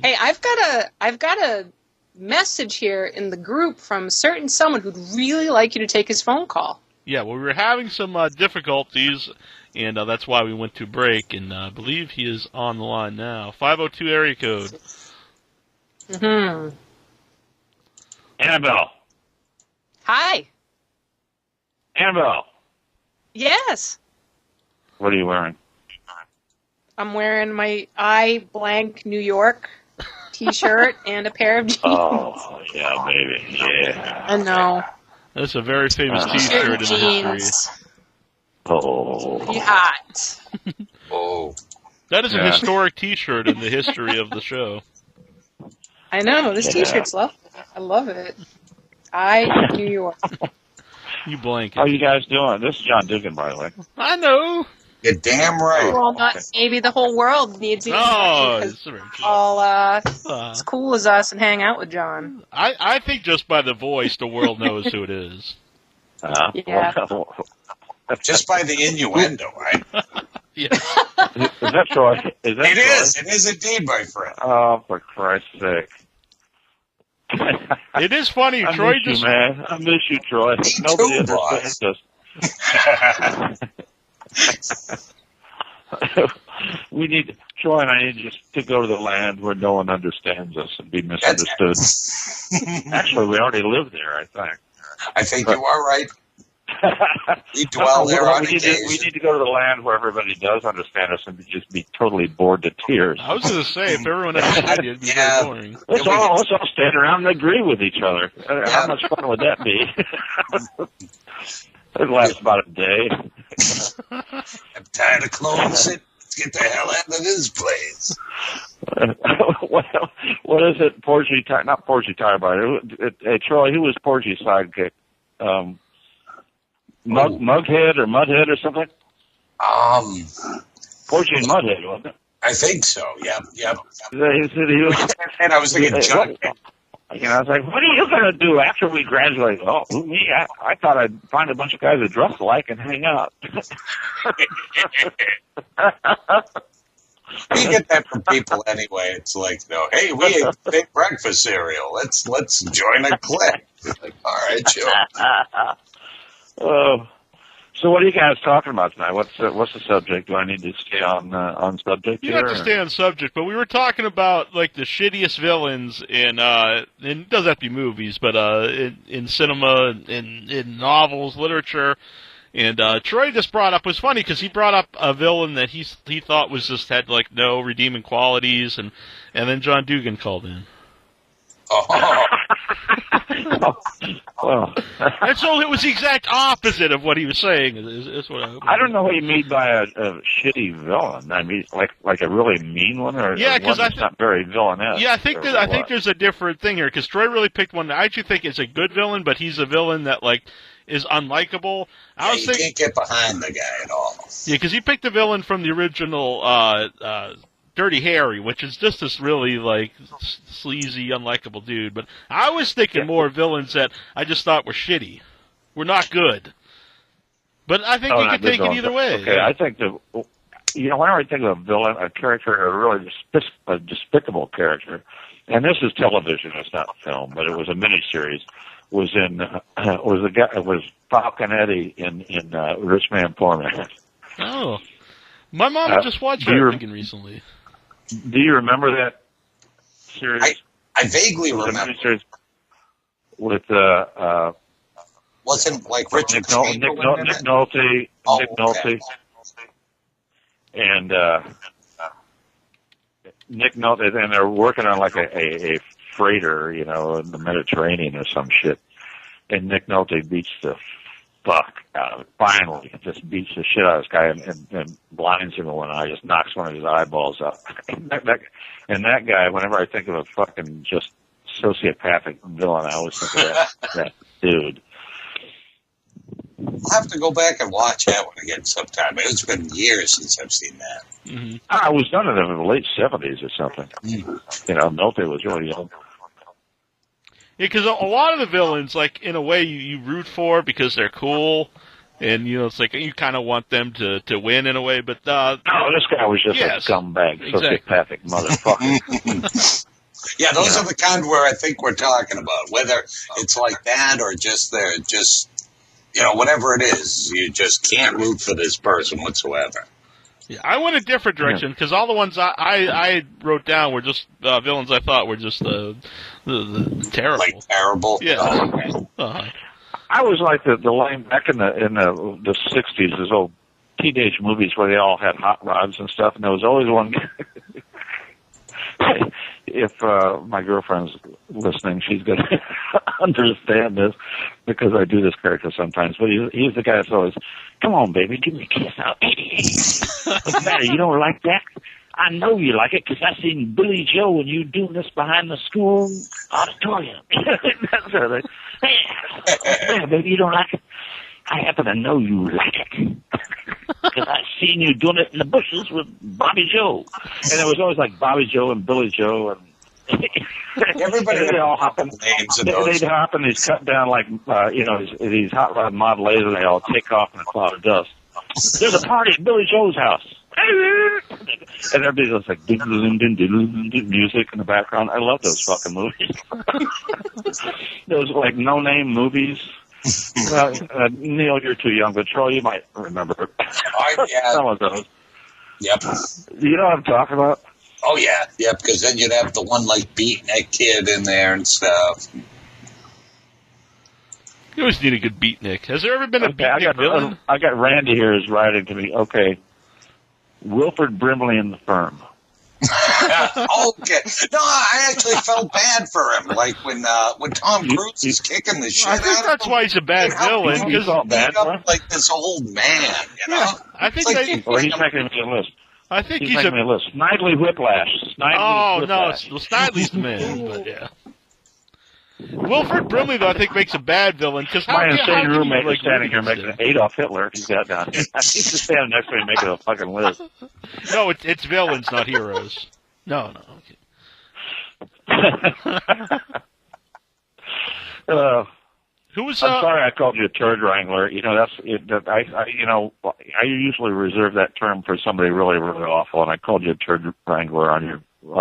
Hey, I've got a message here in the group from certain someone who'd really like you to take his phone call. Yeah, well, we were having some difficulties, and that's why we went to break, and I believe he is on the line now. 502 area code. Mm-hmm. Annabelle. Hi. Annabelle. Yes. What are you wearing? I'm wearing my I blank New York t-shirt and a pair of jeans. Oh, yeah, baby. Yeah. I know. That's a very famous t-shirt in the jeans. history. Oh. Be hot. Oh. That is a historic t-shirt in the history of the show. I know. This t-shirt's lovely. I love it. I New York. You blank it. How you guys doing? This is John Dugan, by the way. I know. You're damn right. Well, not maybe the whole world needs you. Oh, it's all as cool as us and hang out with John. I think just by the voice, the world knows who it is. Yeah. Just by the innuendo, right? Yeah. Is that Troy? Is that It Troy? is. It is indeed, my friend. Oh, for Christ's sake. It is funny. I Troy miss just... you, man. I miss you, Troy. Nobody understands us. Troy and I need just to go to the land where no one understands us and be misunderstood. Actually, we already live there, I think. I think you are right. We dwell there on occasion. We need to go to the land where everybody does understand us and just be totally bored to tears. I was going to say, if everyone understood you, it'd be very boring. Let's all stand around and agree with each other. How much fun would that be? It lasts about a day. I'm tired of clothes. Let's get the hell out of this place. What is it? Porgy, not Porgy Tire. Hey, Troy, who was Porgy's sidekick? Mughead or Mudhead or something? Porgy and Mudhead, wasn't it? I think so. Yep. He said he was, and I was thinking, John. I was like, what are you going to do after we graduate? Oh, me? I thought I'd find a bunch of guys that dress alike and hang out. You get that from people anyway. It's like, hey, we ate the same breakfast cereal. Let's join a clique. Like, all right, sure. So what are you guys talking about tonight? What's the subject? Do I need to stay on subject? You have to stay on subject, but we were talking about like the shittiest villains in it doesn't have to be movies, but in cinema, in novels, literature. And Troy just brought up, it was funny because he brought up a villain that he thought was just had like no redeeming qualities, and then John Dugan called in. Oh. Well. And so it was the exact opposite of what he was saying. Is what I don't know what you mean by a shitty villain. I mean, like a really mean one, or yeah, one that's not very villainous. Yeah, I think there's a different thing here because Troy really picked one that I actually think is a good villain, but he's a villain that like is unlikable. You can't get behind the guy at all. Yeah, because he picked a villain from the original Dirty Harry, which is just this really, like, sleazy, unlikable dude. But I was thinking more villains that I just thought were shitty. Were not good. But I think you could take it either way. Okay, I think whenever I think of a villain, a character, a really despicable character, and this is television, it's not film, but it was a miniseries, was Falcon Eddie in Rich Man Poor Man. Oh. My mom just watched that recently. Do you remember that series? I vaguely remember. Series with wasn't like Richard Nick Nolte, and Nick Nolte, and they're working on like a freighter, in the Mediterranean or some shit, and Nick Nolte beats the fuck out of it. Finally, just beats the shit out of this guy and blinds him in one eye, just knocks one of his eyeballs out. And that guy, whenever I think of a fucking just sociopathic villain, I always think of that dude. I'll have to go back and watch that one again sometime. It's been years since I've seen that. Mm-hmm. I was done in the late 70s or something. Mm-hmm. Nolte was really young. Yeah, because a lot of the villains, like, in a way, you root for because they're cool, and, it's like you kind of want them to win in a way, but... no, this guy was just a scumbag, sociopathic motherfucker. Yeah, those are the kind where I think we're talking about. Whether it's like that or just they're just, whatever it is, you just can't root for this person whatsoever. Yeah, I went a different direction because all the ones I wrote down were just villains I thought were just the terrible. Like terrible? Yeah. Oh, okay. Uh-huh. I was like the lame back in the 60s, those old teenage movies where they all had hot rods and stuff, and there was always one if my girlfriend's listening, she's going to understand this because I do this character sometimes. But he's the guy that's always, come on, baby, give me a kiss. What's the matter? You don't like that? I know you like it because I seen Billy Joe and you doing this behind the school auditorium. That's sort of yeah, baby, you don't like it? I happen to know you like it. Because I seen you doing it in the bushes with Bobby Joe. And it was always like Bobby Joe and Billy Joe and everybody they all hop in names of they those. hop in these cut down like these hot rod Model A's and they all take off in a cloud of dust. There's a party at Billy Joe's house. And everybody's just like music in the background. I love those fucking movies. Those like no name movies. Neil, you're too young, but Troy, you might remember some of those. Yep. You know what I'm talking about? Oh, yeah. Yeah, because then you'd have the one, like, beatnik kid in there and stuff. You always need a good beatnik. Has there ever been a beatnik villain? I got Randy here is writing to me. Okay. Wilford Brimley and the Firm. Okay. No, I actually felt bad for him. Like when Tom Cruise is kicking the shit out of him. I think that's why he's a bad villain. You felt bad for him? Like this old man, you know? Yeah, I think he's making me a list. I think he's making me a list. Snidely Whiplash. Whiplash. No, Snidely's the man, but yeah. Wilford Brimley, though, I think makes a bad villain because my insane roommate is standing here making an Adolf Hitler. He's got down. He's just standing next to me making a fucking list. No, it's villains, not heroes. No. Who was? I'm sorry, I called you a turd wrangler. You know I usually reserve that term for somebody really, really awful, and I called you a turd wrangler on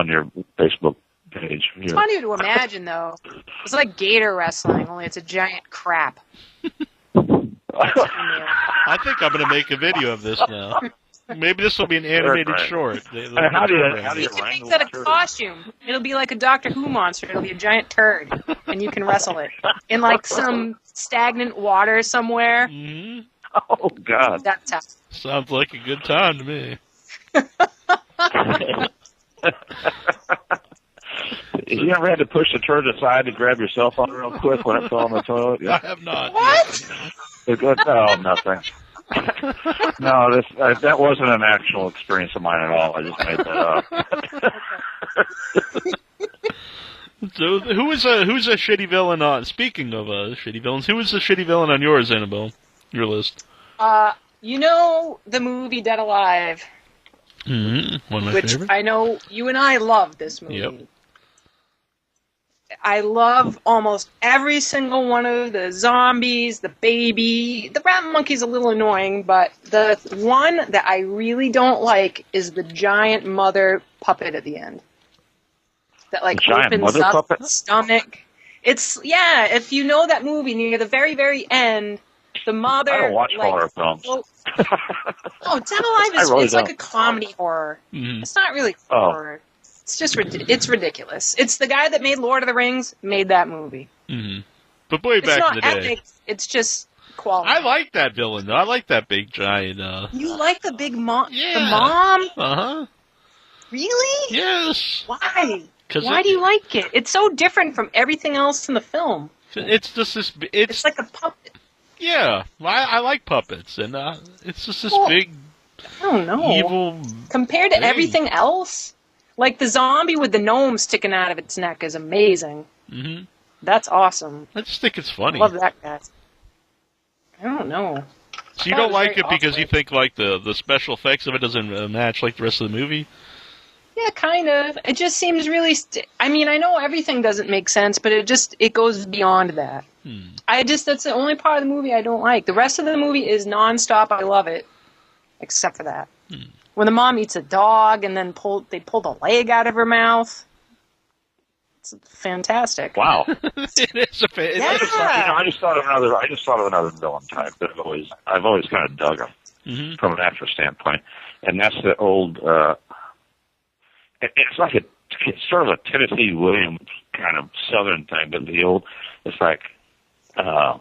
your Facebook page. It's funny to imagine, though. It's like gator wrestling, only it's a giant crap. I think I'm going to make a video of this now. Maybe this will be an animated short. How do you make that a costume? It'll be like a Doctor Who monster. It'll be a giant turd, and you can wrestle it in like some stagnant water somewhere. Mm-hmm. Oh God, that's tough. Sounds like a good time to me. You ever had to push the turd aside to grab your cell phone real quick when it fell on the toilet? Yeah. I have not. What? Oh, nothing. No, that wasn't an actual experience of mine at all. I just made that up. So, who's a shitty villain on? Speaking of shitty villains, who is the shitty villain on yours, Annabelle? Your list. You know the movie Dead Alive. Mm-hmm. One of my which favorites. I know you and I love this movie. Yep. I love almost every single one of the zombies, the baby. The rat monkey's a little annoying, but the one that I really don't like is the giant mother puppet at the end. That like opens up the stomach. If you know that movie near the very, very end, the mother. I don't watch horror films. Dead Alive is like a comedy horror. Mm-hmm. It's not really horror. It's just it's ridiculous. It's the guy that made Lord of the Rings made that movie. Mm-hmm. But way back in the day, epic, it's just quality. I like that villain though. I like that big giant. You like the big mom? Yeah. The mom? Uh-huh. Really? Yes. Why? Why do you like it? It's so different from everything else in the film. It's just this. It's like a puppet. Yeah, I like puppets, and it's just this big. I don't know. Evil. Compared to everything else. Like the zombie with the gnome sticking out of its neck is amazing. Mm-hmm. That's awesome. I just think it's funny. I love that guy. I don't know. So you don't like it because you think like the special effects of it doesn't match like the rest of the movie? Yeah, kind of. It just seems really. I mean, I know everything doesn't make sense, but it goes beyond that. That's the only part of the movie I don't like. The rest of the movie is nonstop. I love it, except for that. When the mom eats a dog and then they pull the leg out of her mouth. It's fantastic. Wow. It is a fan. Yeah. I just thought of another villain type that I've always kind of dug him from an actor standpoint, and that's the old. It's like it's sort of a Tennessee Williams kind of Southern thing, but it's like. Let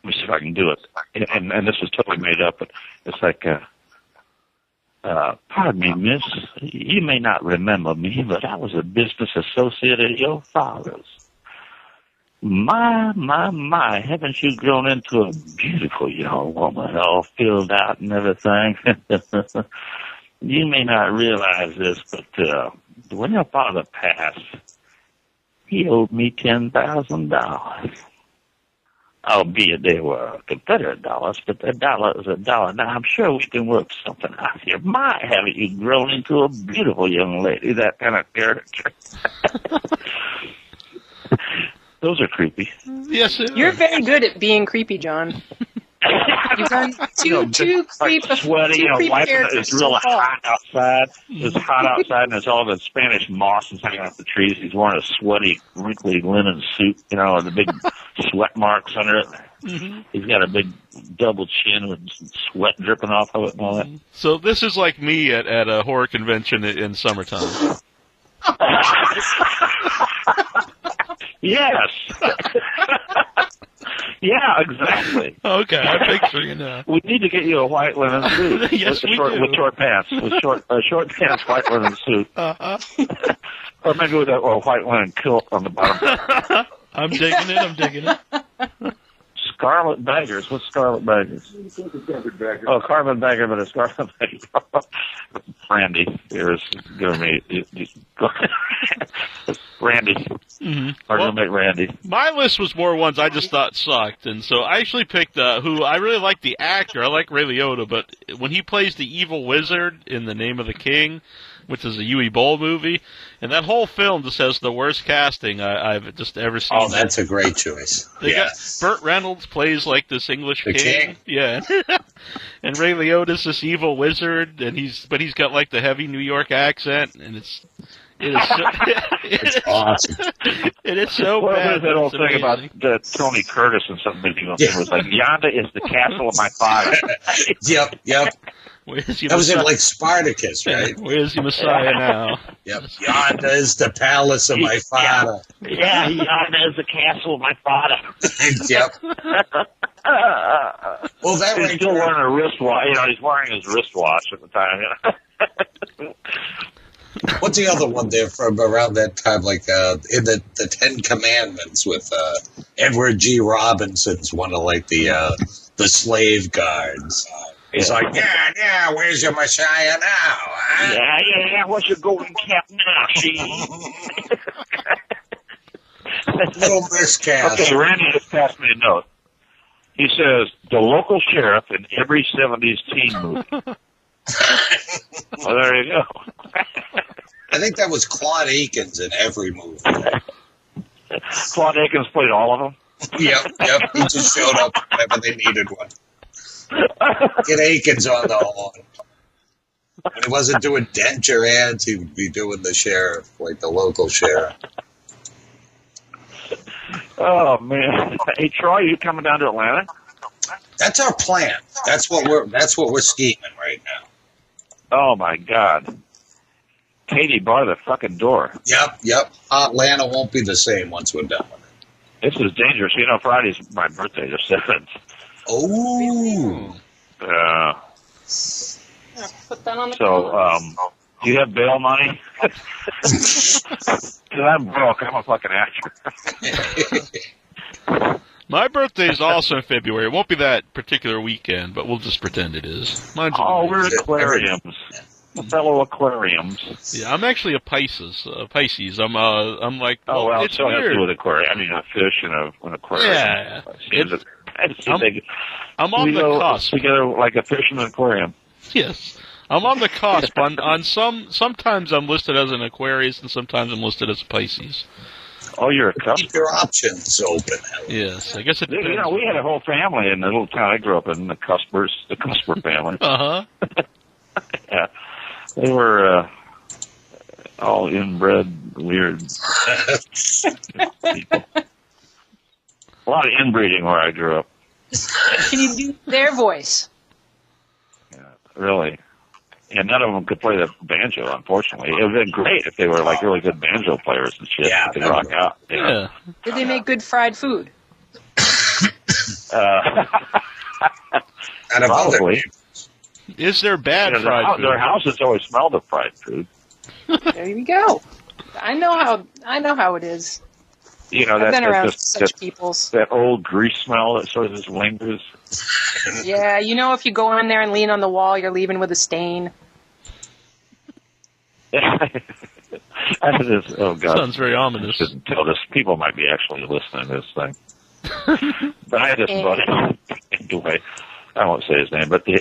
me see if I can do it. And this was totally made up, but it's like. Pardon me, miss. You may not remember me, but I was a business associate of your father's. My, haven't you grown into a beautiful young woman, all filled out and everything? You may not realize this, but when your father passed, he owed me $10,000. Albeit they were Confederate dollars, but a dollar is a dollar. Now, I'm sure we can work something out here. My, haven't you grown into a beautiful young lady, that kind of character. Those are creepy. Yes, You're very good at being creepy, John. You've done two creep sweaty, characters it's real so far. hot outside. It's hot outside, and there's all the Spanish moss is hanging off the trees. He's wearing a sweaty, wrinkly linen suit, with the big sweat marks under it. Mm-hmm. He's got a big double chin with sweat dripping off of it and all that. So this is like me at a horror convention in summertime. Yes. Yeah, exactly. Okay, I picture you now. We need to get you a white linen suit. Yes, we do. With short pants. With short pants, white linen suit. Uh-huh. Or maybe with a white linen kilt on the bottom. I'm digging it. Scarlet Baggers. What's Scarlet Baggers? Oh, Carpet Bagger, but a Scarlet Bagger. Randy here is giving me... Randy. Mm-hmm. Our roommate Randy. My list was more ones I just thought sucked, and so I actually picked who I really like the actor. I like Ray Liotta, but when he plays the evil wizard in The Name of the King, which is a Uwe Boll movie, and that whole film just has the worst casting I've just ever seen. Oh, that's a great choice. Yes. Burt Reynolds plays like this English The king. Yeah. And Ray Liotta's this evil wizard, and he's got like the heavy New York accent, and it is so, it's awesome. It is so well, bad. There's that old thing about Tony Curtis and something. It was like, yonder is the castle of my father. Yep. That was in like Spartacus, right? Where's your Messiah now? Yep. Yonder is the palace of my father. Yeah, yonder is the castle of my father. Yep. Well, that he's still wearing a wristwatch. He's wearing his wristwatch at the time. What's the other one there from around that time, like in the Ten Commandments with Edward G. Robinson's one of like the slave guards. He's like, yeah, where's your Messiah now? Huh? Yeah, what's your golden cap now, she? Little miscast. Okay, Randy just passed me a note. He says, the local sheriff in every 70s teen movie. Well, there you go. I think that was Claude Akins in every movie. Claude Akins played all of them? Yep. He just showed up whenever they needed one. Get Akins on the horn. When he wasn't doing denture ads, he would be doing the sheriff, like the local sheriff. Oh, man. Hey, Troy, you coming down to Atlanta? That's our plan. That's what we're scheming right now. Oh, my God. Katie, bar the fucking door. Yep. Atlanta won't be the same once we're done with it. This is dangerous. Friday's my birthday, the 7th. Oh. Put that on the do you have bail money? Because I'm broke. I'm a fucking actor. My birthday is also in February. It won't be that particular weekend, but we'll just pretend it is. We're aquariums. Fellow aquariums. Yeah, I'm actually a Pisces. I'm like. Oh, well, it's so weird. have to do with aquarium. I mean, a fish and an aquarium. Yeah. I'm on we the go cusp. together like a fish and an aquarium. Yes. I'm on the cusp. on sometimes I'm listed as an Aquarius, and sometimes I'm listed as a Pisces. Oh, you're a cusp? Keep your options open. Yes, I guess it depends. We had a whole family in the little town I grew up in, the Cusper family. Uh-huh. Yeah. They were all inbred, weird. People. A lot of inbreeding where I grew up. Can you do their voice? Yeah, really. And none of them could play the banjo, unfortunately. It would have been great if they were like really good banjo players and shit. Yeah, They could rock out. You know? Yeah. Did they make good fried food? Out of other Probably. Is there bad You know, fried food? their houses always smelled of fried food. There you go. I know how it is. You know, I've been around just such peoples. that old grease smell that sort of just lingers. Yeah, you know, if you go in there and lean on the wall, you're leaving with a stain. That is, oh God. Sounds very ominous. Shouldn't tell this. People might be actually listening to this thing. But I had this buddy, anyway, I won't say his name, but they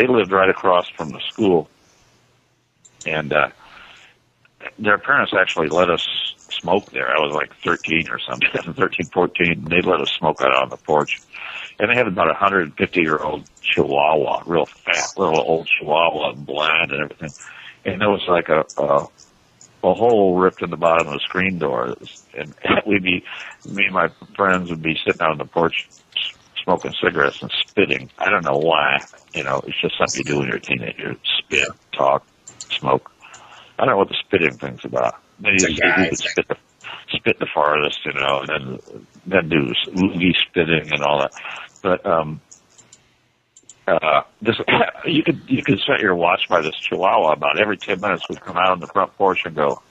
lived right across from the school. And their parents actually let us smoke there. I was like 13 or something, 13, 14. They let us smoke out on the porch. And they had about 150-year-old Chihuahua, real fat, little old Chihuahua, blind and everything. And there was like a hole ripped in the bottom of the screen door. And me and my friends would be sitting out on the porch smoking cigarettes and spitting. I don't know why. You know, it's just something you do when you're a teenager. Spit, talk, smoke. I don't know what the spitting thing's about. Maybe you could spit the farthest, you know, and then do loogie spitting and all that. But this you could set your watch by this Chihuahua. About every 10 minutes, would come out on the front porch and go.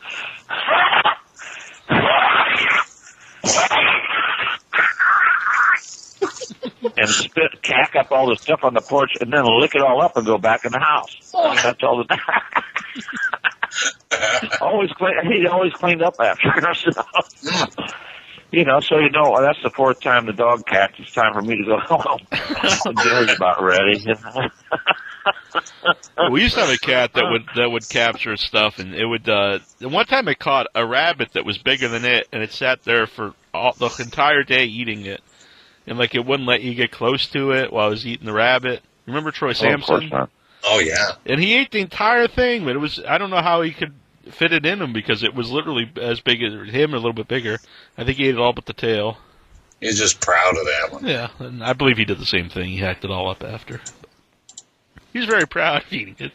And spit, cack up all the stuff on the porch, and then lick it all up and go back in the house. I mean, that's all the time. He always cleaned up after us. You know, so that's the fourth time the dog cacked. It's time for me to go home. Dinner's about ready. We used to have a cat that would capture stuff, and it would. One time it caught a rabbit that was bigger than it, and it sat there for the entire day eating it, and like it wouldn't let you get close to it while I was eating the rabbit. Remember Troy Sampson? Of course not. Oh, yeah. And he ate the entire thing, but I don't know how he could fit it in him because it was literally as big as him, or a little bit bigger. I think he ate it all but the tail. He's just proud of that one. Yeah, and I believe he did the same thing. He hacked it all up after. He was very proud of eating it.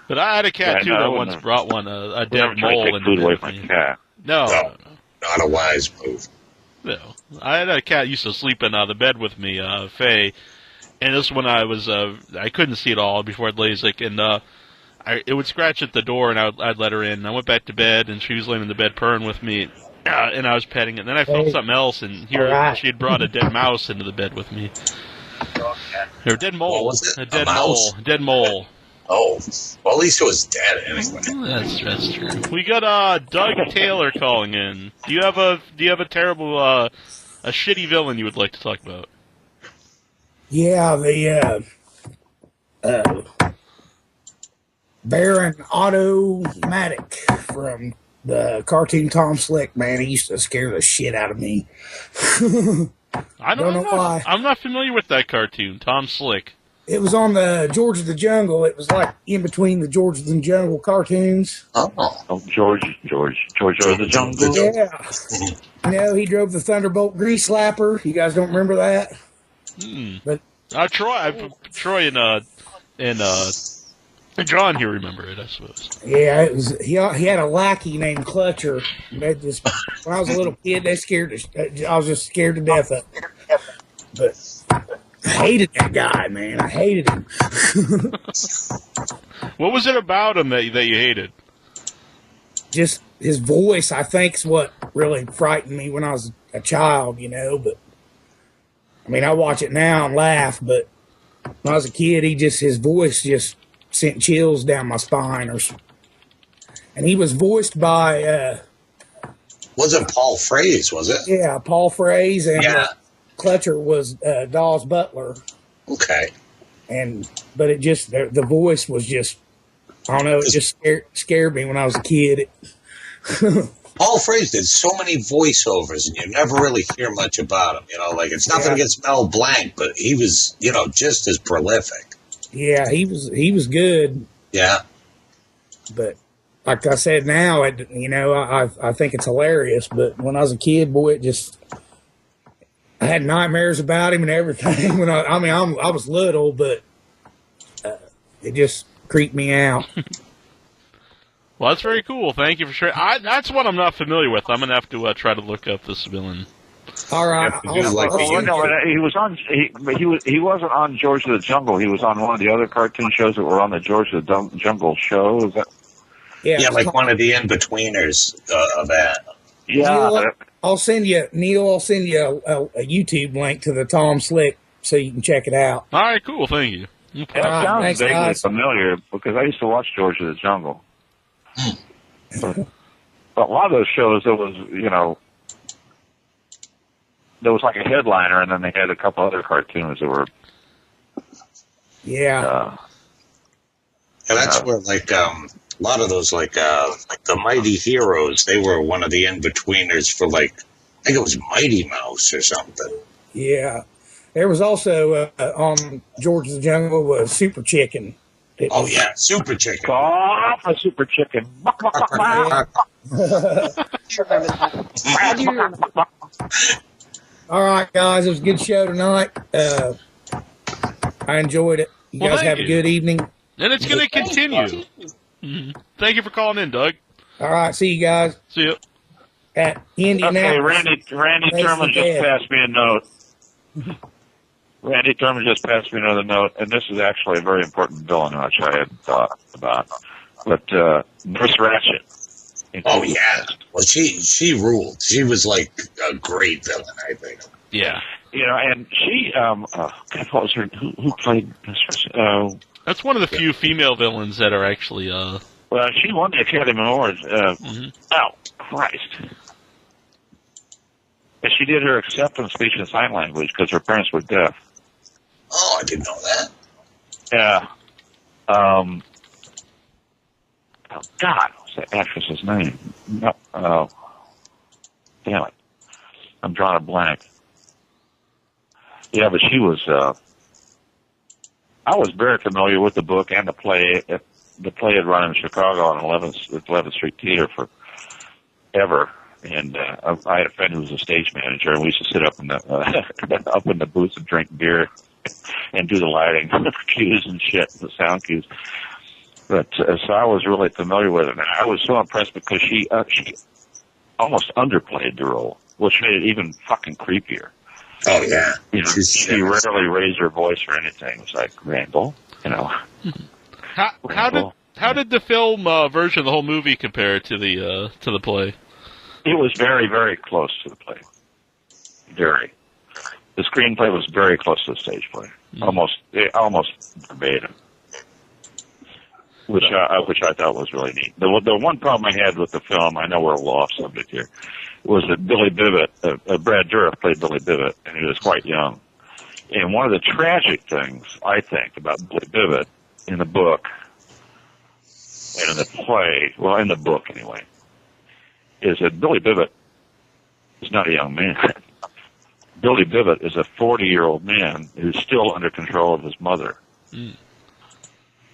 But I had a cat, too, that once brought a dead mole in food away the from a cat. No. Not a wise move. No. I had a cat used to sleep in the bed with me, Faye. And this when I was, I couldn't see it all before I had LASIK, and it would scratch at the door, and I'd let her in. And I went back to bed, and she was laying in the bed purring with me, and I was petting it. And then I felt something else, and here she had brought a dead mouse into the bed with me. Or a dead mole. What was it? A dead mouse? mole. Dead mole. Oh, well, at least it was dead anyway. That's true. We got Doug Taylor calling in. Do you have a terrible, a shitty villain you would like to talk about? Yeah, the Baron Automatic from the cartoon Tom Slick, man, he used to scare the shit out of me. I don't know why. I'm not familiar with that cartoon, Tom Slick. It was on the George of the Jungle. It was like in between the George of the Jungle cartoons. Oh, George of the Jungle. Yeah. You know, he drove the Thunderbolt grease slapper. You guys don't remember that? But Troy and John here remember it, I suppose. Yeah, it was. He had a lackey named Clutcher. That just, when I was a little kid, I was just scared to death of it. But I hated that guy, man. I hated him. What was it about him that you hated? Just his voice, I think, is what really frightened me when I was a child, you know. But I mean, I watch it now and laugh, but when I was a kid, his voice just sent chills down my spine. And he was voiced by... wasn't Paul Fraze, was it? Yeah, Paul Fraze, and Clutcher was Dawes Butler. Okay. But it just, the voice was just, I don't know, it just scared me when I was a kid. Paul Fraze did so many voiceovers, and you never really hear much about him. You know, like it's nothing against Mel Blanc, but he was, just as prolific. Yeah, he was good. Yeah. But like I said, now, I think it's hilarious. But when I was a kid, boy, I had nightmares about him and everything. I was little, but it just creeped me out. Well, that's very cool. Thank you for sharing. That's one I'm not familiar with. I'm going to have to try to look up this villain. All right. He wasn't on George of the Jungle. He was on one of the other cartoon shows that were on the George of the Jungle show. Is that? Yeah, like one of the in-betweeners of that. Yeah. Neil, I'll send you a YouTube link to the Tom Slick so you can check it out. All right, cool. Thank you. Okay. That sounds vaguely familiar because I used to watch George of the Jungle. But a lot of those shows, there was like a headliner, and then they had a couple other cartoons that were. Yeah. And that's where, like, a lot of those, like the Mighty Heroes, they were one of the in-betweeners for, like, I think it was Mighty Mouse or something. Yeah. There was also, on George of the Jungle, was Super Chicken. Oh, yeah, Super Chicken. Oh, a Super Chicken. All right, guys, it was a good show tonight. I enjoyed it. You guys have a good evening. And it's going to continue. Mm-hmm. Thank you for calling in, Doug. All right, see you guys. See you. At Indianapolis. Okay, Randy Turman just passed me a note. Randy Turman just passed me another note, and this is actually a very important villain, which I had thought about. But Nurse Ratched. Oh, yeah. Well, she ruled. She was, like, a great villain, I think. Yeah. And she, what was her, who played Nurse Ratched? That's one of the few female villains that are actually, Well, she won the Academy Award. Oh, Christ. And she did her acceptance speech in sign language because her parents were deaf. Oh, I didn't know that. Yeah. Oh, God, what's that actress's name? No, damn it. I'm drawing a blank. Yeah, but she was, I was very familiar with the book and the play. The play had run in Chicago on 11th Street Theater forever. And I had a friend who was a stage manager, and we used to sit up in the up in the booth and drink beer and do the lighting cues and shit, the sound cues. But so I was really familiar with it, and I was so impressed because she almost underplayed the role, which made it even fucking creepier. Oh yeah, she rarely raised her voice or anything. It was like Randall, How did the film version of the whole movie compare to the play? It was very, very close to the play. Very. The screenplay was very close to the stage play. Almost verbatim. Which I thought was really neat. The one problem I had with the film, I know we're a little off subject here, was that Billy Bibbett, Brad Dourif played Billy Bibbett, and he was quite young. And one of the tragic things, I think, about Billy Bibbett in the book and in the play, well, in the book anyway, is that Billy Bibbett is not a young man. Billy Bibbett is a 40-year-old man who's still under control of his mother. Mm.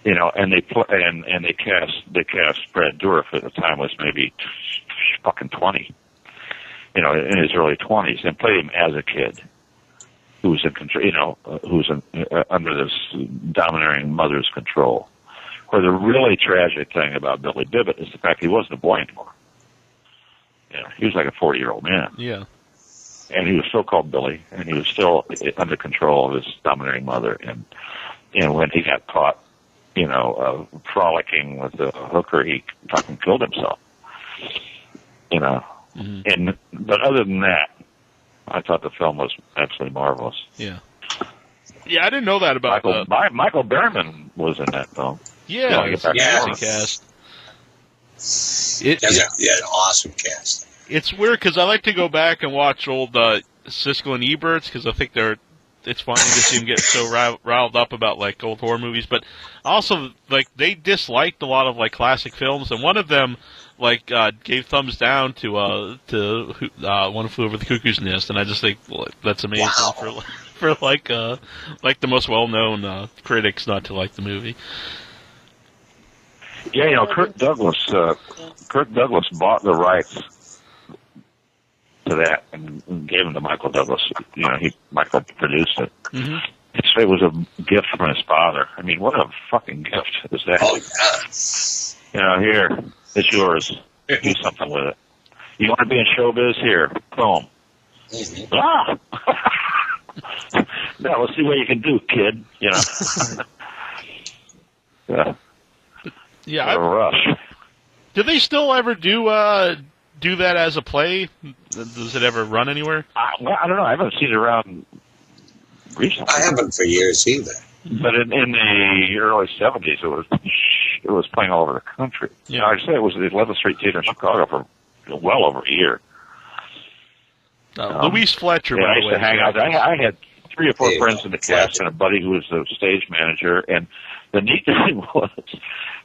And they cast Brad Dourif at the time was maybe fucking 20, in his early 20s, and played him as a kid who's in control, who's under this domineering mother's control. Where the really tragic thing about Billy Bibbett is the fact he wasn't a boy anymore. He was like a 40-year-old man. Yeah. And he was still called Billy, and he was still under control of his domineering mother. And when he got caught, frolicking with the hooker, he fucking killed himself. Mm-hmm. But other than that, I thought the film was absolutely marvelous. Yeah. Yeah, I didn't know that about Michael Berryman was in that film. Yeah, cast. An awesome cast. It's weird because I like to go back and watch old Siskel and Eberts because I think it's funny to see them get so riled up about like old horror movies, but also like they disliked a lot of like classic films, and one of them like gave thumbs down to One Flew Over the Cuckoo's Nest, and I just think that's amazing for like the most well known critics not to like the movie. Yeah, you know, Kirk Douglas bought the rights to that and gave them to Michael Douglas. You know, Michael produced it. Mm-hmm. It was a gift from his father. I mean, what a fucking gift is that? Oh, yeah. You know, here, it's yours. Do something with it. You want to be in showbiz? Here, boom. Mm-hmm. Ah! Now, let's see what you can do, kid. You know. Yeah. What a rush. Do they still ever do that as a play? Does it ever run anywhere? Well, I don't know. I haven't seen it around recently. I haven't for years either. But in the early 70s, it was playing all over the country. Yeah. Like I said, it was at the 11th Street Theater in Chicago for well over a year. Louise Fletcher, Yeah, by I the used way. to hang out. I had 3 or 4 Hey, friends in the cast and a buddy who was the stage manager. And the neat thing was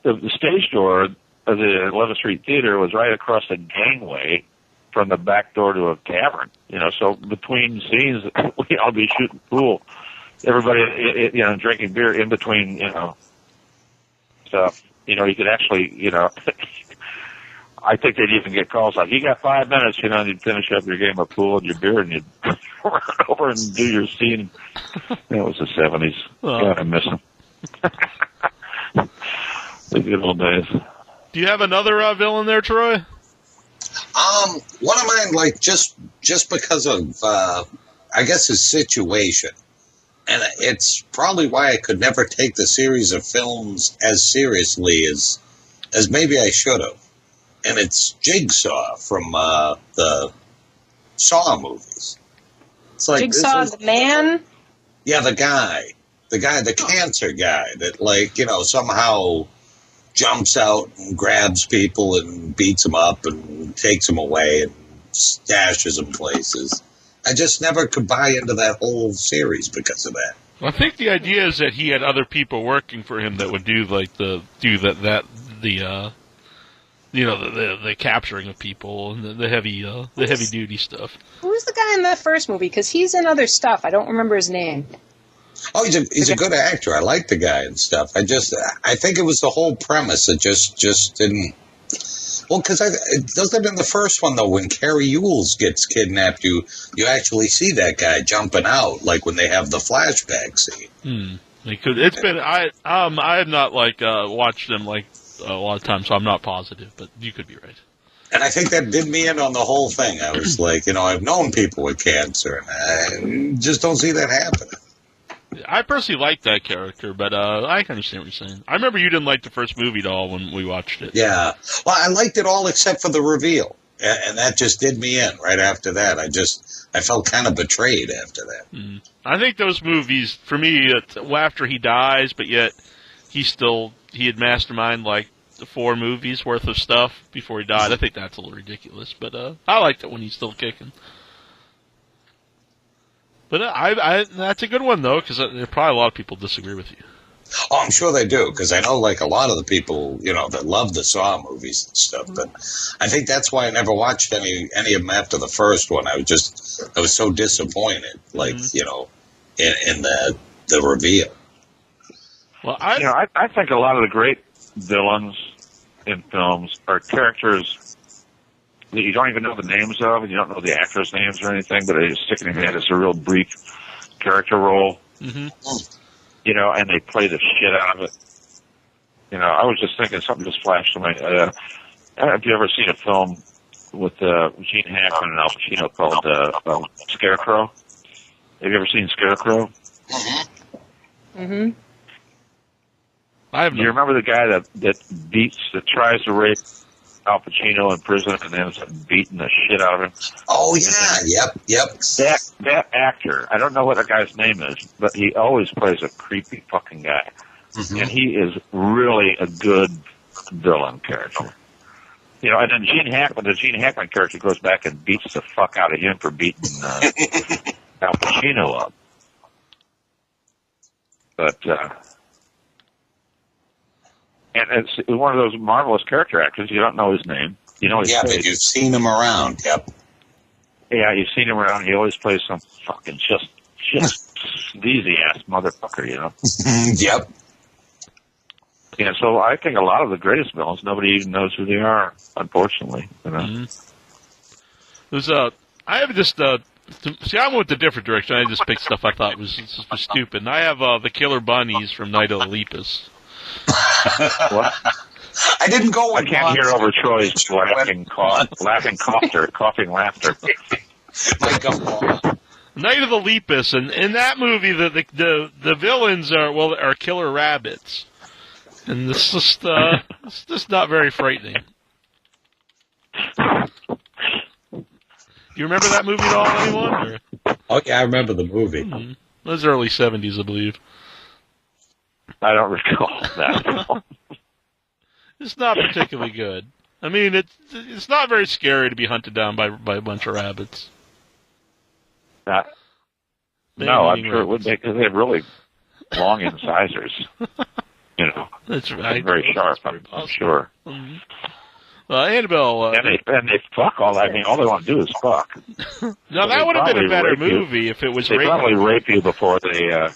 the stage door of the 11th Street Theater was right across the gangway from the back door to a tavern. You know, so between scenes, we'd all be shooting pool. Everybody, you know, drinking beer in between, you know, stuff. You know, you could actually, you know, I think they'd even get calls like, you got 5 minutes, you know, and you'd finish up your game of pool and your beer and you'd run over and do your scene. It was the 70s. Oh. God, I miss them. The good old days. Do you have another villain there, Troy? One of mine, like, just because of, I guess, his situation. And it's probably why I could never take the series of films as seriously as maybe I should have. And it's Jigsaw from the Saw movies. It's like Jigsaw the man? Yeah, the cancer guy that, like, you know, somehow jumps out and grabs people and beats them up and takes them away and stashes them places. I just never could buy into that whole series because of that. Well, I think the idea is that he had other people working for him that would do like the capturing of people and the heavy duty stuff. Who's the guy in the first movie? Because he's in other stuff. I don't remember his name. Oh, he's a good actor. I like the guy and stuff. I think it was the whole premise that just didn't. Well, because it does it in the first one though. When Carrie Ewells gets kidnapped, you actually see that guy jumping out, like when they have the flashback scene. It's been I have not watched them like a lot of times, so I'm not positive, but you could be right. And I think that did me in on the whole thing. I was like, you know, I've known people with cancer, and I just don't see that happening. I personally like that character, but I can understand what you're saying. I remember you didn't like the first movie at all when we watched it. Yeah. Well, I liked it all except for the reveal. And that just did me in right after that. I felt kind of betrayed after that. Mm-hmm. I think those movies, for me, after he dies, but yet he had masterminded like 4 movies worth of stuff before he died. I think that's a little ridiculous, but I liked it when he's still kicking. But that's a good one, though, because probably a lot of people disagree with you. Oh, I'm sure they do, because I know, like, a lot of the people, you know, that love the Saw movies and stuff. But I think that's why I never watched any of them after the first one. I was so disappointed, like, you know, in the reveal. Well, I think a lot of the great villains in films are characters that you don't even know the names of, and you don't know the actors' names or anything, but they just stick in your head. It's a real brief character role. Mm-hmm. You know, and they play the shit out of it. You know, I was just thinking, something just flashed to my head. Have you ever seen a film with Gene Hackman and Al Pacino called Scarecrow? Have you ever seen Scarecrow? Mm-hmm. I have. Do you remember the guy that tries to rape Al Pacino in prison and ends up beating the shit out of him? Oh, yeah. Yep. That actor, I don't know what the guy's name is, but he always plays a creepy fucking guy. Mm-hmm. And he is really a good villain character. You know, and then the Gene Hackman character goes back and beats the fuck out of him for beating Al Pacino up. But, and it's one of those marvelous character actors. You don't know his name. You know his face. But you've seen him around. Yep. Yeah, you've seen him around. He always plays some fucking just sleazy ass motherfucker. You know. Yep. Yeah, so I think a lot of the greatest villains, nobody even knows who they are, unfortunately. You know? Mm-hmm. I have just, see, I went a different direction. I just picked stuff I thought was stupid. And I have the Killer Bunnies from Night of the Lepus. What? I didn't go with I can't hear over Troy's laughing coughing laughter. My gumball. Night of the Lepus, and in that movie, the villains are killer rabbits. And this is it's just not very frightening. You remember that movie at all, anyone? Or? Oh, yeah, I remember the movie. Mm-hmm. It was early 70s, I believe. I don't recall that. It's not particularly good. I mean, it's not very scary to be hunted down by a bunch of rabbits. No, I'm sure it would be, because they have really long incisors. You know, that's right. Very sharp, I'm sure. Mm-hmm. Annabelle. And they fuck all that. I mean, all they want to do is fuck. Now, that would have been a better movie if it was They probably rape you before they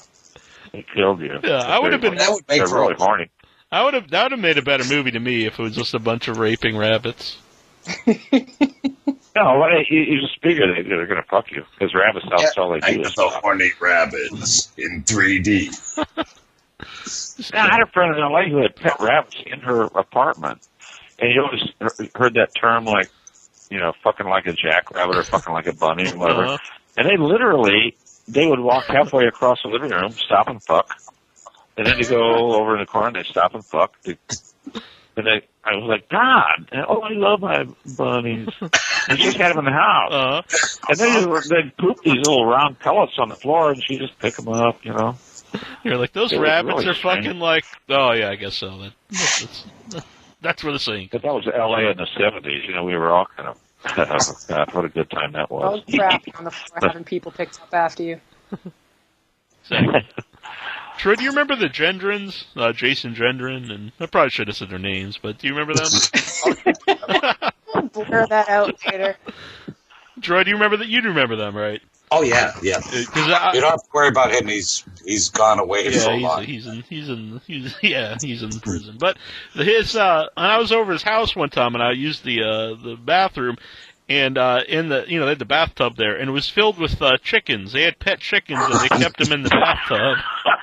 killed you. Yeah, I would have been. That would make They're really horny. That would have made a better movie to me if it was just a bunch of raping rabbits. No, you just figure they're going to fuck you, because rabbits, that's all they do. The horny rabbits in 3D. I had a friend in L.A. who had pet rabbits in her apartment, and you always heard that term, like, you know, fucking like a jackrabbit or fucking like a bunny or whatever. Uh-huh. And they would walk halfway across the living room, stop and fuck, and then they go over in the corner and they stop and fuck. And I was like, God, I love my bunnies. And she just had them in the house. Uh-huh. And then they'd poop these little round pellets on the floor, and she just pick them up, you know. You're like, those rabbits really are strange. Fucking like, oh yeah, I guess so. That's where the saying. But that was L.A. in the 70s. You know, we were all kind of, God, what a good time that was. Oh, crap on the floor having people picked up after you. Troy, do you remember the Gendrons? Jason Gendron, and I probably should have said their names, but do you remember them? I'll blur that out later. Troy, do you remember that? You do remember them, right? Oh yeah. You don't have to worry about him. He's gone away so long. He's in prison. But his and I was over his house one time, and I used the bathroom, and they had the bathtub there, and it was filled with chickens. They had pet chickens, and they kept them in the bathtub.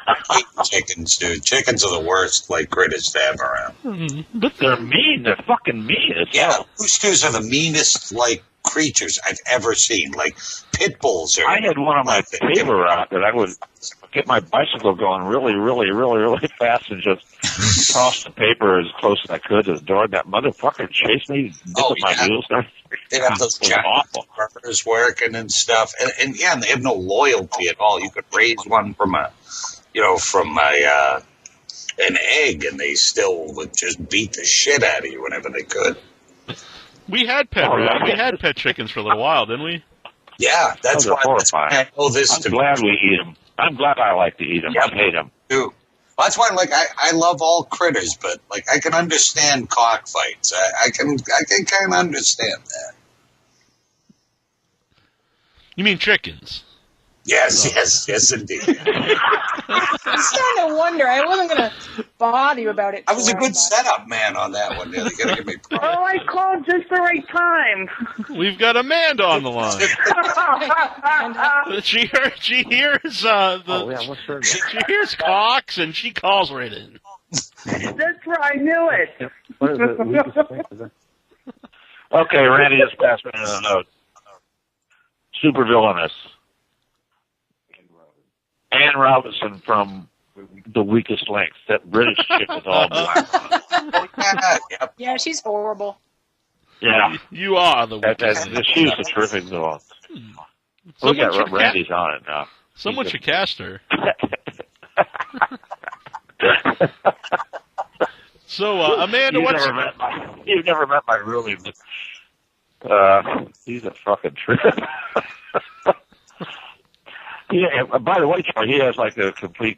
I hate chickens, dude. Chickens are the worst, like, critters to have around. Mm-hmm. But they're mean. They're fucking mean as hell. Roosters are the meanest, like, creatures I've ever seen. Like, pit bulls are... I had one on my table out that I would get my bicycle going really, really, really, really fast and just toss the paper as close as I could to the door. That motherfucker chased me, nipped my wheels. They have those awful burgers working and stuff. And they have no loyalty at all. You could raise one from an egg, and they still would just beat the shit out of you whenever they could. We had pet chickens for a little while, didn't we? Yeah, that's why I know this. I'm glad we eat them. I'm glad I like to eat them. Yep. I hate them. Too. That's why, like, I love all critters, but like I can understand cockfights. I can kind of understand that. You mean chickens? Yes, indeed. I'm starting to wonder. I wasn't going to bother you about it. I was a good setup man on that one. Yeah, they got to give me props. Oh, I called just the right time. We've got Amanda on the line. She hears she hears cocks and she calls right in. That's right. I knew it. Okay, Randy just passed me a note. Super villainous. Anne Robinson from The Weakest Link. That British chick with all black. Yeah, she's horrible. Yeah. You are the Weakest Link. She was a terrific villain. We got Randy's on it now. Someone should cast her. So, Amanda, you've never met my roomie, but he's a fucking trip. Yeah. By the way, Charlie, he has like a complete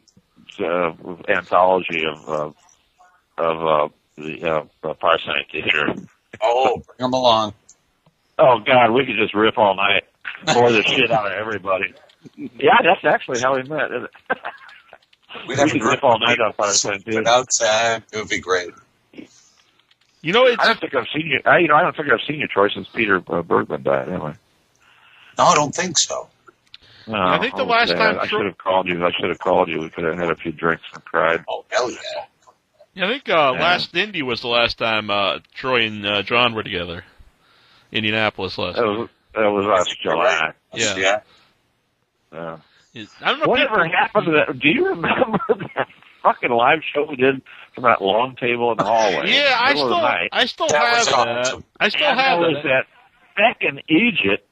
anthology of the Parsonage Theater. Oh, bring him along. Oh God, we could just riff all night, bore the shit out of everybody. Yeah, that's actually how we met. Isn't it? We'd have a could group live all night on Friday night. but outside. It would be great. You know, it's. I don't think I've seen you. I don't think I've seen you, Troy, since Peter Bergman died. Anyway. No, I don't think so. No, I think the last time I should have called you. We could have had a few drinks and cried. Oh, hell yeah. Yeah, I think last Indy was the last time Troy and John were together. Indianapolis last. That was last July. Yeah. Yeah. I don't know. Whatever happened to that? Do you remember that fucking live show we did from that long table in the hallway? Yeah, I still That have was that. awesome. I still have was that. Fucking Egypt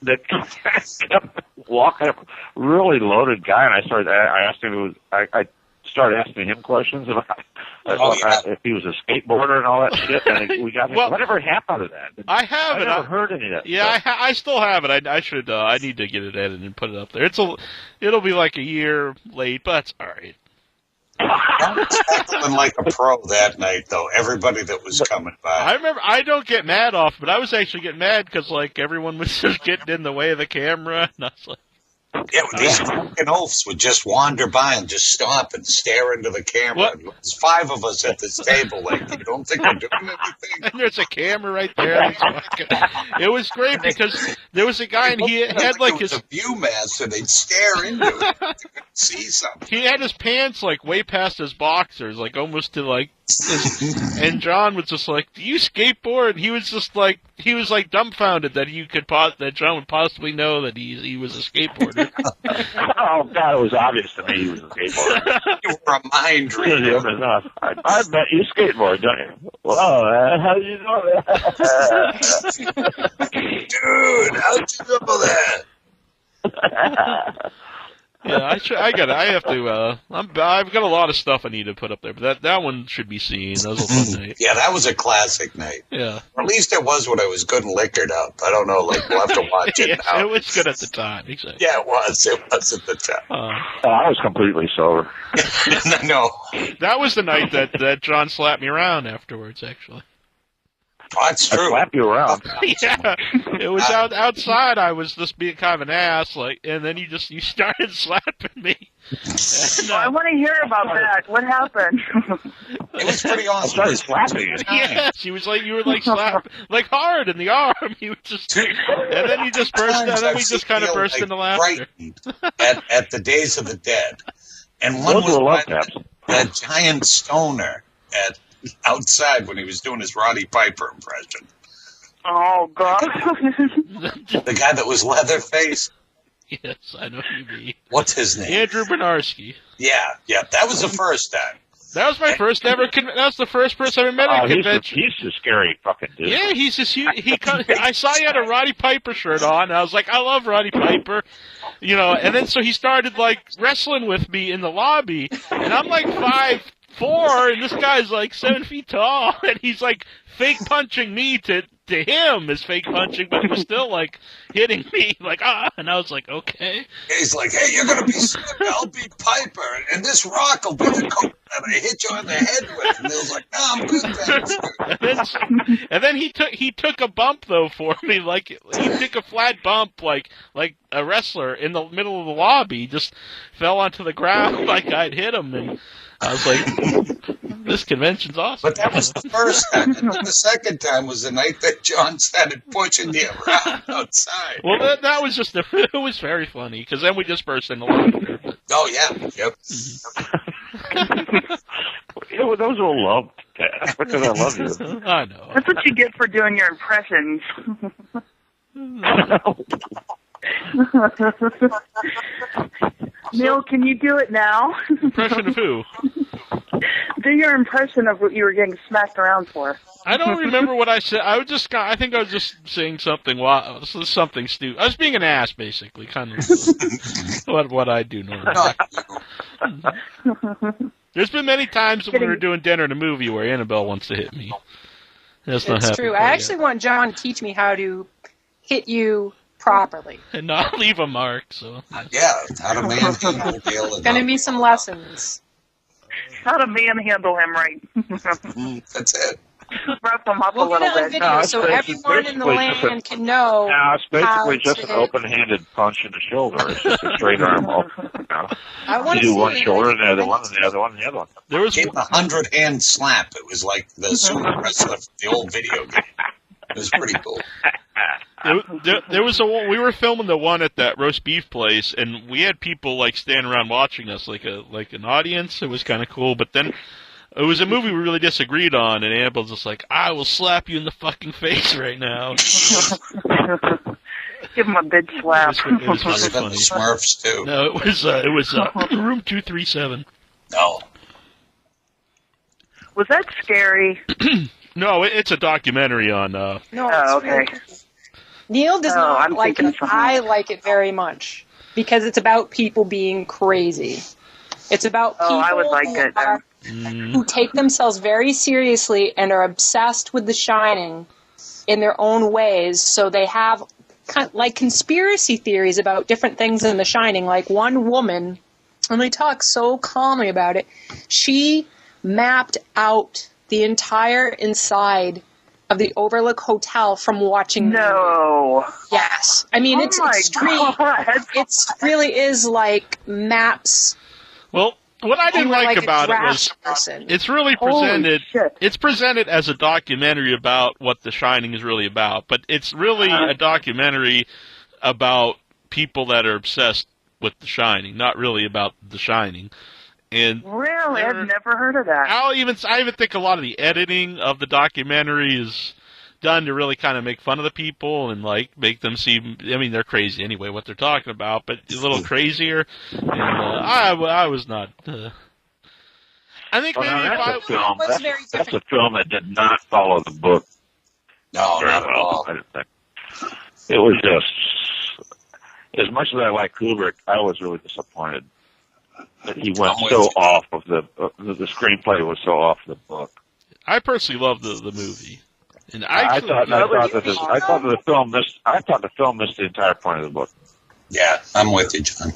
that kept walking up, really loaded guy, and I asked him, I started asking him questions about if he was a skateboarder and all that shit, and we got whatever happened to that? I have it. I never heard any of that. Yeah, stuff. I still have it. I should. I need to get it edited and put it up there. It'll be like a year late, but that's all right. I was acting like a pro that night, though. Everybody that was coming by. I remember. I don't get mad off, but I was actually getting mad because like everyone was just getting in the way of the camera, and I was like. Yeah, these fucking oafs would just wander by and just stop and stare into the camera. There's 5 of us at this table. Like, you don't think we're doing anything? And there's a camera right there. It was great because there was a guy and he had like his Viewmaster. They'd stare into it. They couldn't see something. He had his pants like way past his boxers, like almost to like. And John was just like, "Do you skateboard?" He was just like, dumbfounded that that John would possibly know that he was a skateboarder. Oh God, it was obvious to me he was a skateboarder. You were a mind reader. I bet you skateboard, don't you? Well, how do you know that? Dude, how'd you know that? Yeah, I have to. I've got a lot of stuff I need to put up there, but that one should be seen. That was a fun night. Yeah, that was a classic night. Yeah. Or at least it was when I was good and liquored up. I don't know. Like, we'll have to watch it now. It was good at the time. Exactly. Yeah, it was. It was at the time. I was completely sober. No. That was the night that John slapped me around afterwards. Actually. Oh, that's true. I slapped you around. Yeah, it was outside. I was just being kind of an ass, like, and then you started slapping me. And, I want to hear about that. What happened? It was pretty I awesome. started slapping you. Yeah, she was like, you were like slapping, like hard in the arm. You just, and then you just burst, and then we just kind of burst into laughter. At the Days of the Dead, and one Those were love was taps. that giant stoner outside when he was doing his Roddy Piper impression. Oh, God. The guy that was Leatherface. Yes, I know who you mean. What's his name? Andrew Bernarski. Yeah, that was the first time. That was my first ever. That was the first person I ever met at a convention. He's a scary fucking dude. Yeah, he's just I saw he had a Roddy Piper shirt on. And I was like, I love Roddy Piper, And then so he started like wrestling with me in the lobby, and I'm like 5'4", and this guy's like 7 feet tall, and he's like fake punching me to him is fake punching, but he was still like hitting me like and I was like, okay. He's like, hey, you're gonna be Slim, I'll be Piper, and this rock will be the coat that I hit you on the head with. And he was like, no, I'm good, thanks. And then he took a bump though for me, like he took a flat bump like a wrestler in the middle of the lobby, just fell onto the ground like I'd hit him, and I was like, this convention's awesome. But that was the first time. And then the second time was the night that John started pushing you around outside. Well, that was just, it was very funny, because then we just burst into laughter. Oh, yeah. Yep. Those were love taps because I love you. I know. That's what you get for doing your impressions. Neil, can you do it now? Impression of who? Do your impression of what you were getting smacked around for. I don't remember what I said. I think I was just saying something something stupid. I was being an ass, basically, kind of what I do normally. There's been many times when we were doing dinner in a movie where Annabelle wants to hit me. That's not happening. True. I actually want John to teach me how to hit you properly. And not leave a mark, so. Yeah, how to manhandle Dale. Gonna be some lessons. How to manhandle him right. That's it. Rough pep them up a We'll get little it on bit. video it's so everyone in the land can know. No, it's basically how just to- an open-handed punch in the shoulder. It's just a straight arm open. You know? I want You to do one see it. shoulder, and the other one, and the other one, and the other one. There was Gave him a 100-hand slap. It was like the sumo wrestler from the old video game. It was pretty cool. there was we were filming the one at that roast beef place, and we had people like standing around watching us like an audience. It was kind of cool, but then it was a movie we really disagreed on, and Annabelle's just like, "I will slap you in the fucking face right now." Give him a big slap. It was Must have been funny. the Smurfs, too. No, it was room 237. No. Was that scary? No, it's a documentary on. No, Oh, it's really okay. cool. Neil does Oh, not I'm like thinking it. something I else. like it very much because it's about people being crazy. It's about people Oh, I would like it then. who take themselves very seriously and are obsessed with The Shining in their own ways. So they have like conspiracy theories about different things in The Shining. Like one woman, and they talk so calmly about it, she mapped out the entire inside of the Overlook Hotel from watching the movie. No. Yes. I mean, Oh it's my extreme. God. It really is like maps. Well, what I didn't and we're like a about it draft was person. it's really Holy presented. shit. It's presented as a documentary about what The Shining is really about, but it's really a documentary about people that are obsessed with The Shining, not really about The Shining. And Really? I've never heard of that. I even think a lot of the editing of the documentary is done to really kind of make fun of the people and like make them seem. I mean, they're crazy anyway, what they're talking about, but a little crazier. And I was not. I think Well, maybe now, if I that's a film. was That's, very that's a different. film that did not follow the book No, very not at well. all. I didn't think. It was just, as much as I like Kubrick, I was really disappointed that he went I'm with so you. off of the screenplay was so off the book. I personally love the movie, and I actually, thought that the film missed the entire point of the book. Yeah, I'm with you, John.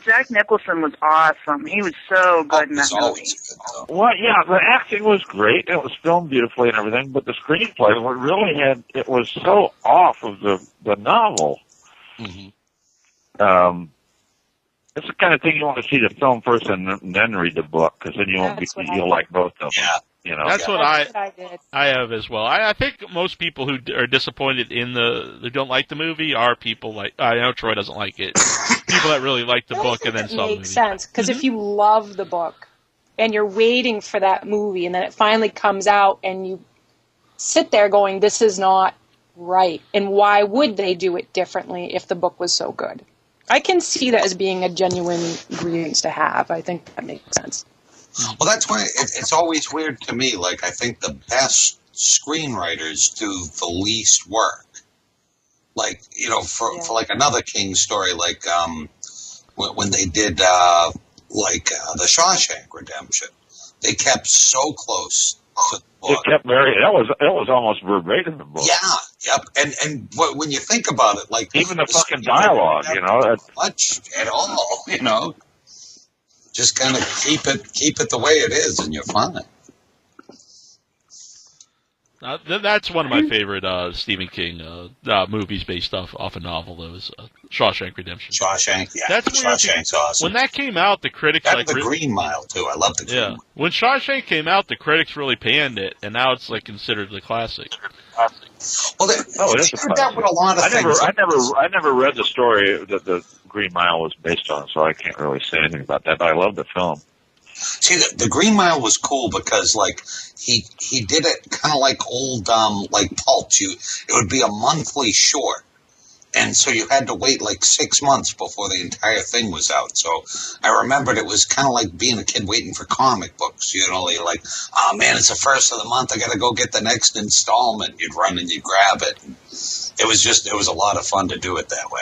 Jack Nicholson was awesome. He was so good in that It's movie. always good, though. Well, yeah, the acting was great. It was filmed beautifully and everything, but the screenplay it was so off of the novel. Mhm. It's the kind of thing you want to see the film first and then read the book, because then you'll like both of them. Yeah. You know. that's what That's what I did. I have as well. I think most people who are disappointed who don't like the movie are people like I know Troy doesn't like it. People that really like the book and then saw the movie. Makes sense because if you love the book and you're waiting for that movie and then it finally comes out and you sit there going, "This is not right," and why would they do it differently if the book was so good? I can see that as being a genuine grievance to have. I think that makes sense. Well, that's why it's always weird to me. Like, I think the best screenwriters do the least work. Like, you know, for like another King story, like when they did the Shawshank Redemption, they kept so close to the book. It kept it was almost verbatim the book. Yeah, yep. And when you think about it, like Even the fucking dialogue, you know. much at all, you know. Just kind of keep it the way it is, and you're fine. That's one of my favorite Stephen King movies based off a novel. That was Shawshank Redemption. Shawshank, yeah. That's weird. Shawshank's awesome. When that came out, the critics That like and the Green Mile too. I love the Green yeah. Mile. When Shawshank came out, the critics really panned it, and now it's like considered the classic. Well, it is a did that with a lot of things. I never read the story that the Green Mile was based on, so I can't really say anything about that. But I love the film. See, the Green Mile was cool because, like, he did it kind of like old, like Pulp. It would be a monthly short, and so you had to wait like 6 months before the entire thing was out. So I remembered it was kind of like being a kid waiting for comic books. You know, you're like, oh man, it's the first of the month. I got to go get the next installment. You'd run and you'd grab it. And it was a lot of fun to do it that way.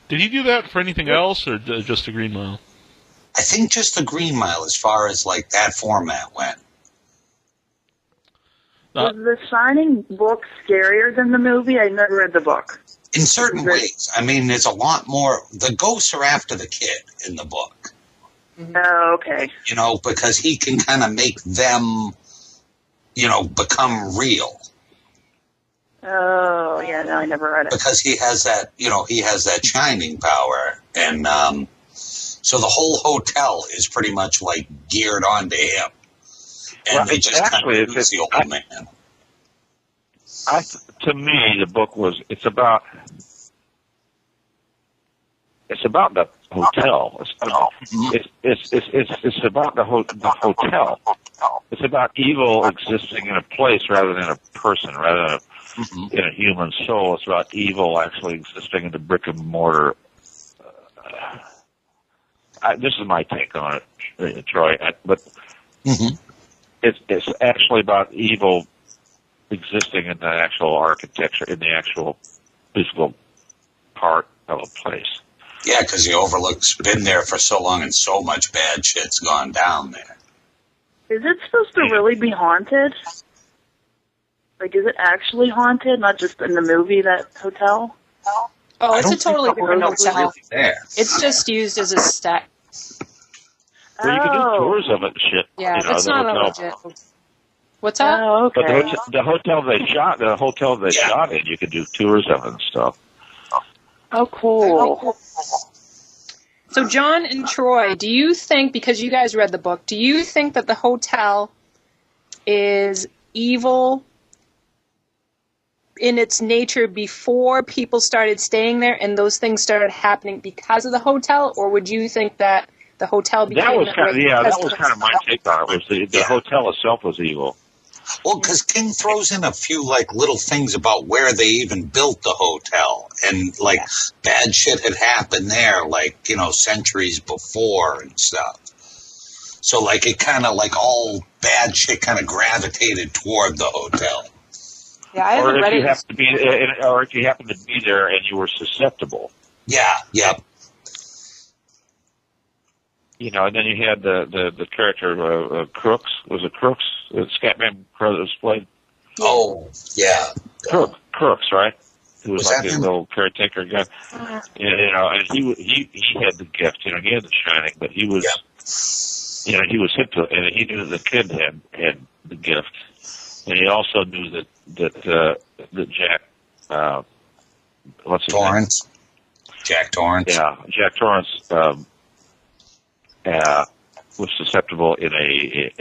Did he do that for anything else, or just the Green Mile? I think just the Green Mile, as far as like that format went. Was the Shining book scarier than the movie? I never read the book. In certain ways. I mean, there's a lot more. The ghosts are after the kid in the book. Oh, okay. You know, because he can kind of make them become real. Oh, yeah, no, I never read it. Because he has that shining power. And so the whole hotel is pretty much like geared onto him. And they just kind of use the old man. To me, the book it's about the hotel. It's about the hotel. It's about evil existing in a place rather than a person, rather than in a human soul. It's about evil actually existing in the brick and mortar. This is my take on it, Troy. But it's actually about evil existing in the actual architecture, in the actual physical part of a place. Yeah, because the Overlook's been there for so long and so much bad shit's gone down there. Is it supposed to really be haunted? Like, is it actually haunted, not just in the movie, that hotel? Oh, it's a totally different hotel. Really there. It's just used as a set. Well, you can do tours of it and shit. Yeah, it's not a legit. What's that? Oh, okay. But the hotel they shot in, you could do tours of it and stuff. Oh, cool. So, John and Troy, do you think, because you guys read the book, do you think that the hotel is evil in its nature before people started staying there and those things started happening because of the hotel? Or would you think that the hotel became... That was kind of my take on it, was the hotel itself was evil. Well, because King throws in a few little things about where they even built the hotel, and bad shit had happened there, centuries before and stuff. So it kind of all bad shit kind of gravitated toward the hotel. Yeah, I haven't read it. Or if you happen to be there and you were susceptible. Yeah, yep. And then you had the character Crooks. Was it Crooks? Scatman Crothers played. Oh, yeah. Crooks, right? Who was that his him? little caretaker guy. And he had the gift. He had the shining, but he was, he was hip to it, and he knew that the kid had the gift, and he also knew that Jack, what's his Torrance. name? Jack Torrance. Yeah, Jack Torrance. Was susceptible in a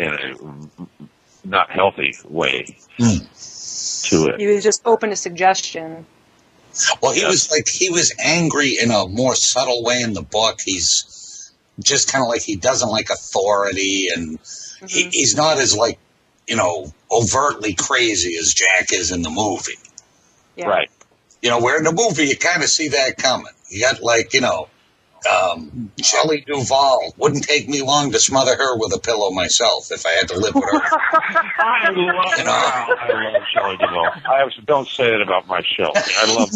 not healthy way to it. He was just open to suggestion. Well, he was angry in a more subtle way in the book. He's just kind of he doesn't like authority, and he's not as overtly crazy as Jack is in the movie. Yeah. Right. Where in the movie you kind of see that coming. You got Shelley Duvall. Wouldn't take me long to smother her with a pillow myself if I had to live with her. I love Shelley Duvall. Don't say that about my Shelley. I love.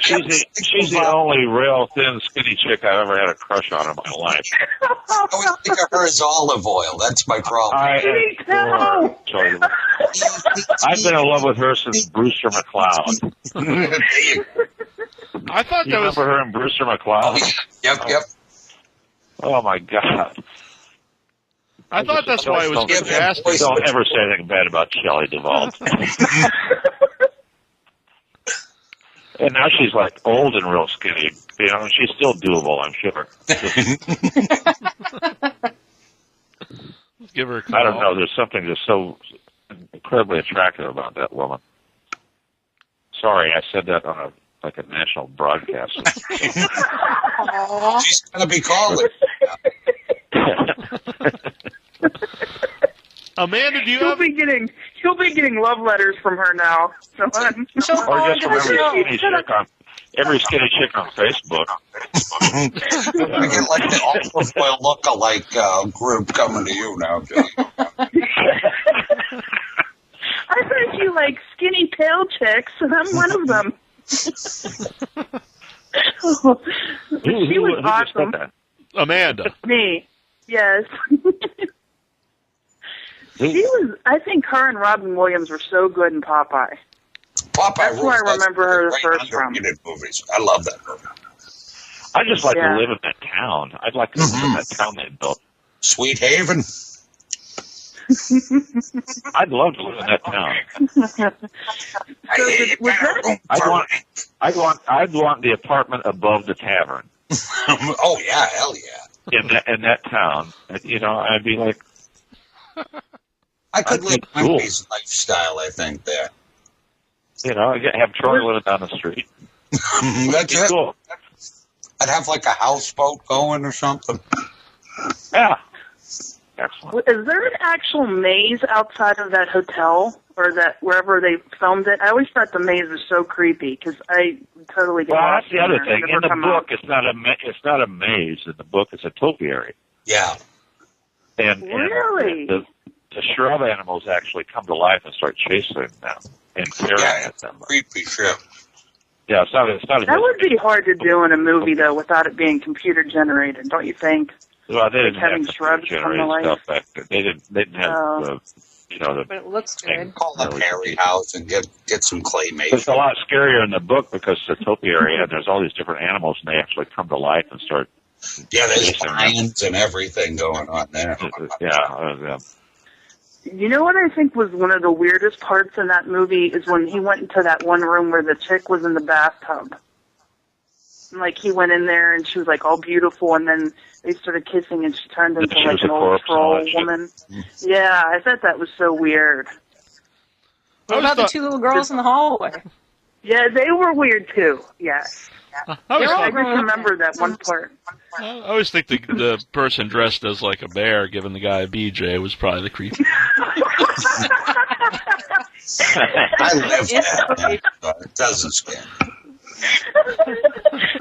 She's the only real thin, skinny chick I've ever had a crush on in my life. I always think of her as olive oil. That's my problem. I adore Shelley Duvall. I've been in love with her since Brewster McCloud. I thought you that was... remember her in Brewster McCloud? Yep. Oh my God! I thought that's why it was fantastic. Don't ever say anything bad about Shelley Duvall. And now she's old and real skinny. She's still doable, I'm sure. Let's give her a call. I don't know. There's something just so incredibly attractive about that woman. Sorry, I said that on a national broadcast. She's going to be calling. Amanda, do you He'll have... be getting love letters from her now. Or just from every skinny chick on Facebook. I get the olive oil look-alike group coming to you now, Johnny. I heard you like skinny pale chicks, and I'm one of them. She was awesome. Amanda. Me. Yes. I think her and Robin Williams were so good in Popeye. That's where I remember her first from. Movies. I love that movie. I'd just like to live in that town. I'd like to live in that town they built. Sweet Haven. I'd love to live in that town. I'd want the apartment above the tavern. Oh yeah, hell yeah. In that town, you know, I'd be like, I could live cool. Wimpy's lifestyle, I think, there. You know, I'd have Troy living down the street. That's it. Cool. I'd have like a houseboat going or something. Yeah. Excellent. Is there an actual maze outside of that hotel or that wherever they filmed it? I always thought the maze was so creepy because I totally get Well, lost that's the other there. thing. In the book, it's not a maze. In the book, it's a topiary. Yeah. And Really? the shrub animals actually come to life and start chasing them and tearing at them. Creepy shit. Yeah, it's not. That would be hard to do in a movie though, without it being computer generated, don't you think? Well, they didn't having have shrubs come to generated life. stuff back then. They didn't have the But it looks good. Call up Harry House and get some claymation. It's a lot scarier in the book because it's a topiary and there's all these different animals and they actually come to life and start. Yeah, there's lions and everything going on there. Yeah. You know what I think was one of the weirdest parts in that movie is when he went into that one room where the chick was in the bathtub. And, like, he went in there and she was, like, all beautiful, and then they started kissing and she turned into, like, an old troll woman. Yeah, I thought that was so weird. What about the two little girls in the hallway? Yeah, they were weird, too. Yes. I just remember that one part. I always think the person dressed as like a bear giving the guy a BJ was probably the creepy. I live that, but it doesn't scare me.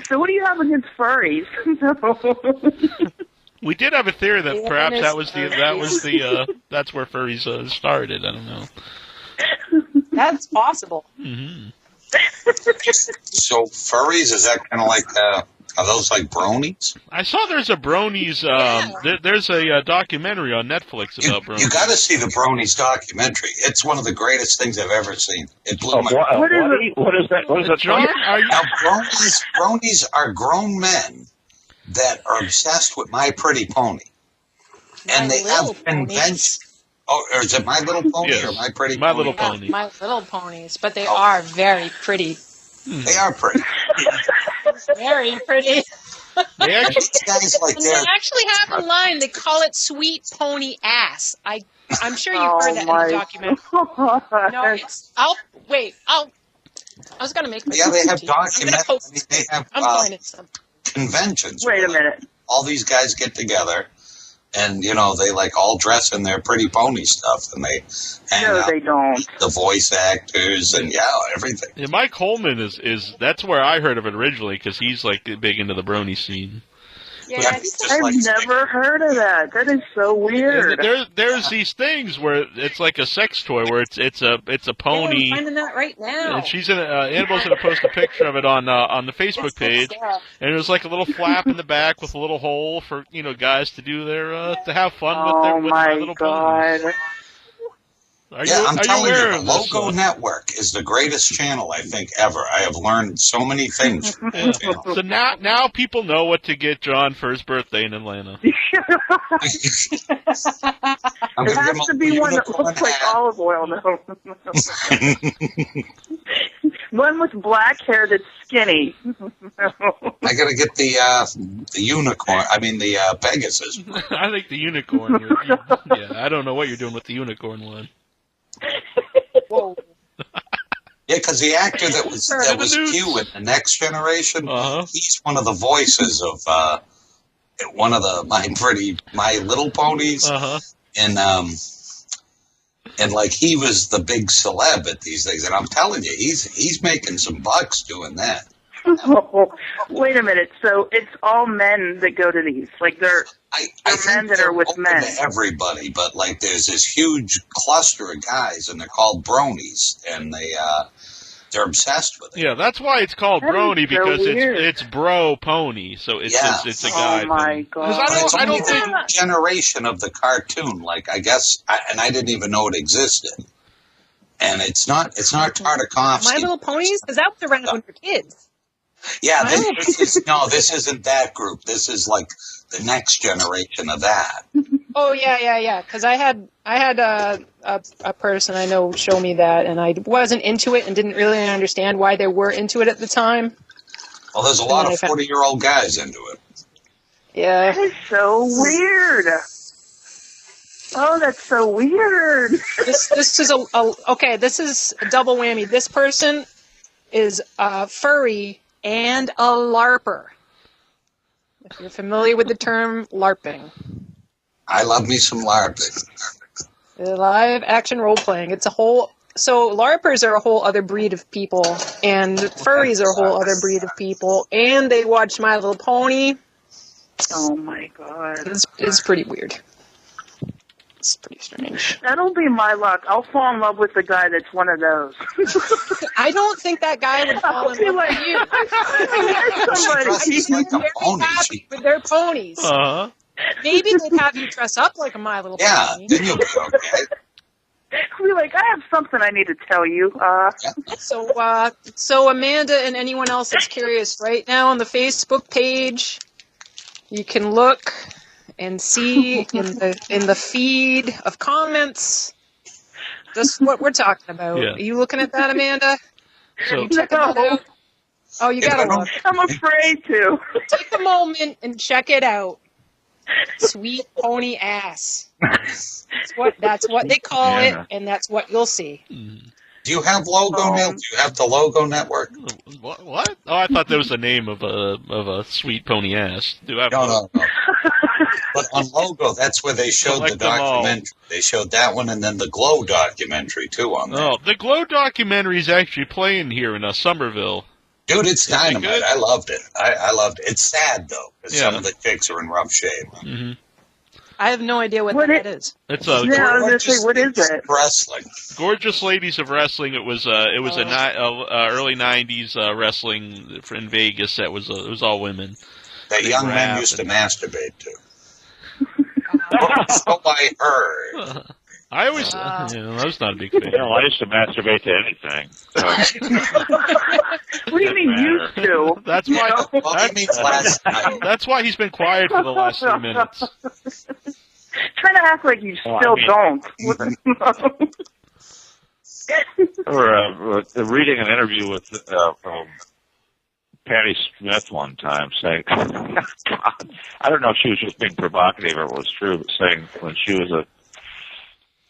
So what do you have against furries? We did have a theory that perhaps that's where furries started. I don't know. That's possible. Mm-hmm. So furries, is that kind of like, are those like bronies? I saw there's a bronies, there's a documentary on Netflix about bronies. You got to see the bronies documentary. It's one of the greatest things I've ever seen. It blew my What is that? What is that? John, Now, bronies are grown men that are obsessed with My Pretty Pony. And they have conventions. Oh, or is it My Little Pony or My Pretty My Pony? Little Pony. My Little Ponies, but they are very pretty. They are pretty. Very pretty. They actually, guys like And they actually have a line. They call it "Sweet Pony Ass." I'm sure you've heard that in the documentary. No, I was gonna make. Yeah, they have documentaries. They have conventions. Wait a minute. All these guys get together, and they like all dress in their Pretty Pony stuff, and they hang out. No, they don't. The voice actors and everything. yeah, Mike Holman is that's where I heard of it originally because he's like big into the brony scene. Yeah, I've never heard of that. That is so weird. There's these things where it's like a sex toy where it's a pony. I'm finding that right now. And she's Annabelle's gonna post a picture of it on the Facebook page, and there's like a little flap in the back with a little hole for guys to do their to have fun with My Little Ponies. I'm telling you, the Logo Network is the greatest channel I think ever. I have learned so many things from that channel. So now people know what to get John for his birthday in Atlanta. It has to be one that looks like olive oil, though. One with black hair that's skinny. I gotta get the unicorn. I mean the Pegasus. I think the unicorn. I don't know what you're doing with the unicorn one. Whoa. Yeah, because the actor that was Q in The Next Generation, he's one of the voices of one of the My Little Ponies, and like he was the big celeb at these things. And I'm telling you, he's making some bucks doing that. Wait a minute. So it's all men that go to these. Like they're men that are with men. To everybody, but like there's this huge cluster of guys, and they're called bronies, and they're obsessed with it. Yeah, that's why it's called brony, because weird. it's bro pony. So it's a guy. Oh my thing. god! I don't think generation of the cartoon. Like I guess, and I didn't even know it existed. And it's not Tartakovsky. My Little Ponies? Is that what's around when you're kids? Yeah, this isn't that group. This is like the next generation of that. Oh yeah. Because I had a person I know show me that, and I wasn't into it and didn't really understand why they were into it at the time. Well, there's a lot of 40-year-old guys into it. Yeah. That is so weird. Oh, that's so weird. This is this is a double whammy. This person is furry and a LARPer. If you're familiar with the term LARPing. I love me some LARPing. Live action role playing. It's a whole. So LARPers are a whole other breed of people, and furries are a whole other breed of people, and they watch My Little Pony. Oh my god. It's pretty weird. It's pretty strange. That'll be my luck. I'll fall in love with the guy that's one of those. I don't think that guy would fall in love with you. She's like a Very pony. happy with their ponies. Uh-huh. Maybe they'd have you dress up like a My Little Pony. Then you'll be okay. I'll be like, I have something I need to tell you. So Amanda and anyone else that's curious, right now on the Facebook page, you can look and see in the feed of comments just what we're talking about. Yeah. Are you looking at that, Amanda? So, You checking that out? Oh, you gotta look. I'm afraid to. Take a moment and check it out. Sweet pony ass. That's what they call it, and that's what you'll see. Do you have Logo now? Do you have the Logo Network? what? Oh, I thought that was the name of a sweet pony ass. Do I have No. But on Logo, that's where they showed the documentary. They showed that one, and then the Glow documentary too on there. Oh, the Glow documentary is actually playing here in Somerville. Dude, it's dynamite. I loved it. I loved it. It's sad though, because some of the chicks are in rough shape. Mm-hmm. I have no idea what that is. It's I was gonna say, what is it? Wrestling. Gorgeous Ladies of Wrestling. It was early '90s wrestling in Vegas. It was all women. That young men used to masturbate to. So I heard. I always, I was not a big fan. I used to masturbate to anything. So. What do you mean used to? That's why. That means last night. That's why he's been quiet for the last 3 minutes. Trying to act like you still don't. Or reading an interview with Patti Smith one time saying, God, I don't know if she was just being provocative or it was true, but saying when she was a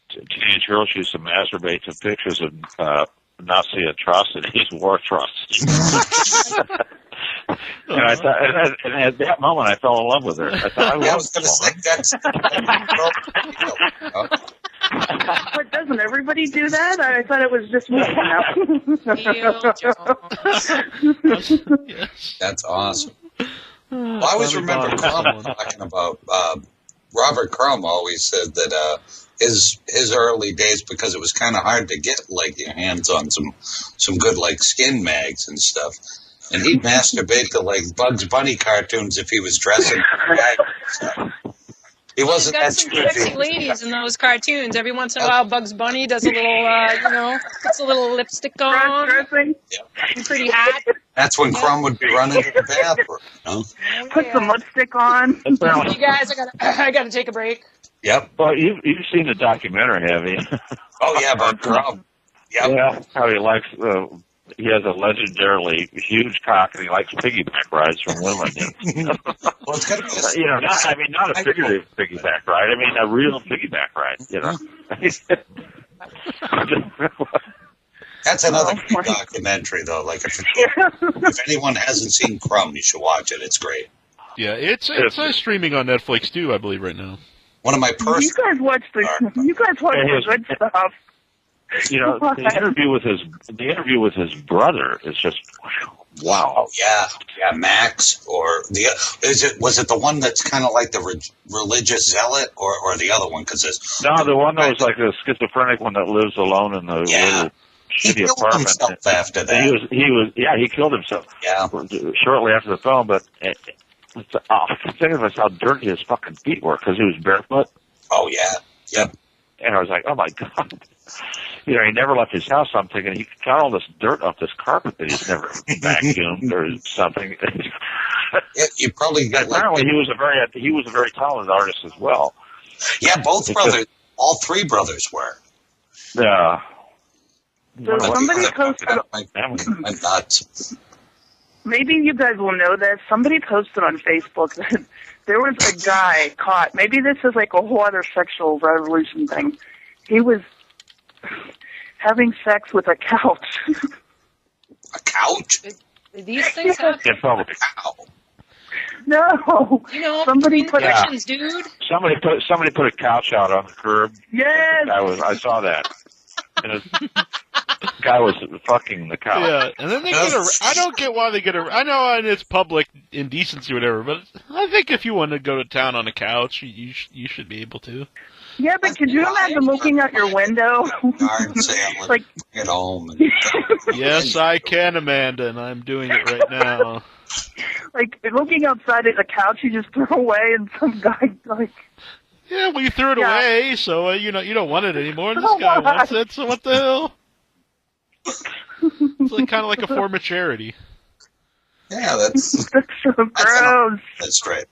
teenage girl, she used to masturbate to pictures of Nazi atrocities, war atrocities. And I thought, and at that moment, I fell in love with her. I thought, I was going to say that's. But doesn't everybody do that? I thought it was just me. That's awesome. Well, I always remember Crumb talking about Robert Crumb always said that his early days, because it was kind of hard to get like your hands on some good like skin mags and stuff, and he'd masturbate to like Bugs Bunny cartoons if he was dressing. He wasn't that sexy ladies in those cartoons. Every once in a while, Bugs Bunny does a little, puts a little lipstick on. Yep. Pretty hot. That's when Crumb would be running to the bathroom. Put some lipstick on. You guys, I gotta take a break. Yep. Well, you've seen the documentary, have you? Oh yeah, about Crumb. Yep. Yeah, how he likes. He has a legendarily huge cock, and he likes piggyback rides from women. Well, it's got to be not a figurative piggyback ride. I mean, a real piggyback ride. That's another great documentary, though. Like, if anyone hasn't seen Crumb, you should watch it. It's great. Yeah, it's streaming on Netflix too, I believe, right now. One of my personal. You guys watch the good stuff. The interview with his brother is just wow. Oh, yeah, Max, or was it the one that's kind of like the religious zealot, or the other one? No, the one that was like the schizophrenic one that lives alone in the little shitty apartment. Himself after that. He killed himself. Yeah, shortly after the film, but. Think of how dirty his fucking feet were because he was barefoot. Oh yeah, yep. And I was like, oh my god. He never left his house. So I'm thinking he got all this dirt off this carpet that he's never vacuumed or something. Yeah, you probably got. Apparently, he was a very talented artist as well. Yeah, both brothers, all three brothers were. Yeah. So somebody posted. My thoughts. Maybe you guys will know this. Somebody posted on Facebook that there was a guy caught. Maybe this is like a whole other sexual revolution thing. He was having sex with a couch. A couch? These things happen. In public. Ow. No. You know, Somebody put infections, dude. Somebody put a couch out on the curb. Yes. I saw that. And the guy was fucking the couch. Yeah, and then they get I don't get why they get I know it's public indecency or whatever, but I think if you want to go to town on a couch, you should be able to. Yeah, but could you imagine looking out your window? Darn Sam, Like, bring it home. Yes, I can, Amanda, and I'm doing it right now. like looking outside at a couch you just threw away, and some guy like. Yeah, well, you threw it away, so you don't want it anymore, and this Oh, guy my. wants it, so what the hell? It's like, kind of like a form of charity. Yeah, that's That's so gross. that's right.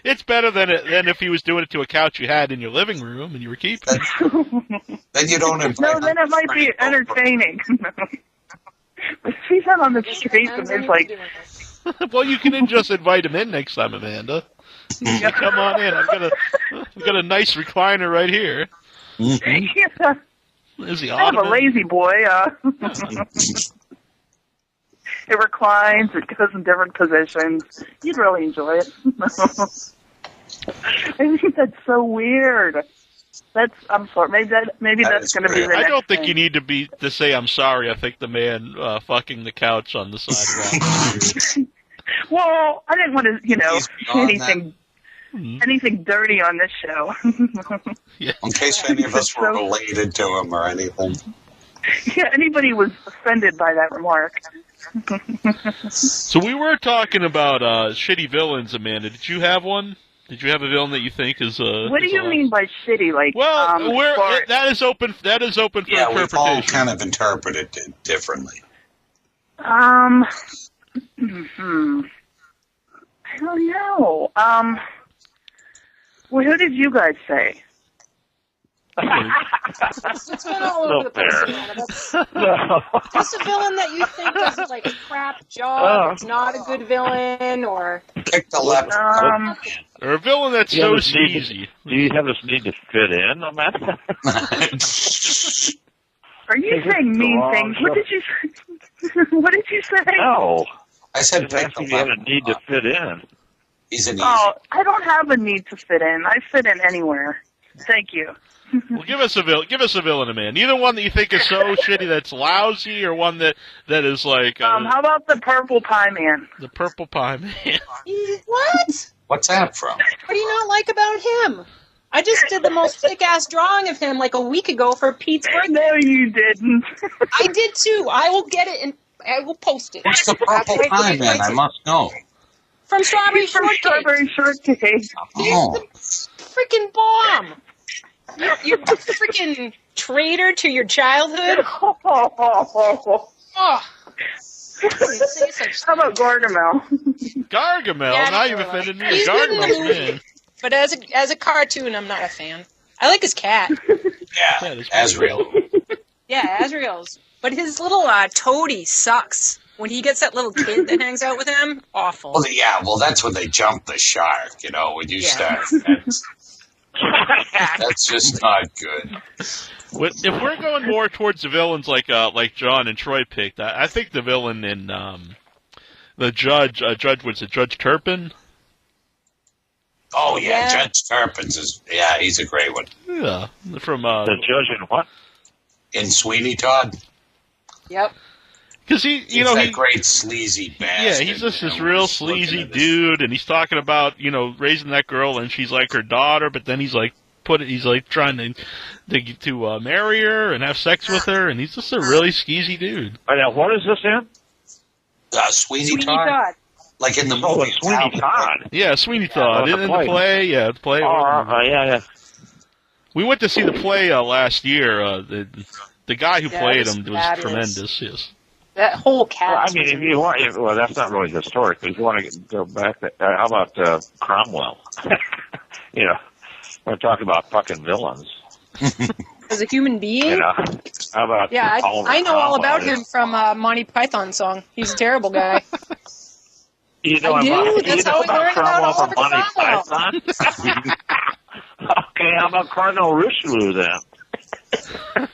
It's better than if he was doing it to a couch you had in your living room and you were keeping. Then you don't invite. No, then it might be entertaining. But if he's out on the street and there's like, Well, you can just invite him in next time, Amanda. Come on in. I've got a nice recliner right here. Mm-hmm. yeah, Is the I have a ottoman? lazy boy. It reclines. It goes in different positions. You'd really enjoy it. I think that's so weird. I'm sorry. Maybe that's going to be the I next don't think thing. you need to say I'm sorry. I think the man fucking the couch on the sidewalk. Well, I didn't want to, He's beyond anything dirty on this show. Yeah. In case any of us were So- related to him or anything. Yeah, anybody was offended by that remark. So we were talking about shitty villains, Amanda. Did you have one? Did you have a villain that you think is? What do is you mean by shitty? Like, Well, for- that is open. That is open for Yeah, we've all interpretation. kind of interpreted it differently. I don't know. Well, who did you guys say? It's been all over the place. Amanda. Just a villain that you think does like a crap job. It's not a good villain, or Pick the left. Or a villain that's You so have this need to- sleazy. Do you have this need to fit in, Amanda? Are you saying mean things? What did you say? What did you say? No. I said Just pick asking the if you have left. a need to fit in. He's an easy. Oh, I don't have a need to fit in. I fit in anywhere. Thank you. Well, give us a villain. Give us a villain, Amanda. Either one that you think is so shitty that's lousy, or one that is like How about the purple pie man? the purple pie man. what? What's that from? What do you not like about him? I just did the most thick-ass drawing of him like a week ago for Pete's birthday. No, you didn't. I did too. I will get it and I will post it. What's the purple pie, man? I must know. From Strawberry From Shortcake. Strawberry Shortcake. Oh, Freaking bomb. You freaking traitor to your childhood. Oh. Say such How about Gargamel? Gargamel. Yeah, now you've no, offended me. he's good in the Gargamel's movie. man. But as a cartoon, I'm not a fan. I like his cat. yeah, Azrael. Yeah, Azrael's. But his little toady sucks. When he gets that little kid that hangs out with him, awful. Well, yeah, well, that's when they jump the shark, when you start. That's just not good. If we're going more towards the villains like John and Troy picked, I think the villain in the Judge was it Judge Turpin? Oh, yeah, Yeah. Judge Turpin's he's a great one. Yeah, from The judge in what? In Sweeney Todd, Yep. because he's that great sleazy yeah, bastard. he's just this when real he's looking sleazy at this- dude, and he's talking about raising that girl, and she's like her daughter, but then he's like trying to marry her and have sex with her, and he's just a really skeezy dude. Now, what is this in? Sweeney Sweeney Todd? Todd. Like in the Oh, movie. it's Sweeney Todd. Yeah, Sweeney Todd Oh, in the the play. play. Yeah, the play. Yeah. We went to see the play last year. The guy who Yeah, played it was him was fabulous. tremendous. Yes. That whole cat. Well, I mean, if you want, well, that's not really historic. But if you want to go back, how about Cromwell? We're talking about fucking villains. As a human being? You know, how about Yeah, I know all about him. him from Monty Python song. He's a terrible guy. You know I do. about, That's you know how I learned about Cromwell from Monty Oliver Python? Okay, how about Cardinal Richelieu then?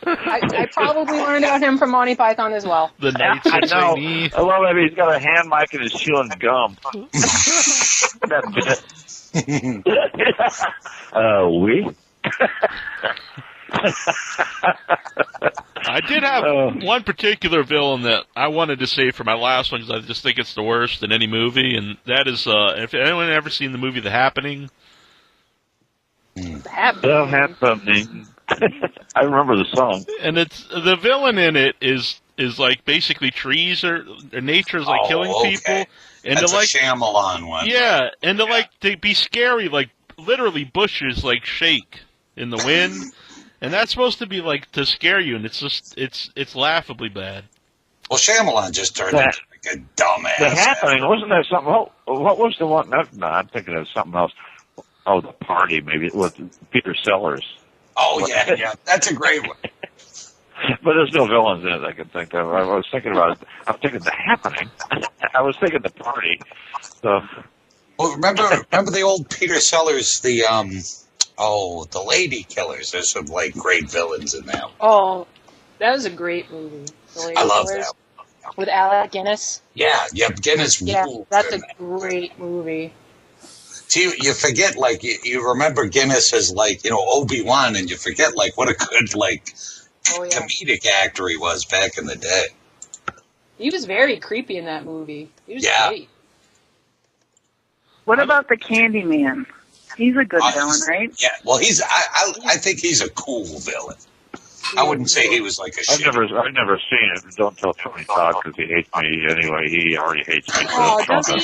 I probably learned about him from Monty Python as well. The Knights I of know. St. I love it. He's got a hand mic and he's chewing gum. That bit. We? I did have one particular villain that I wanted to save for my last one because I just think it's the worst in any movie, and that is, if anyone ever seen the movie The Happening? The Happening. I remember the song. And it's the villain in it is like basically trees or nature is like killing people, and that's to like a Shyamalan one. Yeah, and to be scary, like literally bushes like shake in the wind, and that's supposed to be like to scare you, and it's just it's laughably bad. Well, Shyamalan just turned into like a dumbass. The Happening, wasn't there something? What was the one? No, I'm thinking of something else. Oh, The Party, maybe with Peter Sellers. Oh yeah, that's a great one. But there's no villains in it I can think of. I was thinking about it. I'm thinking The Happening. I was thinking The Party. So. Well, remember the old Peter Sellers, the Lady Killers. There's some like great villains in that. Oh, that was a great movie. I love that. With Alec Guinness. Yeah, Guinness. Yeah, that's a great movie. See, you forget, like, you remember Guinness as, like, Obi-Wan, and you forget, like, what a good, like, comedic actor he was back in the day. He was very creepy in that movie. He was great. What about the Candyman? He's a good villain, right? Yeah, well, I think he's a cool villain. I wouldn't say he was like a I've never seen it. Don't tell Tony Todd because he hates me anyway. He already hates me. Oh, does he?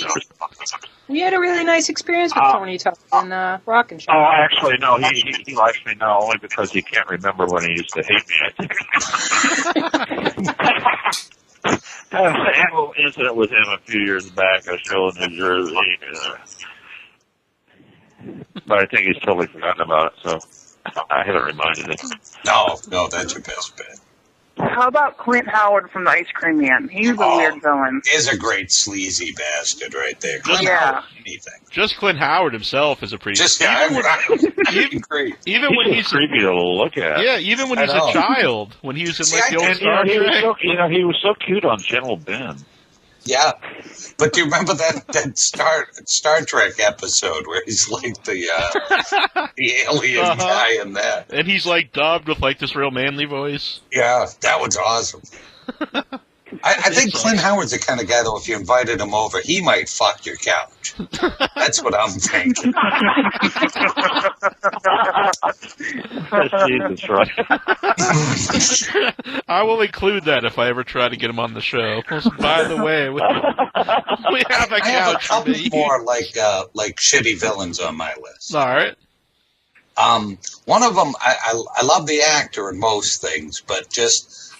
We had a really nice experience with Tony Todd in Rock and Show. Oh, actually, no. He likes me now only because he can't remember when he used to hate me, I think. I had a little incident with him a few years back, a show in New Jersey. But I think he's totally forgotten about it, so I haven't reminded him. No, that's your best bet. How about Clint Howard from the Ice Cream Man? He's a weird villain. He's a great sleazy bastard right there. Just Clint Howard himself is a pretty. Even when he's creepy to look at. Yeah, even when he's a child, when he was in like the old Star Trek. He was so cute on General Ben. Yeah, but do you remember that Star Trek episode where he's like the alien guy in that? And he's like dubbed with like this real manly voice. Yeah, that was awesome. I think Clint Howard's the kind of guy, though, if you invited him over, he might fuck your couch. That's what I'm thinking. Jesus, right. I will include that if I ever try to get him on the show. By the way, we have a couch. I have a couple more like shitty villains on my list. All right. One of them, I love the actor in most things, but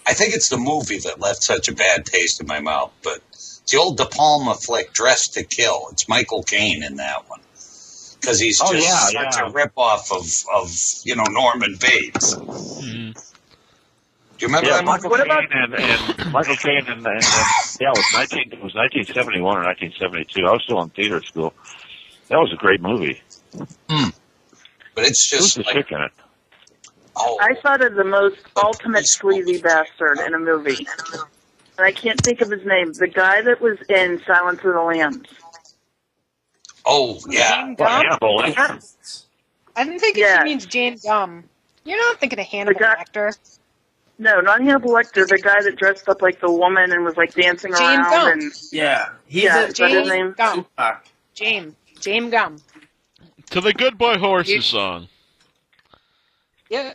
I think it's the movie that left such a bad taste in my mouth. But it's the old De Palma flick, Dressed to Kill. It's Michael Caine in that one. Because he's such a ripoff of Norman Bates. Mm-hmm. Do you remember that? Michael Caine and Michael Caine and it was 1971 or 1972. I was still in theater school. That was a great movie. But it's just who's the chick in it? Oh. I thought of the most ultimate sleazy bastard in a movie. And I can't think of his name. The guy that was in Silence of the Lambs. Oh, yeah. Hannibal Lecter. I'm thinking he means Jane Gum. You're not thinking of Hannibal Lecter. No, not Hannibal Lecter. The guy that dressed up like the woman and was like dancing around. Gum. And yeah, is that his name? Gum. James Gum. To the Good Boy Horses song. Yeah.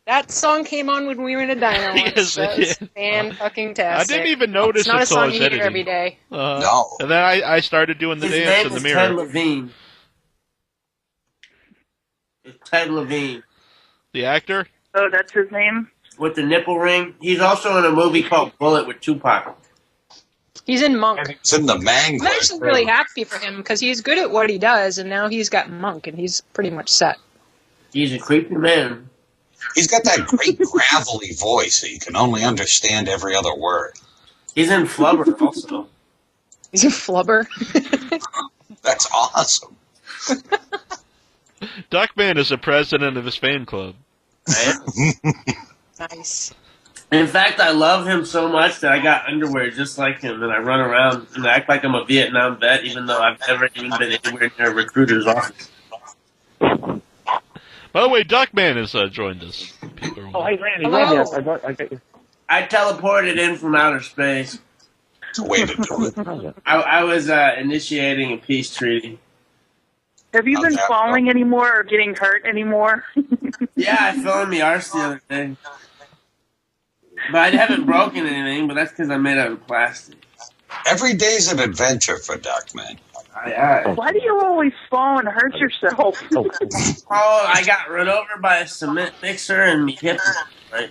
That song came on when we were in a diner once. Yes, it did. Fan-fucking-tastic. I didn't even notice it's not until a song I was you hear editing. every day. No. And then I started doing the dance in the mirror. Ted Levine. It's Ted Levine. The actor? Oh, that's his name? With the nipple ring. He's also in a movie called Bullet with Tupac. He's in Monk. It's in the Mangler. I'm actually really happy for him because he's good at what he does, and now he's got Monk, and he's pretty much set. He's a creepy man. He's got that great gravelly voice that you can only understand every other word. He's in Flubber also. He's a flubber. That's awesome. Duckman is the president of his fan club. Nice. In fact, I love him so much that I got underwear just like him, and I run around and act like I'm a Vietnam vet, even though I've never even been anywhere near a recruiter's office. By the way, Duckman has joined us. Hey, Randy, Hello. I got you. I teleported in from outer space. It's a way to do it. I was initiating a peace treaty. Have you been falling anymore or getting hurt anymore? Yeah, I fell in the arse the other day. But I haven't broken anything, but that's because I'm made out of plastic. Every day's an adventure for Duckman. Why do you always fall and hurt yourself? Oh, I got run over by a cement mixer and me hip. Right?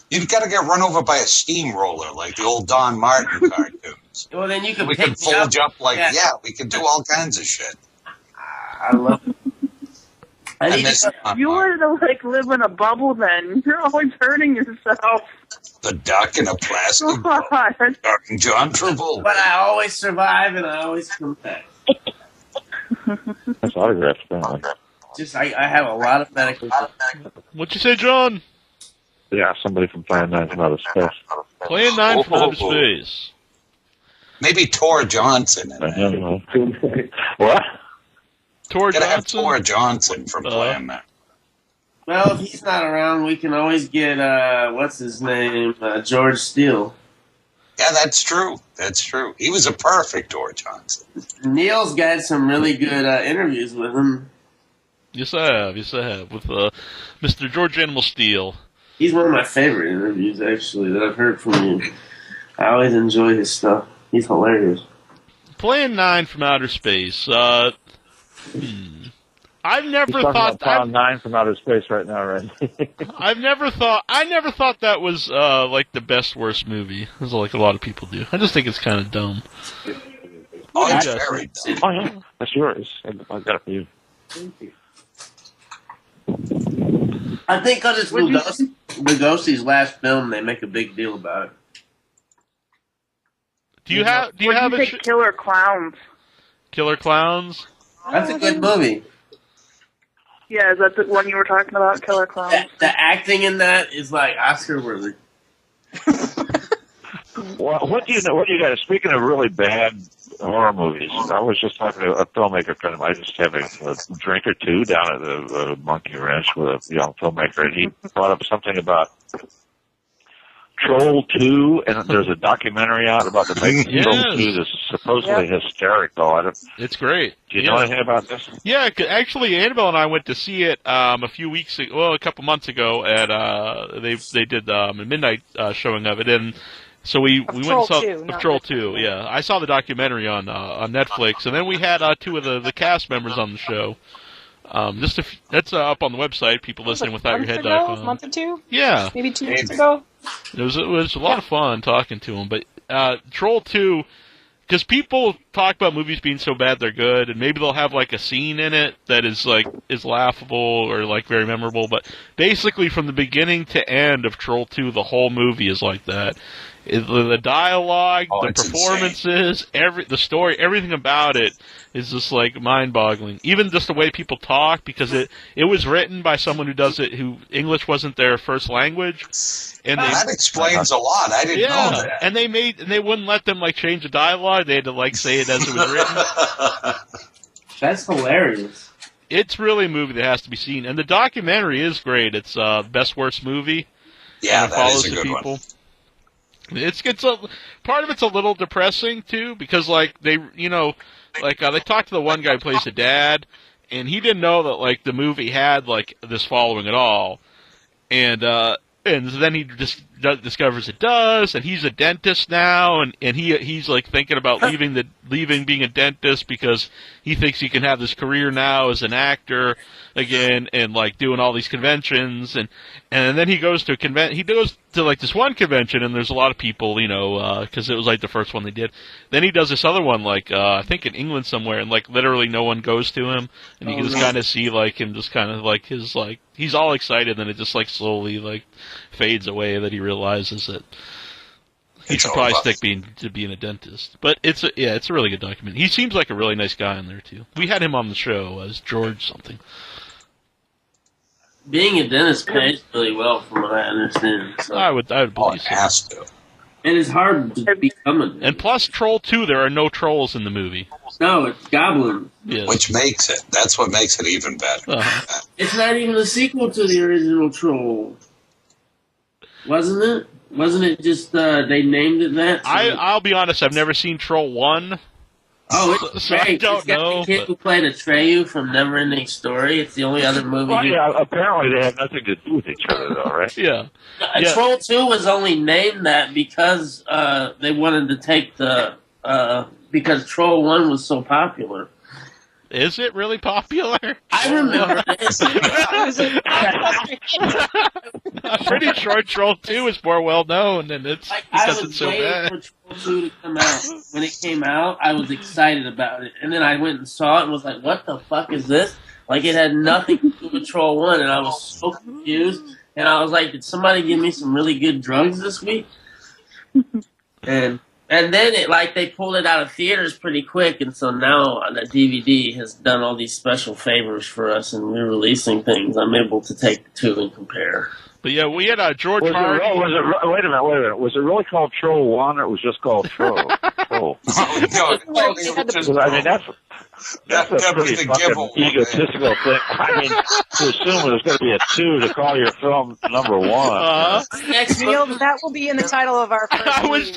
You've got to get run over by a steamroller like the old Don Martin cartoons. Well, then you can We pick can me fold you up like, Yeah. we can do all kinds of shit. I love it. I need miss to, You were to live in a bubble then. You're always hurting yourself. The duck in a plastic bowl. God. Starring John Travolta. but I always survive and I always come back. That's autographs, apparently. Just I have a lot of medical. What'd you say, John? Yeah, somebody from Plan 9 from outer space. Plan 9 from outer space. Maybe Tor Johnson in that. What? Tor Gotta have Johnson? Tor Johnson from Plan 9. Well, if he's not around, we can always get what's his name, George Steele. Yeah, that's true. That's true. He was a perfect Tor Johnson. Neil's got some really good interviews with him. Yes, I have. Yes, I have. With Mr. George Animal Steel. He's one of my favorite interviews, actually, that I've heard from him. I always enjoy his stuff. He's hilarious. Plan 9 from outer space. I've never He's talking thought about Plan 9 from outer space right now, right? I never thought that was like the best worst movie, as like a lot of people do. I just think it's kind of dumb. Oh, it's very dumb. Oh, yeah. That's yours. I got it for you. I think because it's Lugosi's last film, they make a big deal about it. Do you have What a do Killer Clowns? Killer Clowns? That's a good movie. Yeah, is that the one you were talking about, Killer Clowns? The acting in that is like Oscar worthy. Well, what do you guys? Speaking of really bad horror movies, I was just talking to a filmmaker friend of mine, just having a drink or two down at the Monkey Ranch with a young filmmaker, and he brought up something about Troll 2, and there's a documentary out about the making of Troll 2 that's supposedly hysterical. It's great. Do you know anything about this? Yeah, actually, Annabelle and I went to see it a couple months ago at they did a midnight showing of it, and so we went and saw Troll 2. Yeah, I saw the documentary on Netflix, and then we had two of the cast members on the show. That's up on the website. People listening without your head. A month or two? Yeah, maybe 2 months ago. It was a lot of fun talking to him. But Troll 2, because people talk about movies being so bad they're good, and maybe they'll have like a scene in it that is laughable or like very memorable. But basically, from the beginning to end of Troll 2, the whole movie is like that. The dialogue, the performances, the story, everything about it is just like mind-boggling. Even just the way people talk, because it was written by someone who English wasn't their first language, and that explains a lot. I didn't know that. And they wouldn't let them like change the dialogue. They had to like say it as it was written. That's hilarious. It's really a movie that has to be seen, and the documentary is great. It's best worst movie. Yeah, and it that follows is a the good people. one. Part of it's a little depressing too, because like they talked to the one guy who plays the dad, and he didn't know that like the movie had like this following at all, and then he just discovers it does, and he's a dentist now, and he's like thinking about leaving being a dentist because he thinks he can have this career now as an actor again, and like doing all these conventions, and then he goes to to like this one convention, and there's a lot of people, you know, because it was like the first one they did. Then he does this other one, like I think in England somewhere, and like literally no one goes to him, and you can just kind of see like him just kind of like his like he's all excited, and then it just like slowly like fades away that he realizes that he should probably stick to being a dentist. But it's a really good document. He seems like a really nice guy in there too. We had him on the show as George something. Being a dentist pays really well, from what I understand. So. I would believe so. Has to. And it's hard to become a dentist. And plus, Troll 2, there are no trolls in the movie. No, it's goblins. Yes. Which makes it. That's what makes it even better. Uh-huh. It's not even a sequel to the original Troll. Wasn't it? Wasn't it just they named it that? So I'll be honest, I've never seen Troll 1. Oh, it's I great. don't It's got know. the kid who played Atreyu from Neverending Story. It's the only other movie. Well, yeah, apparently they have nothing to do with each other, though, right? Yeah. Troll 2 was only named that because they wanted to take the because Troll 1 was so popular. Is it really popular? I remember it. I'm pretty sure Troll 2 is more well known, and it's because it's so bad. For Troll 2 to come out. When it came out, I was excited about it, and then I went and saw it and was like, "What the fuck is this?" Like it had nothing to do with Troll 1, and I was so confused. And I was like, "Did somebody give me some really good drugs this week?" And then they pulled it out of theaters pretty quick, and so now the DVD has done all these special favors for us, and we're releasing things. I'm able to take the two and compare. But yeah, we had George Hardy. Wait a minute. Was it really called Troll 1 or it was just called Troll? Troll. No, I mean, that's a pretty fucking egotistical thing. I mean, to assume there's going to be a 2 to call your film number 1. Neil, that will be in the title of our first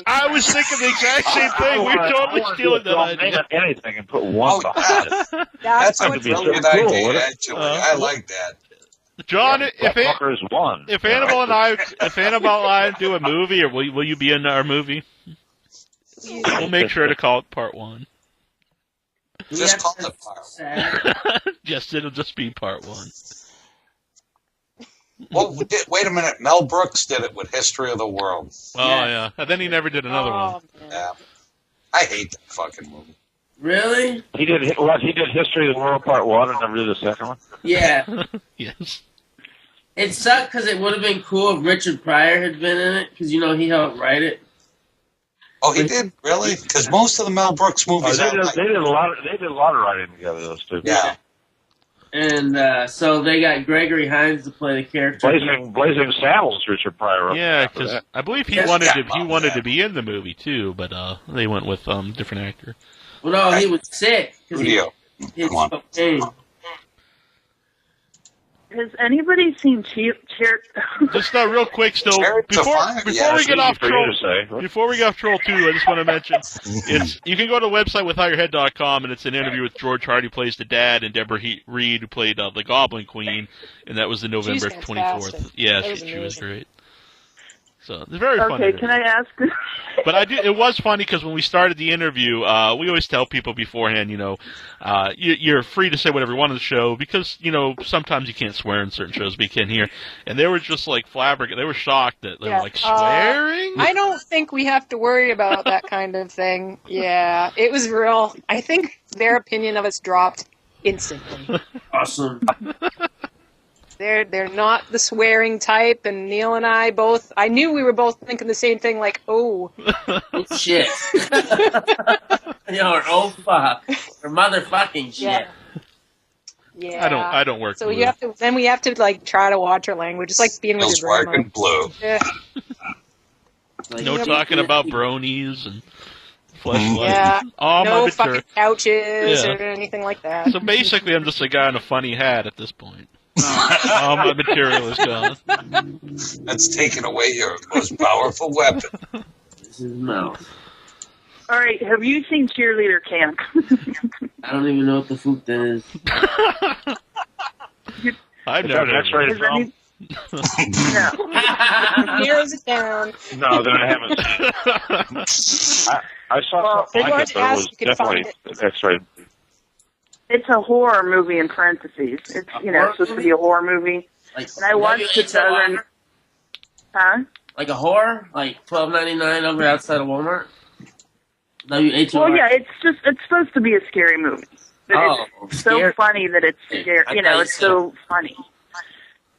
I was thinking the exact same thing. We're totally stealing that idea. Anything and put 1 behind it. That's a what's brilliant idea, actually. I like that. John, if Annabelle and I do a movie, or will you be in our movie? We'll make sure to call it Part 1. Just call it Part 1. It'll just be Part 1. Well, wait a minute. Mel Brooks did it with History of the World. Oh, yeah. And then he never did another one. Yeah. I hate that fucking movie. Really? He did History of the World Part 1 and never did the second one? Yeah. Yes. It sucked because it would have been cool if Richard Pryor had been in it, because, he helped write it. Oh, he did? Really? Because most of the Mel Brooks movies they did a lot of writing together, those two. Yeah. And so they got Gregory Hines to play the character. Blazing Saddles, Richard Pryor. Yeah, because I believe he wanted to be in the movie too, but they went with different actor. Well, no, he was sick. Studio. Come on. Has anybody seen Just real quick, still before we get off Troll 2, I just want to mention you can go to the website withhowyourhead.com, and it's an interview with George Hardy, who plays the dad, and Deborah Reed, who played the Goblin Queen, and that was the November 24th. Yeah, she was great. So it's very funny. Okay, can I ask? But it was funny because when we started the interview, we always tell people beforehand, you're free to say whatever you want on the show because, sometimes you can't swear in certain shows, but you can here. And they were just like flabbergasted. They were shocked that they were like, swearing? I don't think we have to worry about that kind of thing. Yeah, it was real. I think their opinion of us dropped instantly. Awesome. They're not the swearing type, and Neil and I knew we were both thinking the same thing, like, oh. Shit. Or oh fuck. Or motherfucking shit. Yeah. I don't work. So we have to like try to watch our language. It's like being with your grandma. Blue. Yeah. No talking about bronies and fleshlight. Yeah. No fucking mature. couches or anything like that. So basically, I'm just a guy in a funny hat at this point. All my material is gone. That's taking away your most powerful weapon. This is mouth. All right, have you seen Cheerleader Camp? I don't even know what the fuck that is. I've never an X-rated film. No. Narrows it down. No, then I haven't seen it. I saw something like it, but it was definitely X-rated. It's a horror movie in parentheses. It's, supposed to be a horror movie. Like, and I watched it the other... Huh? Like a horror? Like $12.99 over outside of Walmart? WHOR? Well, yeah, it's supposed to be a scary movie. But it's so funny that it's scary. You know, it's so funny.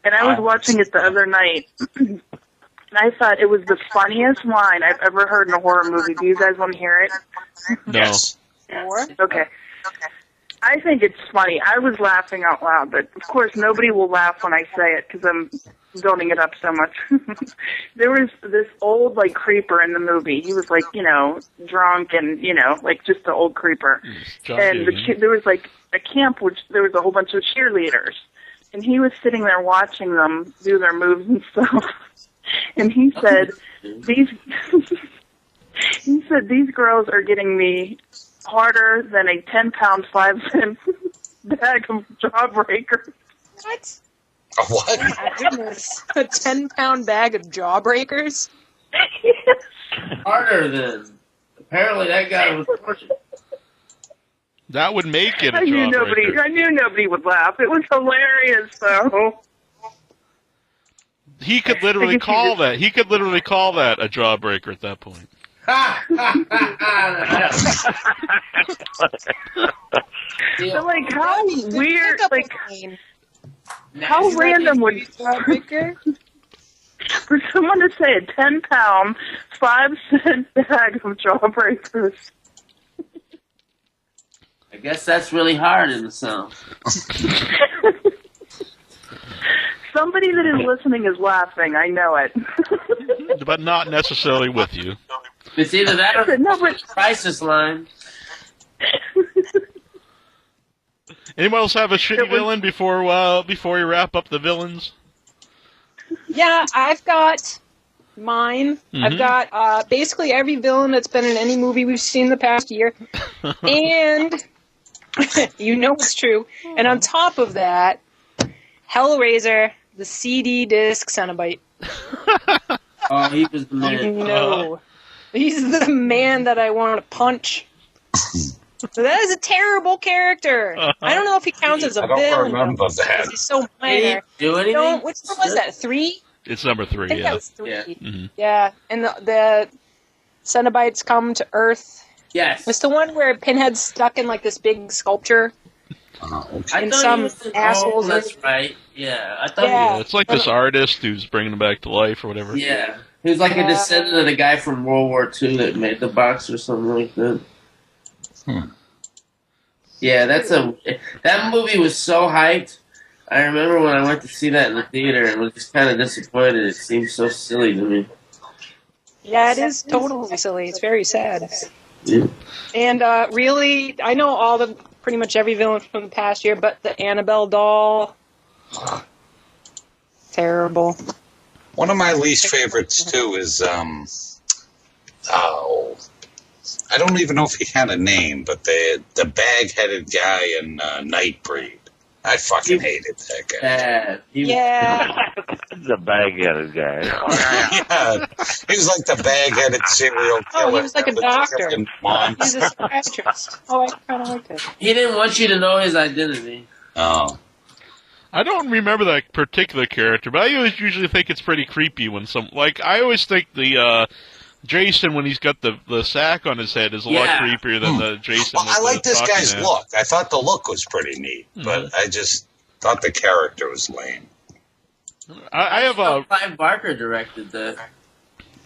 And I was watching it the other night, and I thought it was the funniest line I've ever heard in a horror movie. Do you guys want to hear it? No. Yes. Okay. I think it's funny. I was laughing out loud, but of course nobody will laugh when I say it because I'm building it up so much. There was this old, like, creeper in the movie. He was, like, you know, drunk and, you know, like, just an old creeper. And there was, like, a camp which there was a whole bunch of cheerleaders. And he was sitting there watching them do their moves and stuff. And he said, these girls are getting me harder than a 10-pound 5-cent bag of Jawbreakers. What? A what? Oh my goodness. A 10-pound bag of Jawbreakers? Yes. Harder than. Apparently that guy was tortured. That would make it a I knew Jawbreaker. nobody would laugh. It was hilarious, though. He could literally call that. He could literally call that a Jawbreaker at that point. So, like, how weird, like, how Is that random a would Jawbreaker? for someone to say a 10-pound, 5-cent bag of Jawbreakers? I guess that's really hard in the South. Somebody that is listening is laughing. I know it. But not necessarily with you. It's either that or No, but- the crisis line. Anyone else have a shitty villain before we wrap up the villains? Yeah, I've got mine. I've got basically every villain that's been in any movie we've seen the past year. And you know it's true. And on top of that, Hellraiser, the CD disc Cenobite. Oh, he was the You man. know. He's the man that I want to punch. So that is a terrible character. I don't know if he counts as a I don't villain. remember though, that. because he's so Did he minor. do anything? Which one was that? 3? It's number 3, I think yeah. that was 3. Yeah. Mhm. Yeah, and the Cenobites come to Earth. Yes. It's the one where Pinhead's stuck in like this big sculpture. Okay. And some assholes. That's right. Yeah. I thought Yeah. Yeah, it's like this artist who's bringing him back to life or whatever. Yeah. He was like a descendant of the guy from World War II that made the box or something like that. Yeah, that movie was so hyped. I remember when I went to see that in the theater and was just kind of disappointed. It seemed so silly to me. Yeah, it is totally silly. It's very sad. Yeah. And really, I know pretty much every villain from the past year, but the Annabelle doll, terrible. One of my least favorites, too, is, I don't even know if he had a name, but the bag-headed guy in Nightbreed. I fucking hated that guy. Bad. Yeah. The bag-headed guy. Yeah, he was like the bag-headed serial killer. Oh, he was like a doctor. Fucking monster. He's a psychiatrist. Oh, I kind of liked it. He didn't want you to know his identity. Oh. I don't remember that particular character, but I always usually think it's pretty creepy when I always think the Jason, when he's got the sack on his head, is a lot creepier than the Jason. Well, I like this guy's head. look. I thought the look was pretty neat, but I just thought the character was lame. I have a Clive Barker directed that.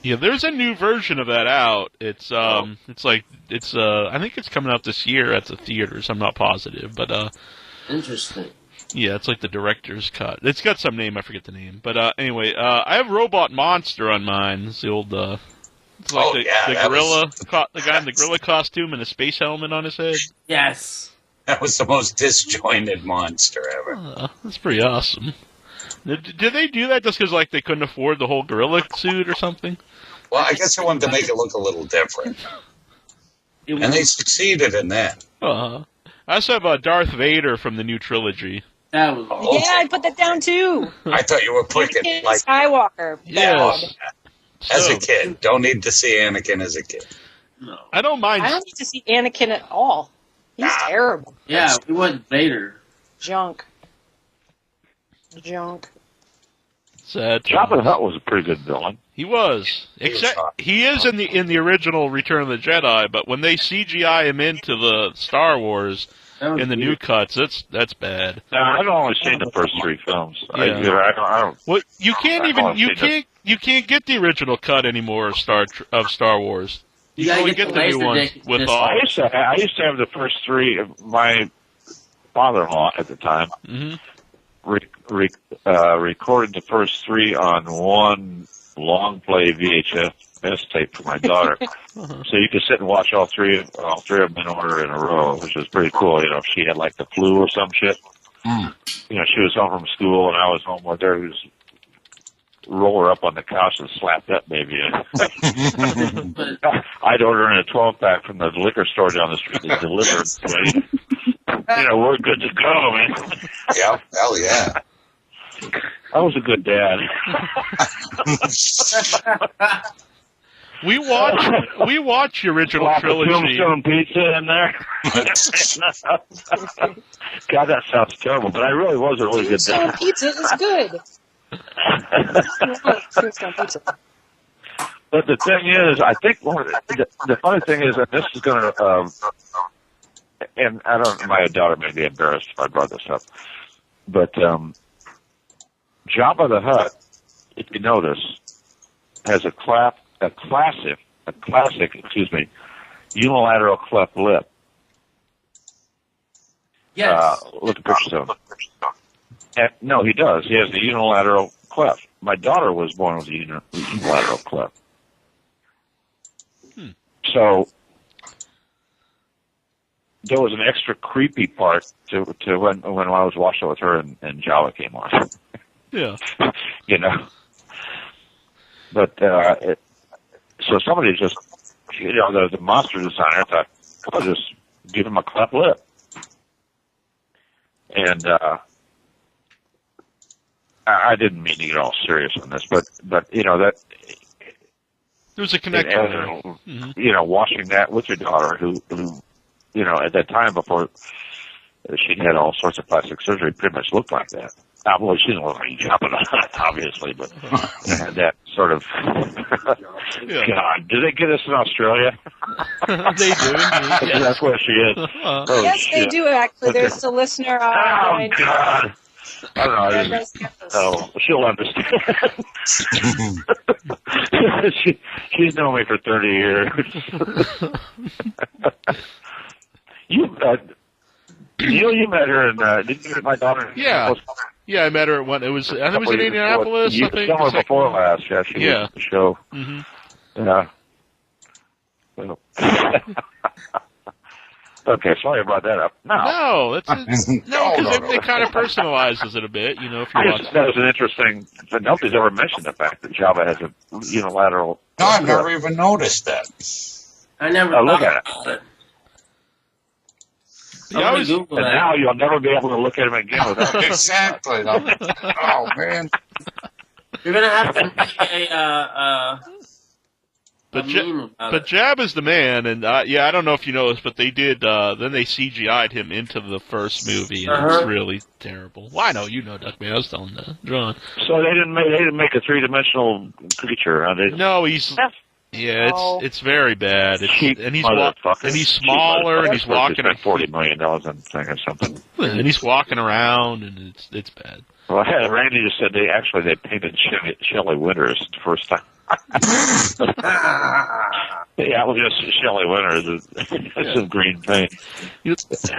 Yeah, there's a new version of that out. It's I think it's coming out this year at the theaters. I'm not positive, but Interesting. yeah, it's like the director's cut. It's got some name, I forget the name. But anyway, I have Robot Monster on mine. It's the old it's like the gorilla, the guy in the gorilla costume and a space helmet on his head. Yes. That was the most disjointed monster ever. That's pretty awesome. Did they do that just because they couldn't afford the whole gorilla suit or something? Well, I guess they wanted to make it look a little different. And they succeeded in that. I also have Darth Vader from the new trilogy. That was Yeah, I put that down too. I thought you were putting Anakin like Skywalker. Yes. as So, a kid. Don't need to see Anakin as a kid. no. I don't mind. I don't need to see Anakin at all. He's terrible. Yeah, we want Vader. Junk. Sad. Jabba the Hutt was a pretty good villain. He was. Except he is in the original Return of the Jedi, but when they CGI him into the Star Wars in the new cuts, that's bad. I've only seen the first 3 films. Yeah. I don't. Well, you can't get the original cut anymore of Star Wars. You can only get the new ones with all. I used to have the first 3. My father-in-law at the time recorded the first 3 on one long play VHS tape for my daughter. So you could sit and watch all three of them in order in a row, which was pretty cool. You know, if she had like the flu or some shit, you know, she was home from school and I was home with her. Just roll her up on the couch and slap that baby in. I'd order in a 12-pack from the liquor store down the street to deliver it. You know, we're good to go, man. Yeah, hell yeah. I was a good dad. We watch the original trilogy. Tombstone pizza in there. God, that sounds terrible, but I really was a really good dad. Tombstone pizza is good. Tombstone pizza. But the thing is, I think the funny thing is that this is going to, and I don't, my daughter may be embarrassed if I brought this up, but Jabba the Hutt, if you notice, has a classic, unilateral cleft lip. Yes. Look at pictures of him. No, he does. He has a unilateral cleft. My daughter was born with a unilateral cleft. So there was an extra creepy part to when I was watching with her and Jawa came on. Yeah. You know. But so somebody just, you know, the monster designer thought, I'll just give him a cleft lip. And I didn't mean to get all serious on this, but you know that there was a connection there. You know, watching that with your daughter, who you know, at that time before she had all sorts of plastic surgery, pretty much looked like that. Well, she didn't look like Jabba the Hutt, obviously, but had that sort of. God, do they get us in Australia? They do. Yes. That's where she is. Oh, yes, shit. they do actually. There's a listener. Oh God. I don't know. Oh, she'll understand. She's known me for 30 years. Neil, you met her, and did you meet my daughter? Yeah. Yeah, I met her at one. It was in Indianapolis. I think summer before last. Yeah, she was at the show. Yeah. Well. Okay, sorry I brought that up. No, because it kind of personalizes it a bit, you know. If you watch, that was an interesting. But nobody's ever mentioned the fact that Jabba has a unilateral. No, I've never even noticed that. I never look at it. Yeah, and now you'll never be able to look at him again without Exactly. Oh man, you're gonna have to make a But Jab is the man, and I don't know if you know this, but they did. Then they CGI'd him into the first movie, and it's really terrible. Well, I know you know, Duckman. I was telling John. So they didn't make a 3-dimensional creature, huh? No, it's very bad. And he's smaller, and he's walking. $40 million on the thing or something. And he's walking around, and it's bad. Well, Randy just said they painted Shelley Winters the first time. Yeah, well, just Shelley Winters. Some green paint.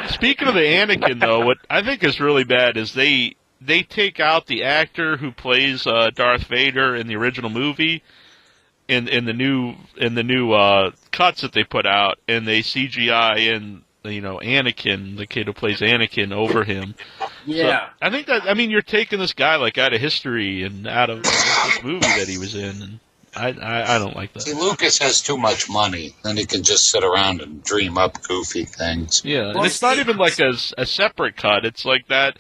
Speaking of the Anakin, though, what I think is really bad is they take out the actor who plays Darth Vader in the original movie, in the new cuts that they put out, and they CGI in Anakin, the kid who plays Anakin, over him. Yeah, so I think you're taking this guy like out of history and out of this movie that he was in, and I don't like that. See, Lucas has too much money, then he can just sit around and dream up goofy things. Yeah, and it's not even like a separate cut. It's like that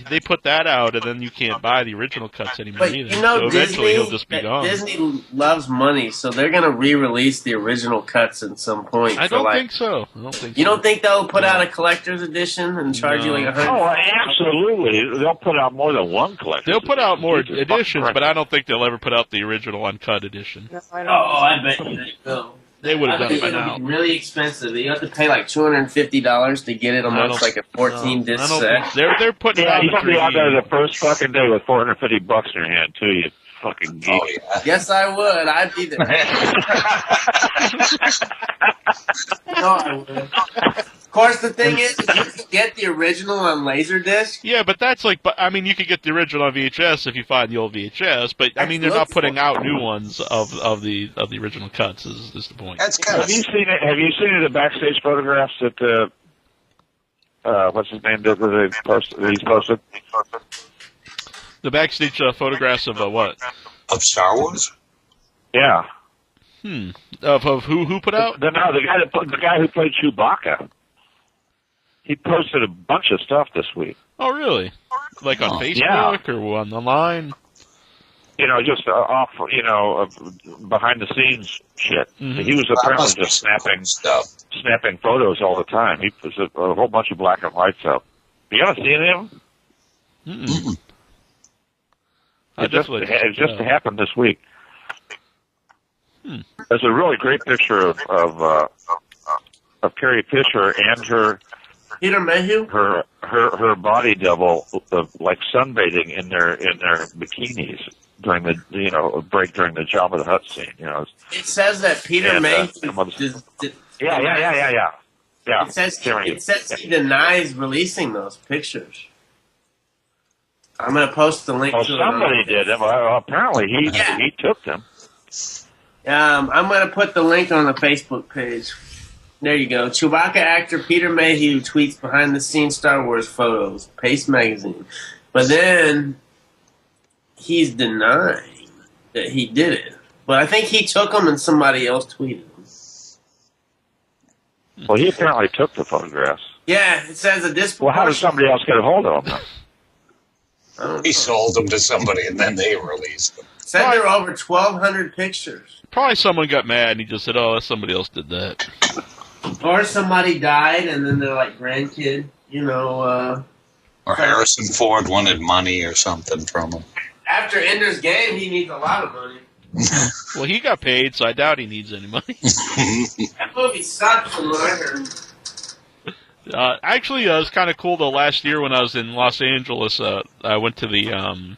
they put that out, and then you can't buy the original cuts anymore But either. you know, So eventually he'll just be gone. Disney loves money, so they're gonna re-release the original cuts at some point. I don't think so. I don't think you so. don't think they'll put out a collector's edition and charge you like $100? Oh, absolutely. They'll put out more than one collection. They'll put out more editions, but I don't think they'll ever put out the original uncut edition. No, I Oh, don't. I bet you they will. They would have I done it think by it'll now. be really expensive. You have to pay like $250 to get it almost like a 14 disc I don't set. think they're putting Yeah, out you the can be out 3D. there the first fucking day with $450 in your hand, too, you fucking geek. Oh, yeah. Yes, I would. I'd be there. No, I would. Of course, the thing is, you can get the original on Laserdisc. Yeah, but that's like, but I mean, you could get the original on VHS if you find the old VHS. But I mean, they're not putting out new ones of the original cuts. Is the point? That's kind Have you seen it? Have you seen the backstage photographs that what's his name did? He's posted. The backstage photographs of what? of Star Wars. Yeah. Of who put out? The guy who played Chewbacca. He posted a bunch of stuff this week. Oh, really? Like on Facebook Yeah. or online? You know, just off, behind the scenes shit. Mm-hmm. He was apparently just snapping photos all the time. He was a whole bunch of black and whites up. You ever seen him? Mm-mm. It just happened this week. There's a really great picture of Carrie Fisher and her Peter Mayhew? her body double, like sunbathing in their bikinis during the break during the Jabba the Hutt scene. It says that Peter Mayhew. Yeah. It says he denies releasing those pictures. I'm going to post the link Well, to it. somebody did them. Well, apparently he took them. I'm going to put the link on the Facebook page. There you go. Chewbacca actor Peter Mayhew tweets behind-the-scenes Star Wars photos. Paste Magazine. But then he's denying that he did it. But I think he took them and somebody else tweeted them. Well, he apparently took the photographs. Yeah, it says a disproportionate... Well, how did somebody else get a hold of them? He sold them to somebody, and then they released them. It said there were over 1,200 pictures. Probably someone got mad and he just said, "Oh, somebody else did that." Or somebody died and then they're like grandkid, Or Harrison Ford wanted money or something from him. After Ender's Game, he needs a lot of money. Well, he got paid, so I doubt he needs any money. That movie sucked from what I heard. Actually, it was kind of cool, though. Last year when I was in Los Angeles, I went to the,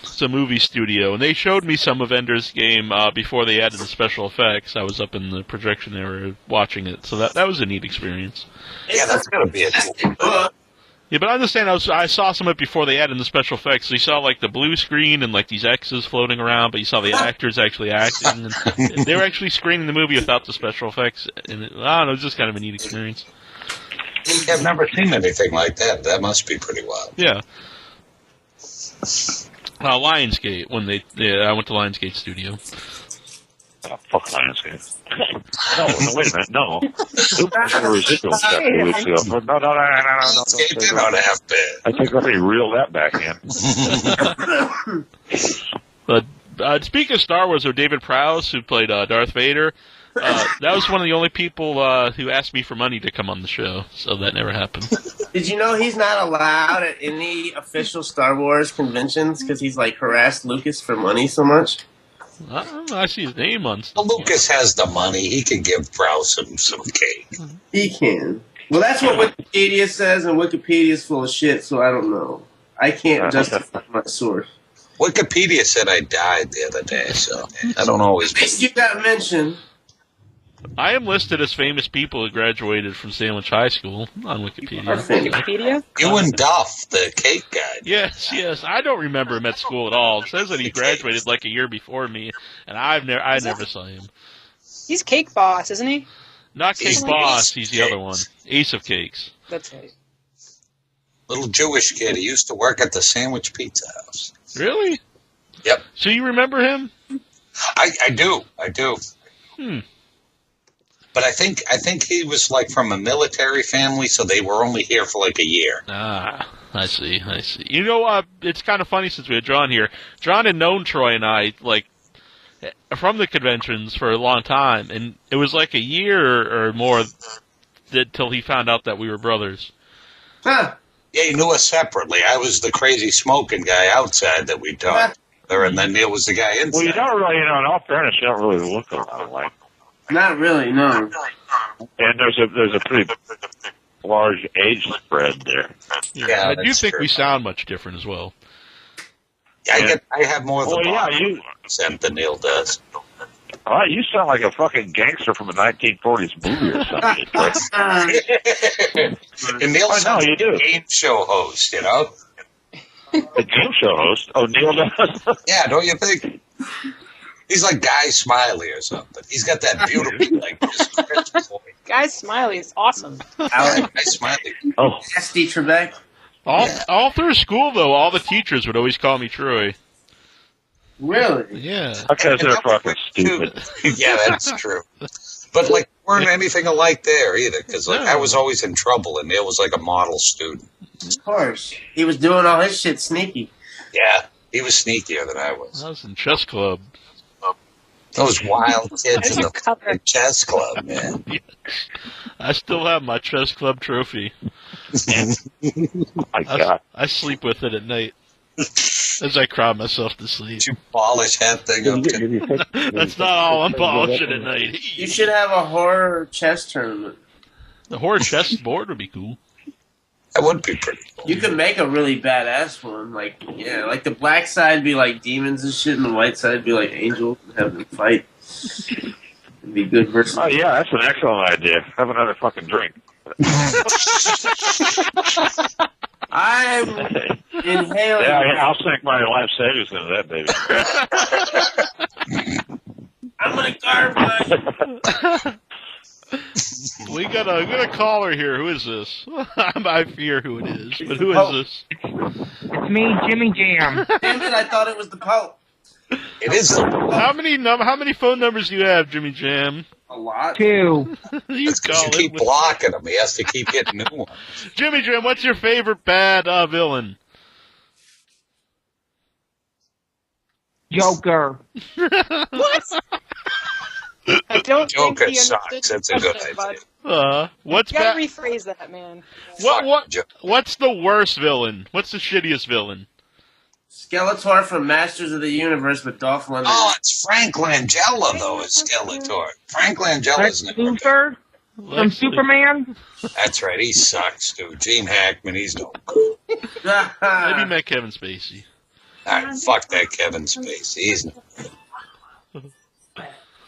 it's a movie studio, and they showed me some of Ender's Game before they added the special effects. I was up in the projection area watching it, so that was a neat experience. Yeah, that's got to be a cool book. Yeah, but I understand. I saw some of it before they added the special effects. So you saw like the blue screen and like these X's floating around, but you saw the actors actually acting. And they were actually screening the movie without the special effects, and I don't know, it was just kind of a neat experience. Yeah, I've never seen anything like that. That must be pretty wild. Yeah. Lionsgate when I went to Lionsgate Studio. Oh, fuck Lionsgate. No, wait a minute, no. Residual stuff 2 weeks ago. No. They don't have bad. I think let me reel that back in. But speaking of Star Wars, or David Prowse, who played Darth Vader, that was one of the only people who asked me for money to come on the show, so that never happened. Did you know he's not allowed at any official Star Wars conventions because he's like harassed Lucas for money so much? I don't know, I see his name on stuff. Well, Lucas has the money. He can give Prowse some cake. He can. Well, that's what Wikipedia says, and Wikipedia's full of shit, so I don't know. I can't justify my source. Wikipedia said I died the other day, so I don't always... At least you got mentioned. I am listed as famous people who graduated from Sandwich High School on Wikipedia. Wikipedia? You and Duff, the cake guy. Yes. I don't remember him at school at all. It says that he graduated like a year before me, and I never saw him. He's Cake Boss, isn't he? Not Cake Boss, he's the other one. Ace of Cakes. That's right. Little Jewish kid. He used to work at the Sandwich Pizza House. Really? Yep. So you remember him? I do. But I think he was like from a military family, so they were only here for like a year. Ah, I see. You know, it's kind of funny since we had John here. John had known Troy and I, like, from the conventions for a long time, and it was like a year or more till he found out that we were brothers. Huh. Yeah, he knew us separately. I was the crazy smoking guy outside that we talked there, and then Neil was the guy inside. Well, you don't really, in all fairness, you don't really look a lot alike. Not really, no. And there's a pretty large age spread there. Yeah, I do think we sound much different as well. Yeah, I have more of the you accent than Neil does. You sound like a fucking gangster from a 1940s movie or something. And Neil sounds you like do. a game show host, you know? A game show host? Oh, Neil does? Yeah, don't you think? He's like Guy Smiley or something. He's got that beautiful, like, crisp voice. Guy Smiley is awesome. Guy Smiley. Oh. Nasty Trebek. All through school, though, all the teachers would always call me Troy. Really? Yeah. Because they're fucking stupid. Yeah, that's true. But, like, weren't anything alike there either, because, like, I was always in trouble, and Neil was, like, a model student. Of course. He was doing all his shit sneaky. Yeah, he was sneakier than I was. I was in chess club. Those wild kids in the chess club, man. Yes. I still have my chess club trophy. My God. I sleep with it at night as I cry myself to sleep. Did you polish that thing up? That's not all I'm polishing at night. You should have a horror chess tournament. The horror chess board would be cool. That would be pretty cool. You could make a really badass one. Like the black side be like demons and shit, and the white side be like angels and have them fight. It'd be good versus. Oh, yeah, that's an excellent idea. Have another fucking drink. I'm inhaling. Yeah, I'll sink my life savings into that, baby. I'm gonna carve my. We got a caller here. Who is this? I fear who it is, but who is this? It's me, Jimmy Jam. Damn it! I thought it was the Pope. It is. How many phone numbers do you have, Jimmy Jam? A lot. 2. You keep blocking him. He has to keep getting new ones. Jimmy Jam, what's your favorite bad villain? Joker. What? I don't Joker think he sucks. understood That's a good the idea. question, What's You gotta bad? rephrase that, man. What's the worst villain? What's the shittiest villain? Skeletor from Masters of the Universe with Dolph Lundgren. Oh, it's Frank Langella, though, is Skeletor. Frank Langella's Lex never Luthor from Superman. That's right. He sucks, too. Gene Hackman, he's no good. Maybe met Kevin Spacey. All right, fuck that Kevin Spacey. He's no good.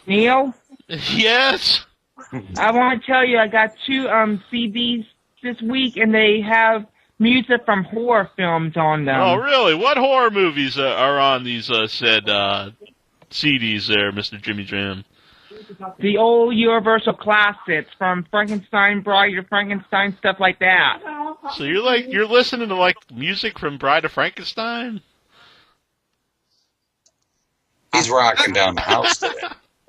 Neil, Yes. I want to tell you, I got 2 CDs this week, and they have music from horror films on them. Oh, really? What horror movies are on these said CDs there, Mr. Jimmy Jam? The old Universal classics from Frankenstein, Bride of Frankenstein, stuff like that. So you're listening to like music from Bride of Frankenstein? He's rocking down the house today.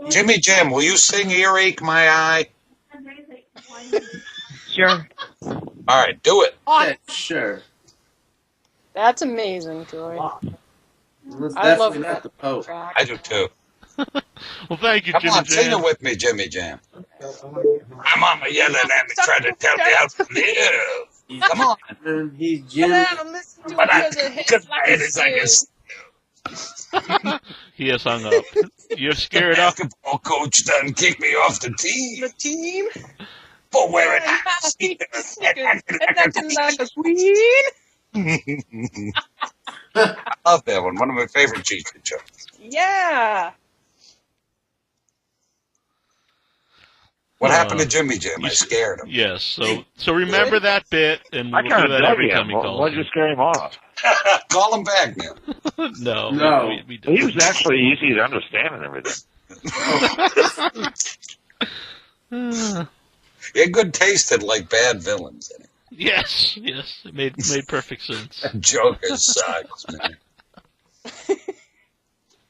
Jimmy Jam, will you sing Earache My Eye? Sure. All right, do it. Yeah, sure. That's amazing, Troy. It's I love definitely not the Pope. track. I do, too. Well, thank you, Come Jimmy on, sing Jam. it with me, Jimmy Jam. My mama yelling at me, trying to tell me how to live. Come on. He's But Jimmy. then I'm listening to But I, it because because my head is like a He has hung up. You're scared up. basketball coach done kicked me off the team the team. for wearing And high sneakers and acting and like a acting like a queen. I love that one. One of my favorite cheesy jokes. Yeah. What happened to Jimmy Jam? I scared him. Yes. So remember that bit, and I we'll kind do of that dug every time him. he calls. Why'd you scare him off? Call him back now. No. No. We He don't. was actually easy to understand and everything. He had good taste in like bad villains in it. Yes. It made perfect sense. Joker sucks, man.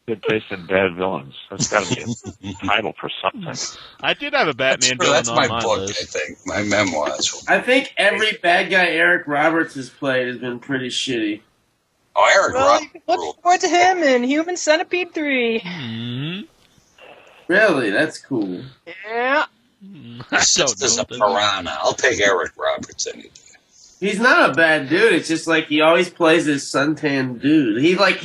Good taste in bad villains. That's got to be a title for something. I did have a Batman villain That's on my my book, list. I think. My memoirs. I think every bad guy Eric Roberts has played has been pretty shitty. Oh, Eric Well, you can Roberts. look forward to him in Human Centipede 3. Hmm. Really, that's cool. Yeah. I It's just as a don't know. piranha. I'll take Eric Roberts any day. He's not a bad dude. It's just like he always plays this suntan dude. He's like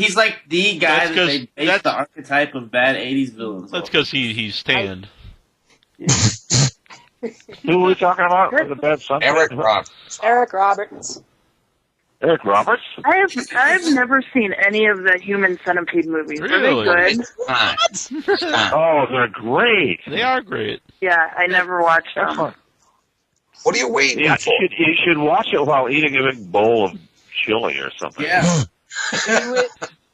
the guy That's that they 'cause base the archetype of bad '80s villains. That's on. because he's tanned. Who were we talking about? The bad son? Eric Roberts. Eric Roberts. Eric Roberts? I've never seen any of the Human Centipede movies. Really? Are they good? Oh, they're great. They are great. Yeah, I never watched That's them. fun. What are you waiting Yeah, for? you should watch it while eating a big bowl of chili or something. Yeah.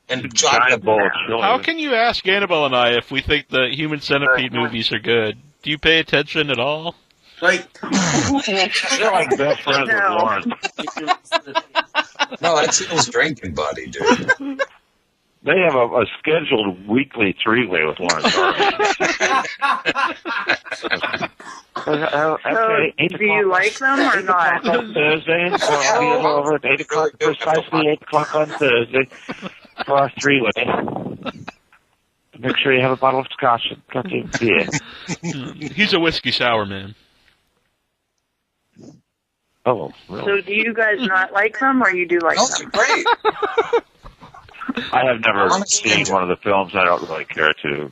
And A giant bowl of chili. How can you ask Annabelle and I if we think the Human Centipede movies are good? Do you pay attention at all? Like, They're like best friends with No. Lawrence. No, that's his drinking buddy, dude. They have a scheduled weekly three-way with Lawrence So, do you like them or not? on Thursday. I'll be over at 8 o'clock, precisely 8 o'clock on Thursday for our three-way. Make sure you have a bottle of scotch and plenty of beer. He's a whiskey sour man. Oh, really? So, do you guys not like them or you do like Those are them? great. I have never Honestly, seen one of the films. I don't really care to.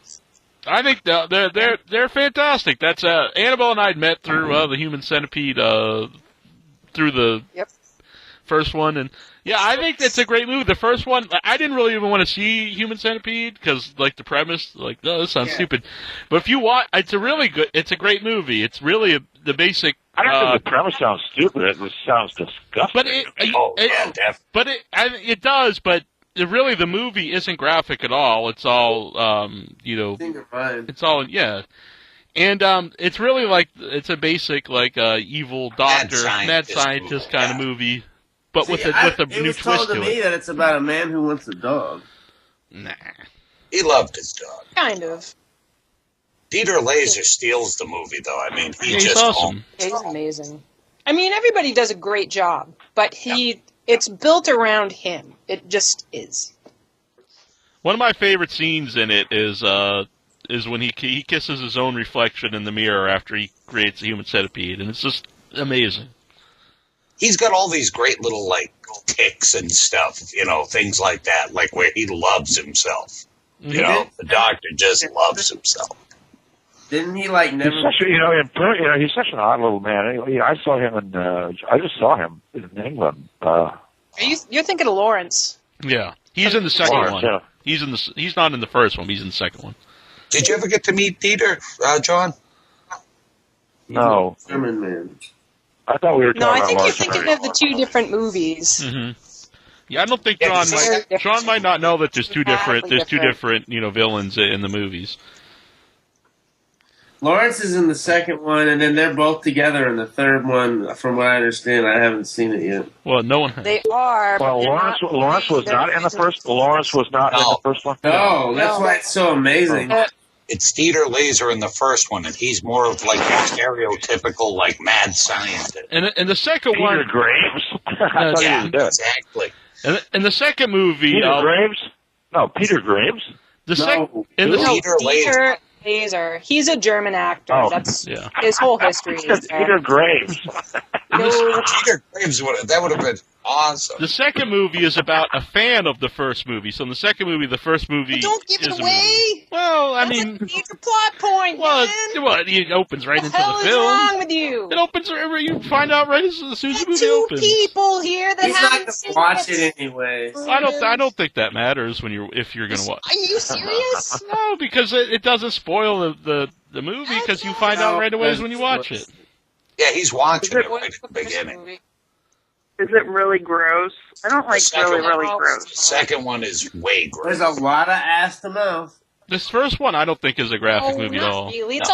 I think they're fantastic. That's Annabelle and I had met through the Human Centipede through the first one, and yeah, I think it's a great movie. The first one, I didn't really even want to see Human Centipede because like the premise, like no, this sounds stupid. But if you watch, it's a great movie. It's really the basic. I don't think the premise sounds stupid. It just sounds disgusting. But it does. But really, the movie isn't graphic at all. It's all it's all and it's really like it's a basic like evil doctor, mad scientist kind of movie, but with a new was twist told to to me it. that it's about a man who wants a dog. Nah. He loved his dog. Kind of. Dieter Laser steals the movie, though. I mean, Yeah, he's awesome. Yeah, he's amazing. I mean, everybody does a great job, but it's built around him. It just is. One of my favorite scenes in it is when he kisses his own reflection in the mirror after he creates a Human Centipede, and it's just amazing. He's got all these great little, like, ticks and stuff, things like that, like where he loves himself. The doctor just loves himself. Didn't he like never? He's such an odd little man. I saw him I just saw him in England. You're thinking of Lawrence. Yeah, he's in the second Lawrence, one. yeah. He's not in the first one. But he's in the second one. Did you ever get to meet Dieter, John? No. German man. I thought we were No, talking I think about you're thinking of the two different movies. Mm-hmm. Yeah, I don't think Yeah, John might not know that there's two different different. villains in the movies. Lawrence is in the second one, and then they're both together in the third one. From what I understand, I haven't seen it yet. Well, no one has. They are. Well, but Lawrence was not in the first. Lawrence was not in the first one. No, that's why it's so amazing. It's Dieter Laser in the first one, and he's more of like a stereotypical, like, mad scientist. And the second Peter one, Graves. I thought he Yeah, was dead. exactly. in the second movie, Peter Graves? No, Peter Graves. Dieter Laser. Laser. He's a German actor. Oh. That's Yeah. his whole history. Is there. Peter Graves. Peter Graves that would have been awesome. The second movie is about a fan of the first movie. So in the second movie, the first movie But don't give is it a away. movie. Well, I That's mean, a major plot point, man. it opens right What into the hell the is film. wrong with you? It opens. You find out right as soon as the movie Two opens. people here that He's not haven't gonna seen watch it anyway. I don't think that matters if you're gonna watch. Are you serious? No, because it doesn't spoil the movie because you find out right away when you watch it. Yeah, he's watching it right What's at the the first beginning. movie? Is it really gross? I don't like really The gross. second one is way gross. There's a lot of ass to mouth. This first one, I don't think is a graphic Oh, movie at not all. really. It's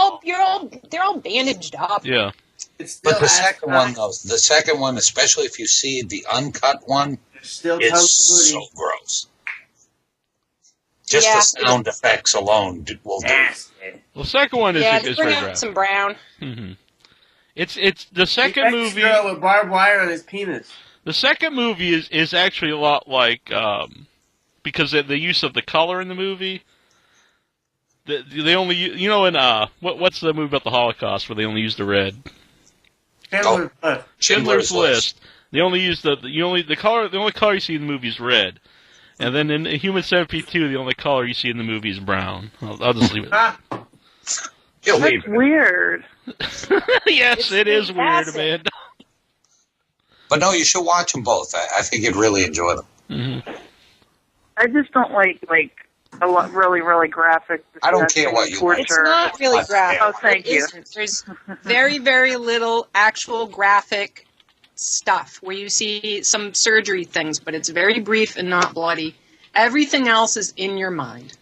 they're all bandaged up. Yeah. It's still But the ass second to one, mouth. though, especially if you see the uncut one, There's still it's tons of so booty. gross. Just the sound effects alone will do. Well, the second one is Yeah, is bring very out graphic. some brown. Mm-hmm. It's the second movie with barbed wire on his penis. The second movie is actually a lot like because of the use of the color in the movie. They only in what's the movie about the Holocaust where they only use the red? Schindler's List. They only use the only color you see in the movie is red. And then in Human Centipede 2, the only color you see in the movie is brown. I'll just leave it. That's weird. Yes, it is weird, Amanda. But no, you should watch them both. I think you'd really enjoy them. Mm-hmm. I just don't like a lot really, really graphic. I don't care what you like. It's not really graphic. Oh, thank you. There's very, very little actual graphic stuff where you see some surgery things, but it's very brief and not bloody. Everything else is in your mind.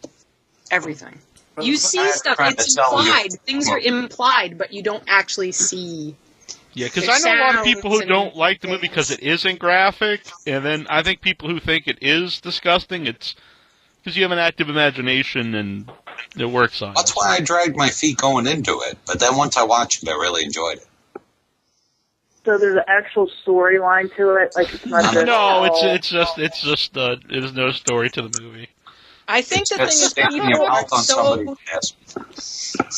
Everything. You see stuff, it's implied. Things are implied, but you don't actually see. Yeah, because I know a lot of people who don't like the movie because it isn't graphic, and then I think people who think it is disgusting, it's because you have an active imagination and it works on That's why I dragged my feet going into it, but then once I watched it, I really enjoyed it. So there's an actual storyline to it, like it's not just no, it's just there's no story to the movie. I think the thing is people are so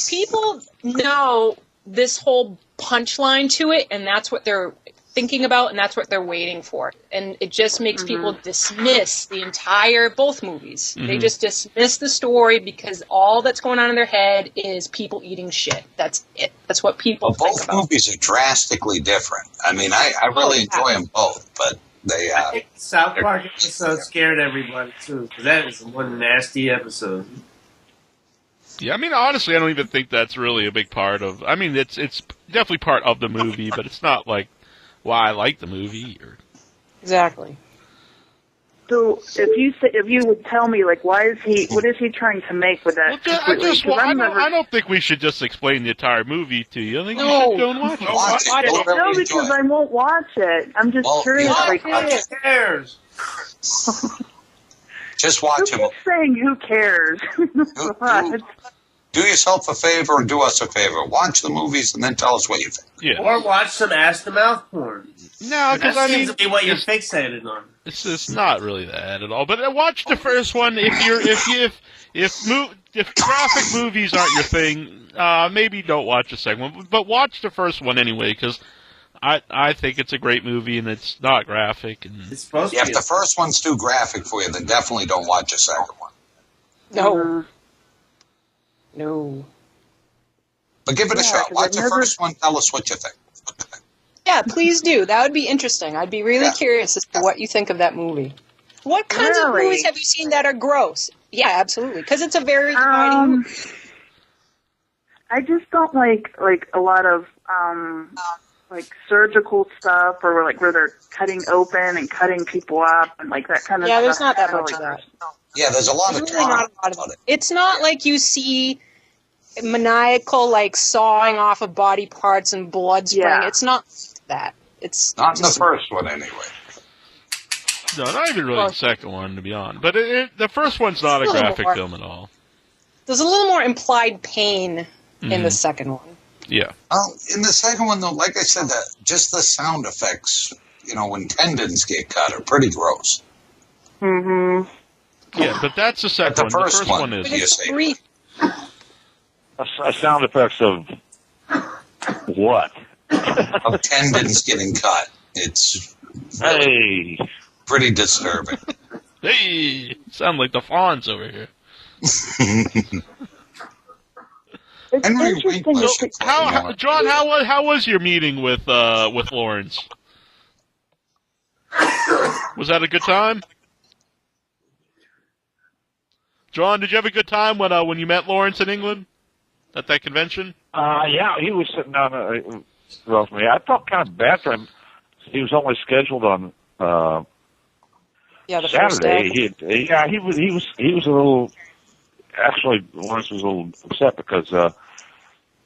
people know this whole punchline to it, and that's what they're thinking about, and that's what they're waiting for, and it just makes people dismiss both movies. They just dismiss the story because all that's going on in their head is people eating shit. That's it. That's what people think about. Both movies are drastically different. I mean, I really enjoy them both, but they. I think the South Park episode scared everybody too, because that is one nasty episode. Yeah, I mean, honestly, I don't even think that's really a big part of. I mean, it's definitely part of the movie, but it's not like why I like the movie. Exactly. So if you would tell me, like, what is he trying to make with that? I don't think we should just explain the entire movie to you. I think you should go and watch it. No, because I won't watch it. I'm just curious. Who cares? Just watch them. Saying who cares? Do yourself a favor and do us a favor. Watch the movies and then tell us what you think. Yeah. Or watch some ass-to-mouth porn. No, because I mean, seems to be what you're fixated on. It's not really that at all. But watch the first one if graphic movies aren't your thing. Maybe don't watch the second one, but watch the first one anyway because I think it's a great movie and it's not graphic. And it's supposed to be. If the first one's too graphic for you, then definitely don't watch the second one. No. No. But give it a shot. Watch the first one. Tell us what you think. Yeah, please do. That would be interesting. I'd be really curious as to what you think of that movie. What kinds of movies have you seen that are gross? Yeah, absolutely. Because it's a very dividing movie. I just don't like a lot of like surgical stuff or like where they're cutting open and cutting people up and like that kind of stuff. Yeah, there's not that much of that. Yeah, there's a lot of talk about it. It's not like you see maniacal, like, sawing off of body parts and blood spraying. Yeah. It's not that. It's not in the first one, anyway. No, not even really the second one, to be honest. But the first one's not a graphic film at all. There's a little more implied pain in the second one. Yeah. In the second one, though, like I said, just the sound effects, when tendons get cut are pretty gross. Mm-hmm. Yeah, but that's the second one. The first one is. Sound effects of what? Of tendons getting cut. It's pretty disturbing. Hey, sound like the Fonz over here. John, how was your meeting with Lawrence? Was that a good time? John, did you have a good time when you met Lawrence in England at that convention? Yeah, he was sitting down with me. I felt kind of bad for him. He was only scheduled on Saturday. He was a little. Actually, Lawrence was a little upset because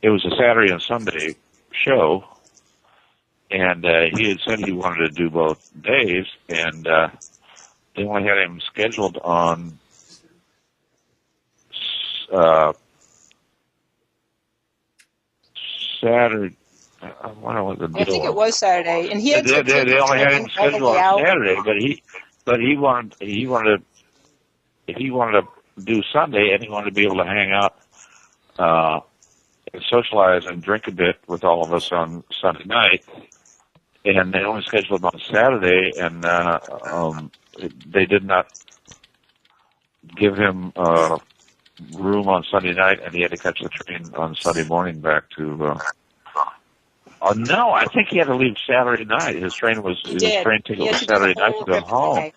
it was a Saturday and Sunday show, and he had said he wanted to do both days, and they only had him scheduled on Saturday. I wonder what the deal I think it was Saturday, and he had they only had him all the scheduled way on out. Saturday, but he wanted to do Sunday, and he wanted to be able to hang out, and socialize and drink a bit with all of us on Sunday night. And they only scheduled him on Saturday, and they did not give him room on Sunday night, and he had to catch the train on Sunday morning back to. No, I think he had to leave Saturday night. His train ticket was Saturday night to go home.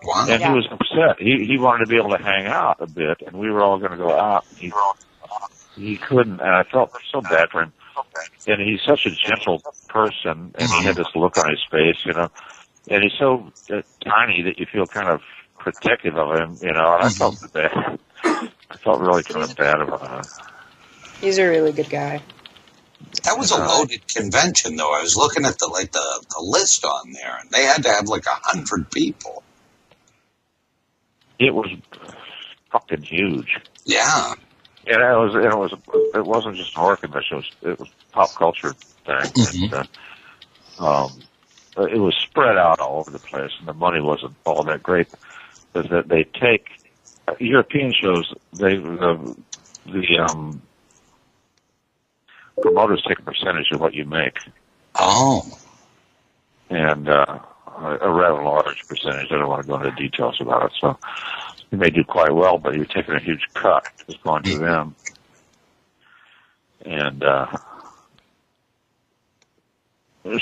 Wow. And he was upset. He wanted to be able to hang out a bit, and we were all going to go out. He couldn't, and I felt so bad for him. And he's such a gentle person, and he had this look on his face, and he's so tiny that you feel kind of protective of him, and I felt bad. I felt really kind of bad about it. He's a really good guy. That was a loaded convention, though. I was looking at the list on there, and they had to have like 100 people. It was fucking huge. Yeah. And it wasn't just an horror convention. It was pop culture thing. Mm-hmm. And, it was spread out all over the place, and the money wasn't all that great. Is that they take European shows? The promoters take a percentage of what you make. Oh. And a rather large percentage. I don't want to go into details about it. So you may do quite well, but you're taking a huge cut. It's going to them. And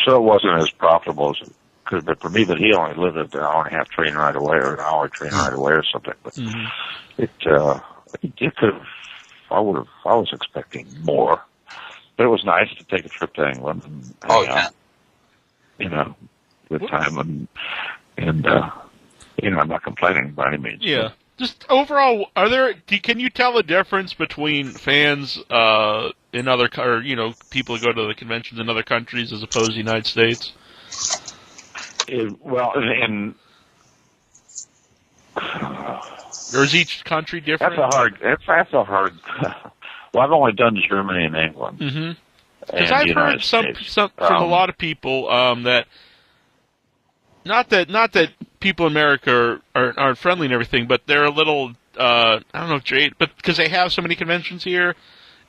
so it wasn't as profitable as it could have been for me, but he only lived an hour and a half train ride away, or an hour train ride away or something. But it could have, I was expecting more. But it was nice to take a trip to England and hang out, good time, and I'm not complaining by any means. Yeah. Just overall, can you tell the difference between fans in other, people who go to the conventions in other countries as opposed to the United States? Or is each country different? That's a hard. Well, I've only done Germany and England. Mm-hmm. Because I've heard some from a lot of people that not that people in America aren't friendly and everything, but they're a little I don't know, Jade, but because they have so many conventions here,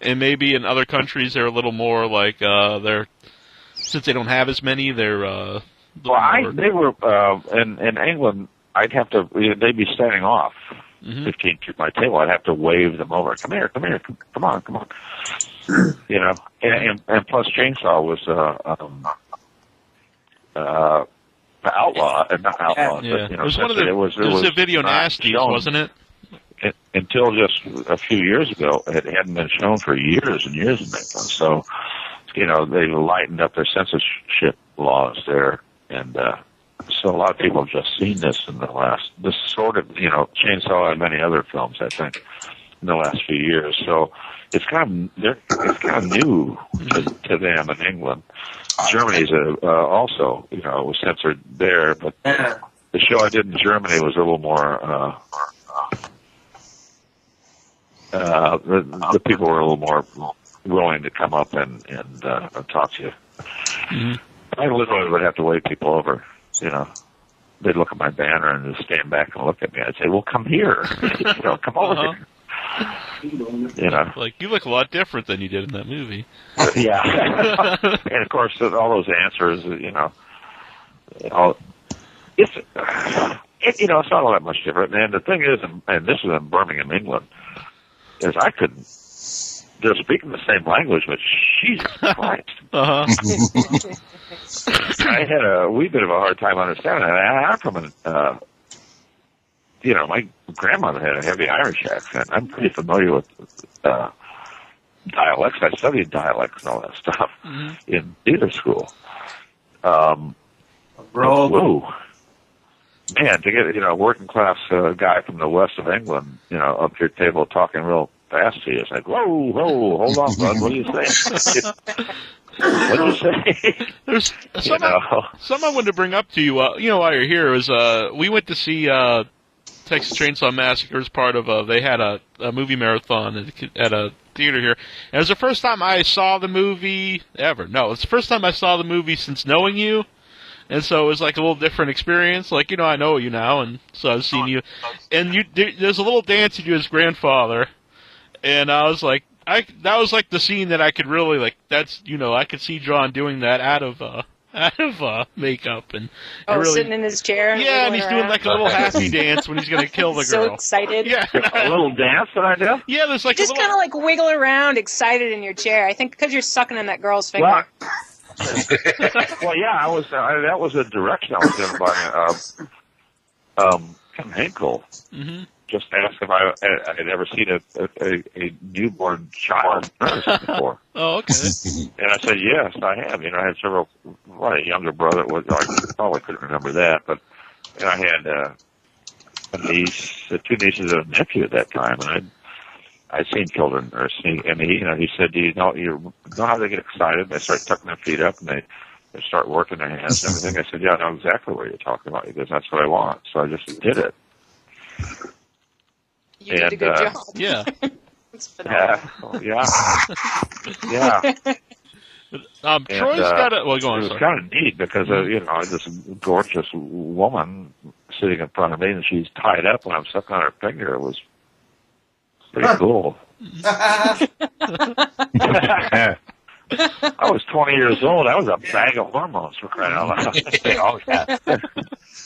and maybe in other countries they're a little more like since they don't have as many, they're. They were in England. I'd have to. They'd be standing off 15 feet from my table. I'd have to wave them over. Come here, come on. And plus Chainsaw was outlaw, not outlaw. Yeah. But, it was one of the. It was a video nasties, wasn't it? Until just a few years ago, it hadn't been shown for years and years in England. So, they lightened up their censorship laws there, and so a lot of people have just seen this this sort of, Chainsaw and many other films, I think, in the last few years. So it's kind of new to them in England. Germany's also, was censored there, but the show I did in Germany was a little more. The people were a little more willing to come up and talk to you. Mm-hmm. I literally would have to wave people over. They'd look at my banner and just stand back and look at me. I'd say, "Well, come here. Come over here." Like, you look a lot different than you did in that movie. Yeah. And of course, all those answers, it's not all that much different. And the thing is, and this is in Birmingham, England, is they're speaking the same language, but Jesus Christ. I had a wee bit of a hard time understanding it. I'm from my grandmother had a heavy Irish accent. I'm pretty familiar with dialects. I studied dialects and all that stuff in theater school. Whoa. Man, to get, a working class guy from the west of England, up to your table talking real fast to you, it's like, whoa, hold on, bud, what are you saying? What did you say? There's something I wanted to bring up to you, while you're here is, we went to see, Texas Chainsaw Massacre as part of they had a movie marathon at a theater here. And it was the first time I saw the movie ever. No, it's the first time I saw the movie since knowing you. And so it was like a little different experience. Like, you know, I know you now, and so I've seen you. And there's a little dance you do as grandfather. And I was like, that was like the scene that I could really, like, that's, you know, I could see John doing that out of makeup and really, sitting in his chair. Yeah, and he's doing like a little happy dance when he's going to kill the girl. So excited. Yeah. A little dance that I do? Yeah, there's like just kind of like wiggle around, excited in your chair. I think because you're sucking in that girl's finger. Well, yeah, that was a direction I was given by Kim Henkel. Mm-hmm. Just asked if I had ever seen a newborn child nurse before. Oh, okay. And I said, yes, I have. You know, I had several, a younger brother. I probably couldn't remember that, but I had a niece, two nieces and a nephew at that time, and I'd seen children nursing. And he said, do you know how they get excited? They start tucking their feet up, and they start working their hands and everything. I said, yeah, I know exactly what you're talking about. He goes, that's what I want. So I just did it. You did a good job. Yeah. Yeah. Troy's got a... Well, go on. It was kind of neat because, this gorgeous woman sitting in front of me, and she's tied up, and I'm sucking on her finger. It was pretty cool. I was 20 years old. I was a bag of hormones for crying out loud. Oh, yeah.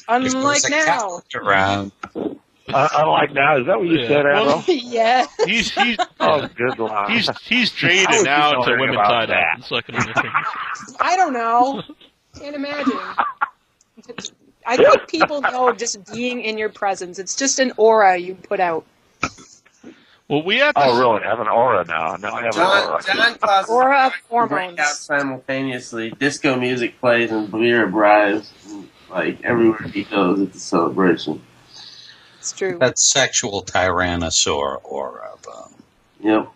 Unlike now. Around. Unlike now, is that what you said, Admiral? Yeah. He's oh, good line. He's jaded now to women tied up and sucking on their fingers. I don't know. Can't imagine. I think people know just being in your presence. It's just an aura you put out. Well, we have. Oh, really? I have an aura now. Now I have an aura. John causes Aura of hormones. break out simultaneously. Disco music plays and beer arrives. Like everywhere he goes, it's a celebration. It's true. That sexual tyrannosaur aura. Yep.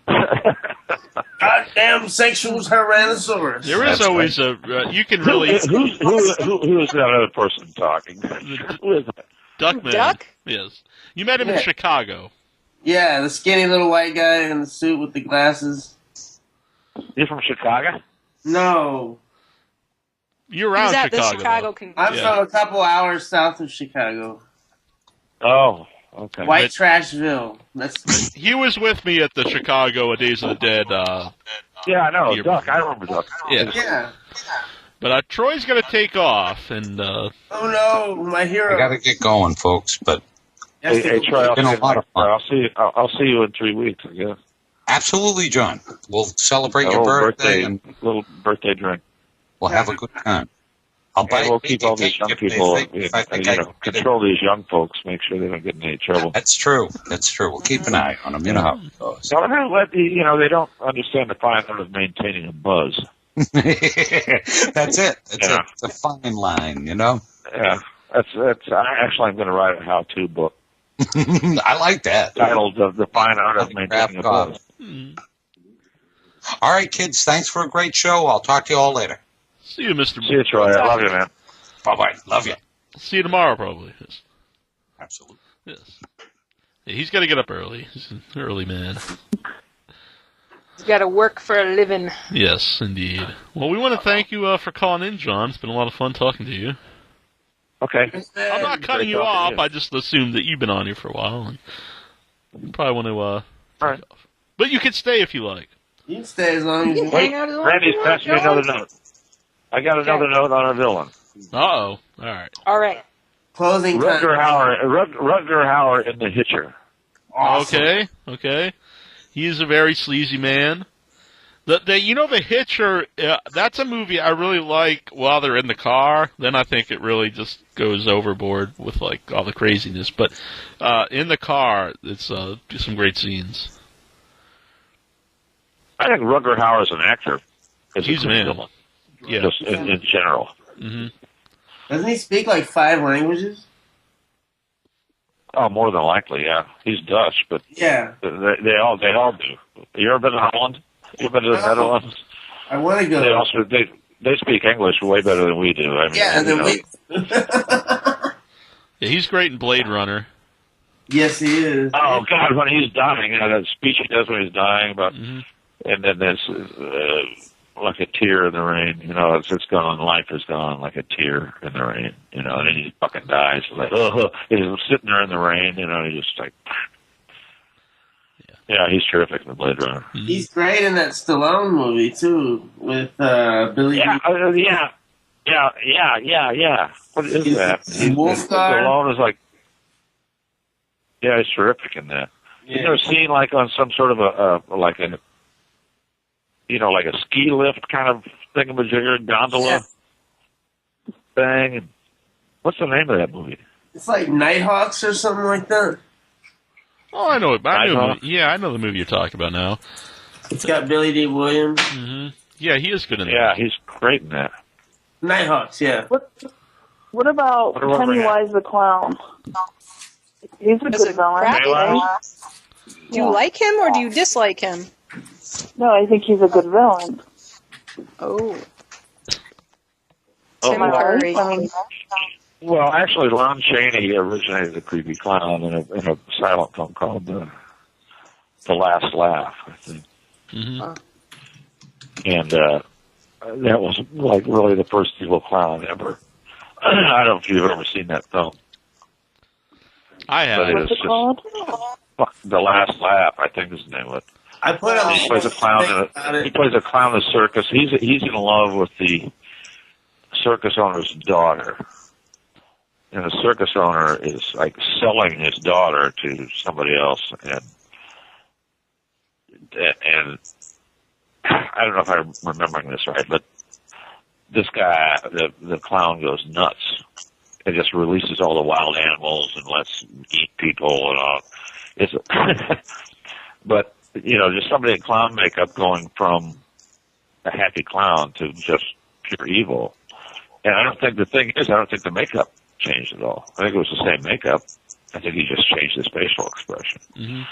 Goddamn sexual tyrannosaurus. There is always a. You can really. Who is that other person talking? Who is that? Duckman. Duck? Yes. You met him in Chicago. Yeah, the skinny little white guy in the suit with the glasses. You're from Chicago? No. You're around He's at Chicago. the Chicago I'm from a couple hours south of Chicago. Oh, okay. White Trashville. He was with me at the Chicago Days of the Dead. Yeah, I know. Duck. I remember Duck. Yeah. But Troy's going to take off, and... oh, no, my hero. I got to get going, folks, but... Hey, Troy, it's been a lot of fun. I'll see you in 3 weeks, I guess. Absolutely, John. We'll celebrate your birthday and little birthday drink. We'll have a good time. We'll keep all these young people, control these young folks, make sure they don't get in any trouble. That's true. We'll keep an eye on them. You know how it goes. So they don't understand the fine art of maintaining a buzz. That's it. It's a fine line, you know? Yeah. I'm going to write a how-to book. I like that. Titled The Fine Art of Maintaining a Buzz. All right, kids. Thanks for a great show. I'll talk to you all later. See you, Mr. See you, Troy. I love you, man. Bye-bye. Love you. See you tomorrow, probably. Yes. Absolutely. Yes. Yeah, he's got to get up early. He's an early man. He's got to work for a living. Yes, indeed. Well, we want to thank you for calling in, John. It's been a lot of fun talking to you. Okay. I'm not cutting you off. I just assumed that you've been on here for a while. And you probably want to take off. But you can stay if you like. You can stay as long as you want. Hang out as long Randy's as you passing me want, another note. I got another note on a villain. Uh-oh. All right. All right. Closing time. Rutger Hauer in The Hitcher. Awesome. Okay. He's a very sleazy man. The Hitcher, that's a movie I really like while they're in the car. Then I think it really just goes overboard with, like, all the craziness. But in the car, it's some great scenes. I think Rutger Hauer is an actor. He's a man. Villain. Yeah. Just in general. Mm-hmm. Doesn't he speak like 5 languages? Oh, more than likely, yeah. He's Dutch, but yeah, they all do. You ever been to Holland? You ever been to the Netherlands? I want to go. They speak English way better than we do. I mean, yeah, and then Yeah, he's great in Blade Runner. Yes, he is. Oh God, when he's dying, that speech he does when he's dying about, and then there's like a tear in the rain. It's gone. Life is gone like a tear in the rain. And then he fucking dies. Like, he's sitting there in the rain. He's just like, yeah, he's terrific in the Blade Runner. He's great in that Stallone movie too with Billy. Yeah. What is that? Stallone is like, yeah, he's terrific in that. Yeah. You ever seen like on some sort of a ski lift kind of thingamajigger gondola thing? What's the name of that movie? It's like Nighthawks or something like that. Oh, I know it. I know the movie you're talking about now. It's got Billy D. Williams. Mm-hmm. Yeah, he is good in that. Yeah, he's great in that. Nighthawks, yeah. What about Pennywise the Clown? He's a good villain. Right? Do you like him or do you dislike him? No, I think he's a good villain. Oh. Oh, Tim Curry. Well, actually, Lon Chaney originated the creepy clown in a silent film called The Last Laugh, I think. Mm-hmm. And that was like really the first evil clown ever. I don't know if you've ever seen that film. I have. What's it called? The Last Laugh, I think is the name of it. I put on. He plays a clown. He plays a clown in a circus. He's in love with the circus owner's daughter, and the circus owner is like selling his daughter to somebody else, and I don't know if I'm remembering this right, but this guy, the clown, goes nuts. It just releases all the wild animals and lets eat people and all. But just somebody in clown makeup going from a happy clown to just pure evil. And I don't think the makeup changed at all. I think it was the same makeup. I think he just changed his facial expression. Mm-hmm.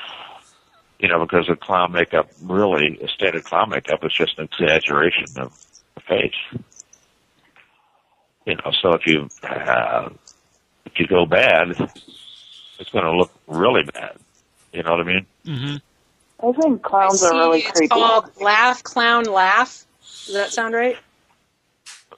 Because the clown makeup, really, a standard clown makeup is just an exaggeration of the face. So if you go bad, it's going to look really bad. You know what I mean? Mm-hmm. I think clowns are really creepy. It's called Laugh, Clown, Laugh. Does that sound right?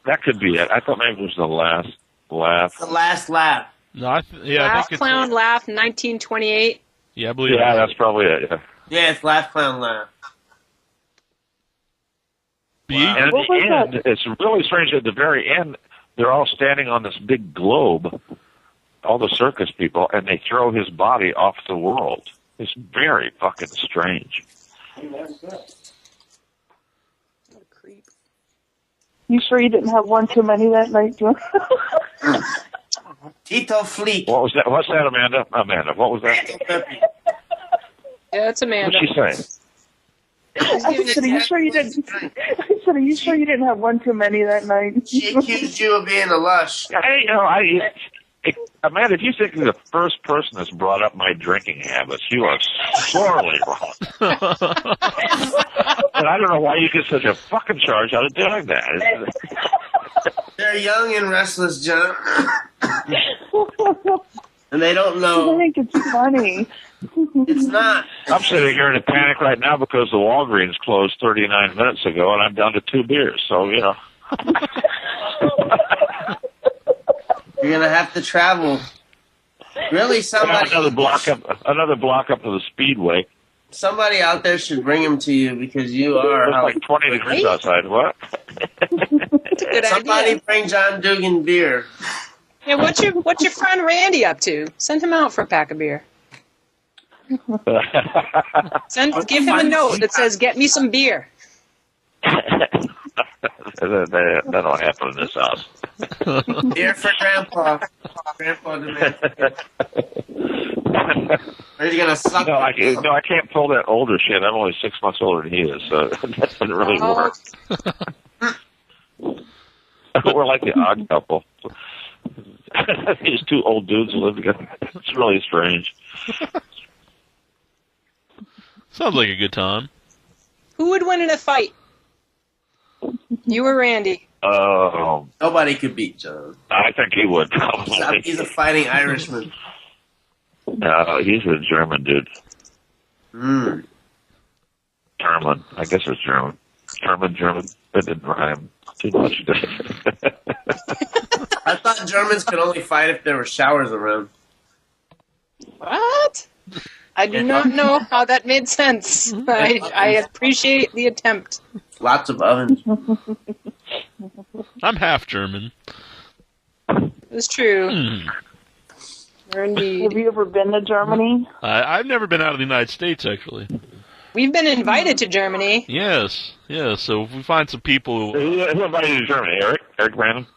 That could be it. I thought maybe it was The Last Laugh. The Last Laugh. No, I think Laugh, it's Clown, Laugh, 1928. Yeah, I believe. Yeah, that's probably it. Yeah. Yeah, it's Laugh, Clown, Laugh. Wow. And at the end, it's really strange. At the very end, they're all standing on this big globe, all the circus people, and they throw his body off the world. It's very fucking strange. You sure you didn't have one too many that night, John? Tito Fleet. What was that? What's that, Amanda? Amanda, what was that? Yeah, it's Amanda. What's she saying? I said, are you sure you didn't? I said, are you sure you didn't have one too many that night? She accused you of being a lush. Amanda, if you think you're the first person that's brought up my drinking habits, you are sorely wrong. And I don't know why you get such a fucking charge out of doing that. They're young and restless, John. And they don't know. I think it's funny. It's not. I'm sitting here in a panic right now because the Walgreens closed 39 minutes ago, and I'm down to 2 beers. So, You're going to have to travel. Really, somebody... Another block up to the Speedway. Somebody out there should bring him to you because you are... It's like 20 degrees outside. What? That's a good Somebody idea. bring John Dugan beer. Yeah, what's your friend Randy up to? Send him out for a pack of beer. Give him a note that says, "Get me some beer." That don't happen in this house. Beer for Grandpa. Grandpa demands. Are you gonna suck? No, I can't pull that older shit. I'm only 6 months older than he is, so that doesn't really work. We're like the odd couple. These two old dudes live together. It's really strange. Sounds like a good time. Who would win in a fight? You or Randy? Nobody could beat John. I think he would, probably. He's a fighting Irishman. No, he's a German dude. Mm. German. I guess it's German. German. That didn't rhyme too much. I thought Germans could only fight if there were showers around. What? I do not know how that made sense. I appreciate the attempt. Lots of ovens. I'm half German. It's true. Indeed. Have you ever been to Germany? I've never been out of the United States, actually. We've been invited to Germany. Yes. So if we find some people Who invited you to Germany? Eric Brandon?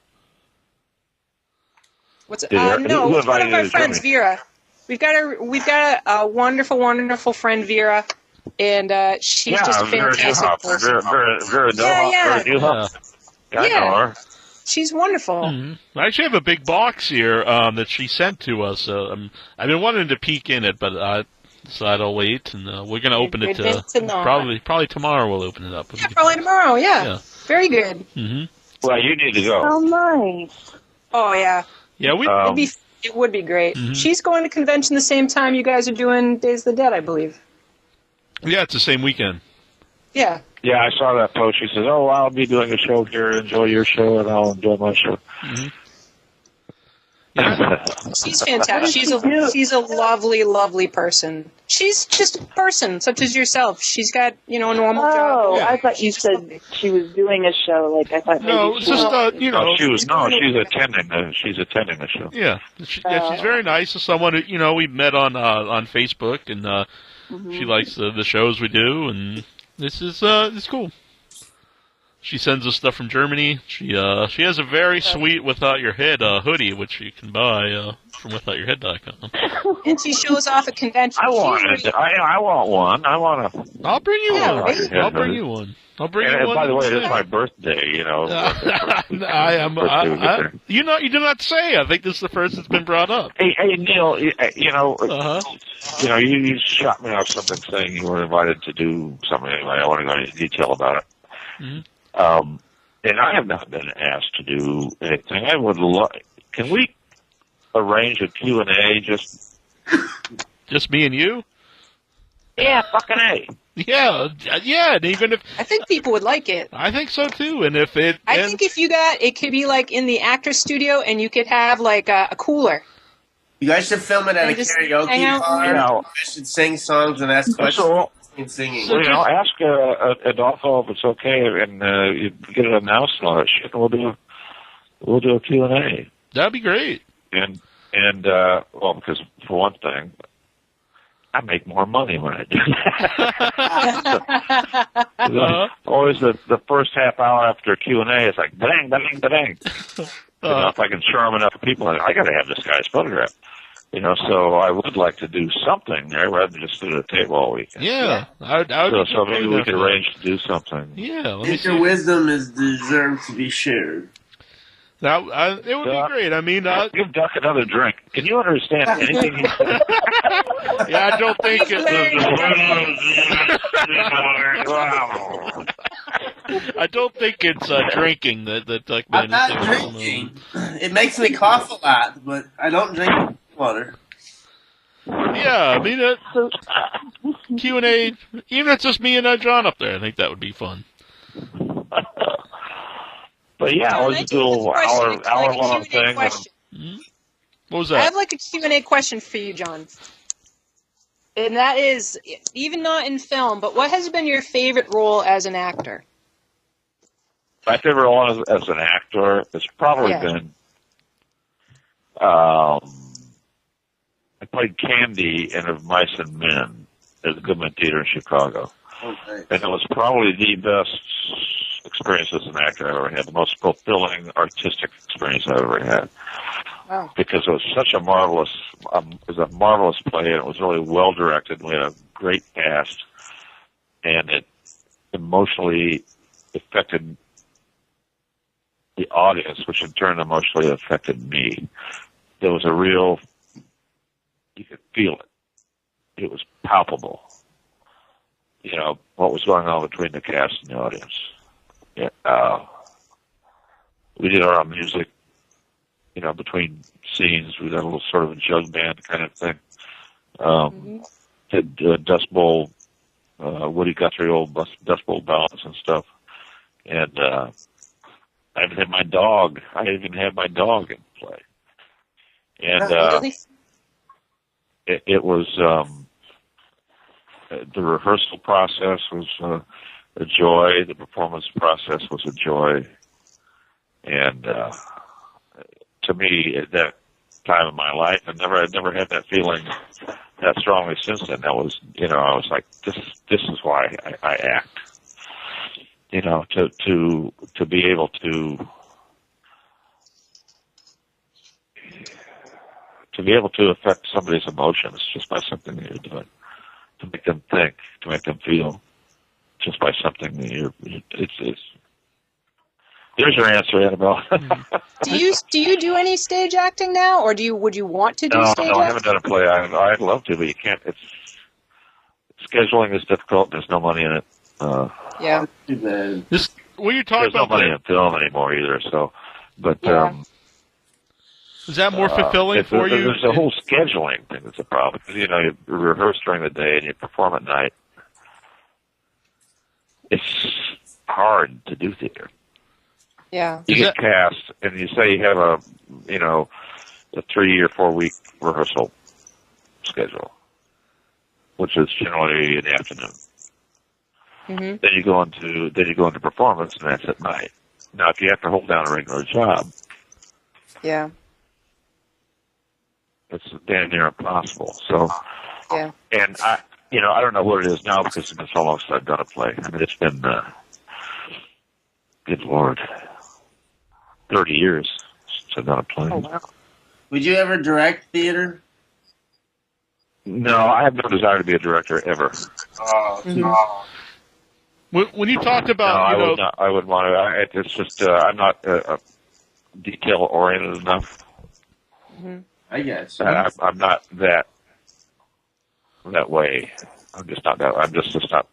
What's it? Who No, it's one invited of you our to friends, Germany? Vera. We've got a wonderful friend, Vera, and she's just a fantastic person. Vera Yeah. Newhoff. I know her. She's wonderful. Mm-hmm. I actually have a big box here that she sent to us. I've been wanting to peek in it, but I decided I'll wait, and we're going to open it probably tomorrow. We'll open it up. Yeah, probably tomorrow. Yeah. Very good. Mm-hmm. Well, you need to go. Oh, nice. Oh yeah. Yeah, it would be great. Mm-hmm. She's going to convention the same time you guys are doing Days of the Dead, I believe. Yeah, it's the same weekend. Yeah. Yeah, I saw that post. She says, "Oh, I'll be doing a show here. Enjoy your show, and I'll enjoy my show." Mm-hmm. Yeah. She's fantastic. She's a lovely person. She's just a person, such as yourself. She's got, a normal job. Oh, I thought you said she was doing a show. Like, I thought maybe No, it's just she's attending the show. Yeah, she's very nice. To someone who, we met on Facebook, and she likes the shows we do, and this is it's cool. She sends us stuff from Germany. She has a very sweet Without Your Head hoodie, which you can buy from WithoutYourHead.com. And she shows off at conventions. I want one. I'll bring you one. Right? I'll bring you one. By the way, it's my birthday. I am. You do not say. I think this is the first that's been brought up. Hey, Neil. You shot me off something saying you were invited to do something. Anyway, I want to go into detail about it. Mm-hmm. And I have not been asked to do anything. I would can we arrange a Q&A just me and you? Yeah, fucking A. Yeah, and even if... I think people would like it. I think so, too, and if I think if you it could be like in the actor's studio, and you could have like a cooler. You guys should film it at a karaoke bar. You should sing songs and ask questions. Singing. Ask Adolfo if it's okay, and you get it announced and all that shit. And we'll do a Q&A. That'd be great. And because for one thing, I make more money when I do that. Always the first half hour after Q&A is like dang. If I can charm enough people, I got to have this guy's photograph. So I would like to do something there rather than just sit at a table all weekend. Yeah. So maybe we could arrange to do something. Yeah. Your wisdom is deserved to be shared. It would be great. I mean... give Duck another drink. Can you understand anything he said? Yeah, I don't think I don't think it's drinking that Duck I'm not drinking. It makes me cough a lot, but I don't drink water. Yeah, I mean, Q&A, even if it's just me and John up there, I think that would be fun. But yeah, let's do an hour-long thing. What was that? I have like a Q&A question for you, John. And that is, even not in film, but what has been your favorite role as an actor? My favorite role as an actor has probably been... I played Candy in Of Mice and Men at the Goodman Theater in Chicago. Okay. And it was probably the best experience as an actor I've ever had, the most fulfilling artistic experience I've ever had. Wow. Because it was such a marvelous play, and it was really well directed. We had a great cast, and it emotionally affected the audience, which in turn emotionally affected me. There was a real, you could feel it. It was palpable. What was going on between the cast and the audience. Yeah, we did our own music, between scenes. We did a little sort of a jug band kind of thing. Had Dust Bowl, Woody Guthrie old Dust Bowl balance and stuff. And I even had my dog. In play. And Really? it was the rehearsal process was a joy. The performance process was a joy. And to me, at that time of my life, I'd never had that feeling that strongly since then. That was, I was like, this is why I act. To be able to affect somebody's emotions just by something that you're doing, to make them think, to make them feel, just by something that it's. There's your answer, Annabelle. Do you do any stage acting now, or would you want to do stage acting? No, I haven't done a play. I'd love to, but you can't. Scheduling is difficult. There's no money in it. Yeah. Too bad. When you talk There's about no money in film anymore either. So, but is that more fulfilling for you? There's a whole scheduling thing that's a problem because you rehearse during the day and you perform at night. It's hard to do theater. Yeah. You get cast, and you say you have a 3 or 4 week rehearsal schedule, which is generally in the afternoon. Mm-hmm. Then you go into performance, and that's at night. Now, if you have to hold down a regular job, yeah, it's damn near impossible. So, yeah. And I don't know what it is now because it's been so long since I've done a play. I mean, it's been, good Lord, 30 years since I've done a play. Oh, wow. Would you ever direct theater? No, I have no desire to be a director ever. When you talked about, I would want to. It's just I'm not detail oriented enough. Mm-hmm. I guess. I'm not that way. I'm just not that. I'm just not.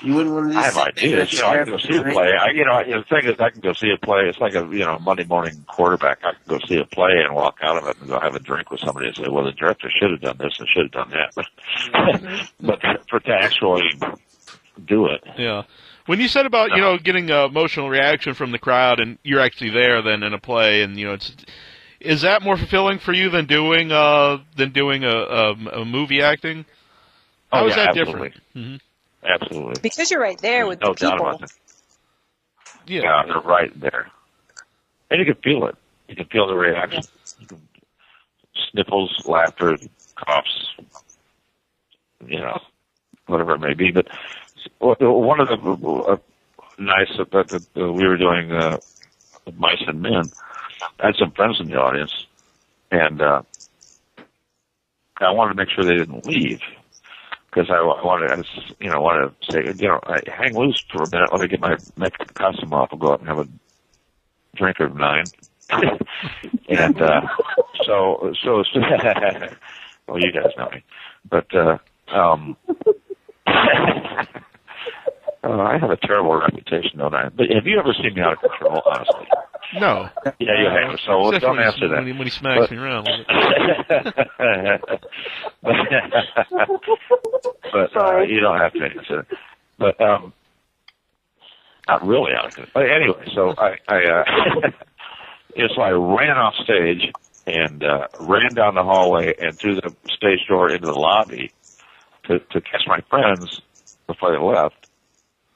You wouldn't want to. I have ideas. I can go see a play. The thing is, I can go see a play. It's like a Monday morning quarterback. I can go see a play and walk out of it and go have a drink with somebody and say, "Well, the director should have done this and should have done that." But to actually do it. Yeah. When you said about getting an emotional reaction from the crowd and you're actually there then in a play and is that more fulfilling for you than doing a movie acting? How is that absolutely. different? Mm-hmm. Absolutely. Because you're right there with no the people. Doubt about it. Yeah, they're right there, and you can feel it. You can feel the reaction. Sniffles, laughter, coughs, whatever it may be. But one of the nice that we were doing Mice and Men. I had some friends in the audience, and I wanted to make sure they didn't leave because I wanted to say, hang loose for a minute. Let me get my makeup costume off. I'll go out and have a drink or 9. And so well, you guys know me, but I have a terrible reputation, don't I? But have you ever seen me out of control, honestly? No. Yeah, you have. So don't answer that. When he smacks me around. But you don't have to answer. But not really out of control. But anyway, so so I ran off stage and ran down the hallway and through the stage door into the lobby to catch my friends before they left.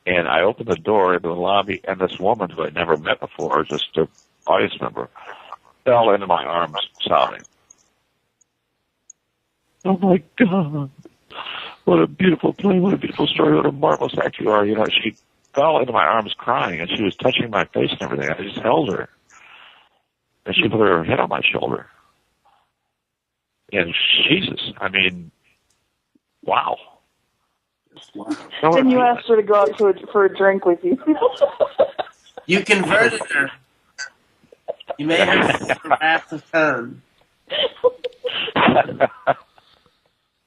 And I opened the door into the lobby, and this woman who I'd never met before, just an audience member, fell into my arms sobbing. Oh, my God. What a beautiful play, what a beautiful story, what a marvelous actor you are. She fell into my arms crying, and she was touching my face and everything. I just held her. And she put her head on my shoulder. And Jesus, I mean, wow. Then you asked her to go out for a drink with you. You converted her. You made her for half the time.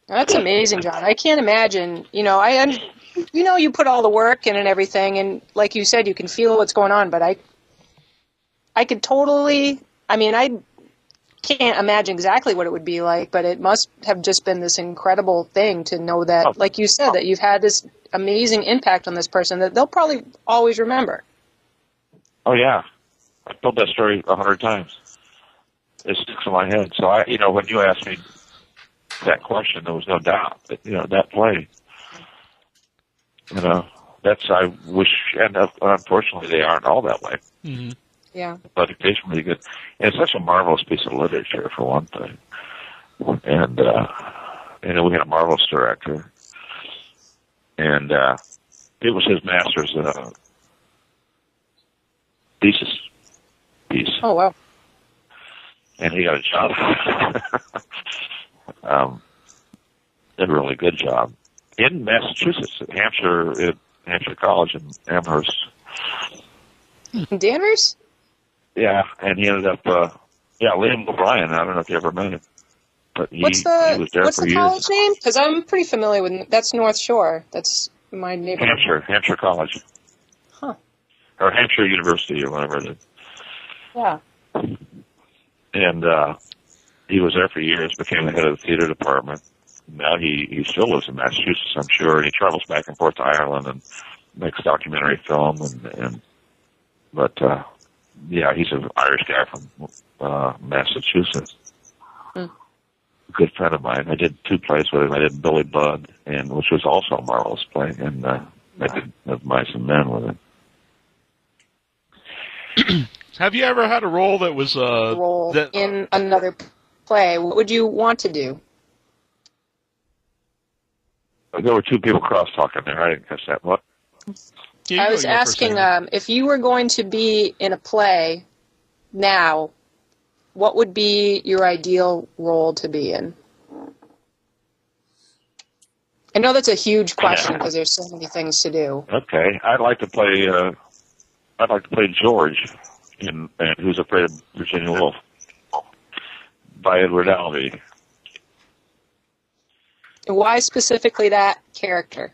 That's amazing, John. I can't imagine. You put all the work in and everything, and like you said, you can feel what's going on. But I could totally. I mean, I can't imagine exactly what it would be like, but it must have just been this incredible thing to know that, like you said, that you've had this amazing impact on this person that they'll probably always remember. Oh, yeah. I've told that story 100 times. It sticks in my head. So, when you asked me that question, there was no doubt that, that play, I wish, and unfortunately they aren't all that way. Mm-hmm. Yeah. But occasionally you get, and it's such a marvelous piece of literature, for one thing. And, we had a marvelous director. And, it was his master's, thesis piece. Oh, wow. And he got a job. Did a really good job in Massachusetts, at Hampshire College in Amherst. Danvers? Yeah, and he ended up, Liam O'Brien. I don't know if you ever met him, but he was there what's for the years. college name? Because I'm pretty familiar with that's North Shore. That's my neighborhood. Hampshire College. Huh. Or Hampshire University, or whatever it is. Yeah. And he was there for years, became the head of the theater department. Now he still lives in Massachusetts, I'm sure, and he travels back and forth to Ireland and makes documentary film. But he's an Irish guy from Massachusetts. Hmm. Good friend of mine. I did 2 plays with him. I did Billy Budd, which was also a marvelous play, and I did Of Mice and Men with him. Have you ever had a role that was in another play? What would you want to do? There were 2 people cross-talking there. I didn't catch that. What? I was asking if you were going to be in a play now, what would be your ideal role to be in? I know that's a huge question because there's so many things to do. Okay, I'd like to play George in Who's Afraid of Virginia Woolf by Edward Albee. Why specifically that character?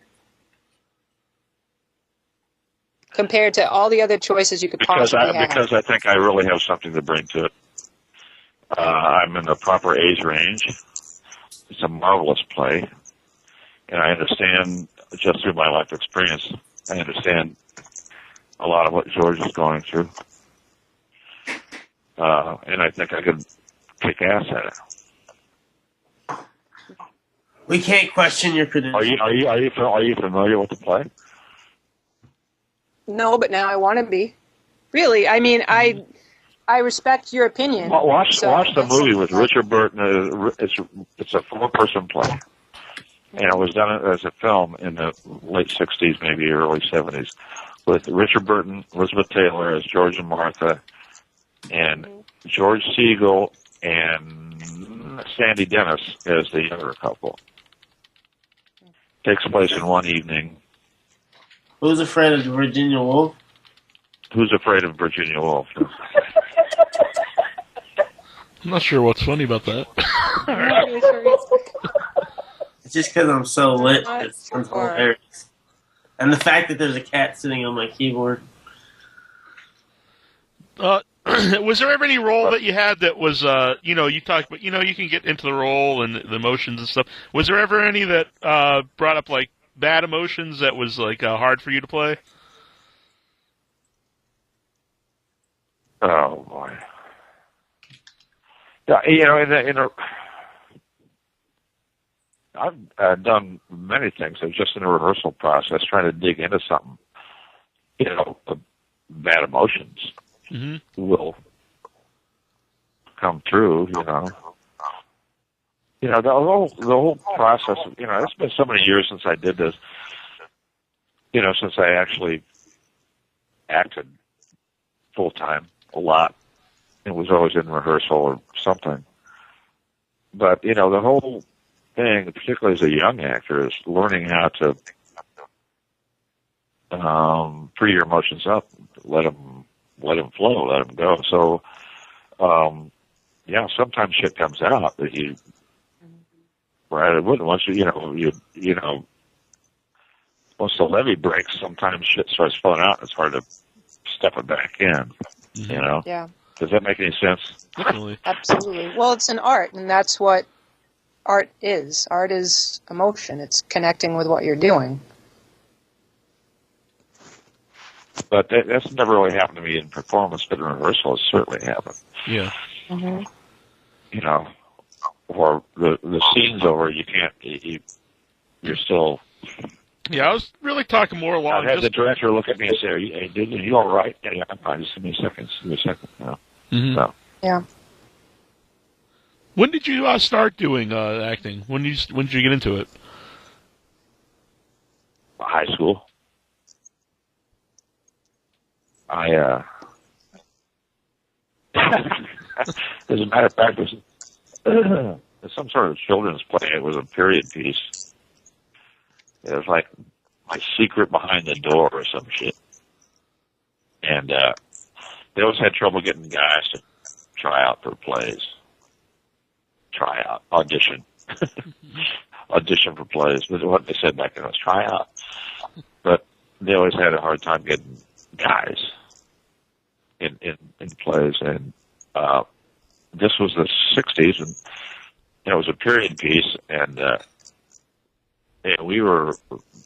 Compared to all the other choices you could possibly have. Because I think I really have something to bring to it. I'm in the proper age range. It's a marvelous play. And I understand, just through my life experience, I understand a lot of what George is going through. And I think I could kick ass at it. We can't question your credentials. Are you familiar with the play? No, but now I want to be. Really, I mean, I respect your opinion. Well, watch the movie with Richard Burton. It's a 4-person play, and it was done as a film in the late '60s, maybe early '70s, with Richard Burton, Elizabeth Taylor as George and Martha, and George Siegel and Sandy Dennis as the younger couple. Takes place in one evening. Who's Afraid of Virginia Woolf? Who's Afraid of Virginia Woolf? I'm not sure what's funny about that. It's just because I'm so lit. It's hilarious. And the fact that there's a cat sitting on my keyboard. Was there ever any role that you had that was, you talked about, you can get into the role and the emotions and stuff. Was there ever any that brought up, like, bad emotions that was, like, hard for you to play? Oh, boy. Yeah, I've done many things. I was just in a rehearsal process trying to dig into something. Bad emotions will come through, The whole process of, it's been so many years since I did this, since I actually acted full-time a lot. It was always in rehearsal or something. But, the whole thing, particularly as a young actor, is learning how to free your emotions up, let them flow, let them go. So, sometimes shit comes out that you rather wouldn't. Once once the levee breaks, sometimes shit starts flowing out. And it's hard to step it back in. Yeah. Does that make any sense? Definitely. Absolutely. Well, it's an art, and that's what art is. Art is emotion. It's connecting with what you're doing. But that's never really happened to me in performance, but in rehearsal, it certainly happened. Yeah. Mm-hmm. You know, or the scene's over, you can't, you're still... Yeah, I was really talking more along. I had the director look at me and say, "Hey, dude, are you all right?" Yeah, I'm fine. Just give me a second. Give me a second. You know? Mm-hmm. So. Yeah. When did you start doing acting? When did you get into it? High school. As a matter of fact, it was some sort of children's play. It was a period piece. It was like My Secret Behind the Door or some shit. And they always had trouble getting guys to try out for plays. Audition. Audition for plays. But what they said back then was try out. But they always had a hard time getting guys in plays. And this was the 60s, and it was a period piece, and we were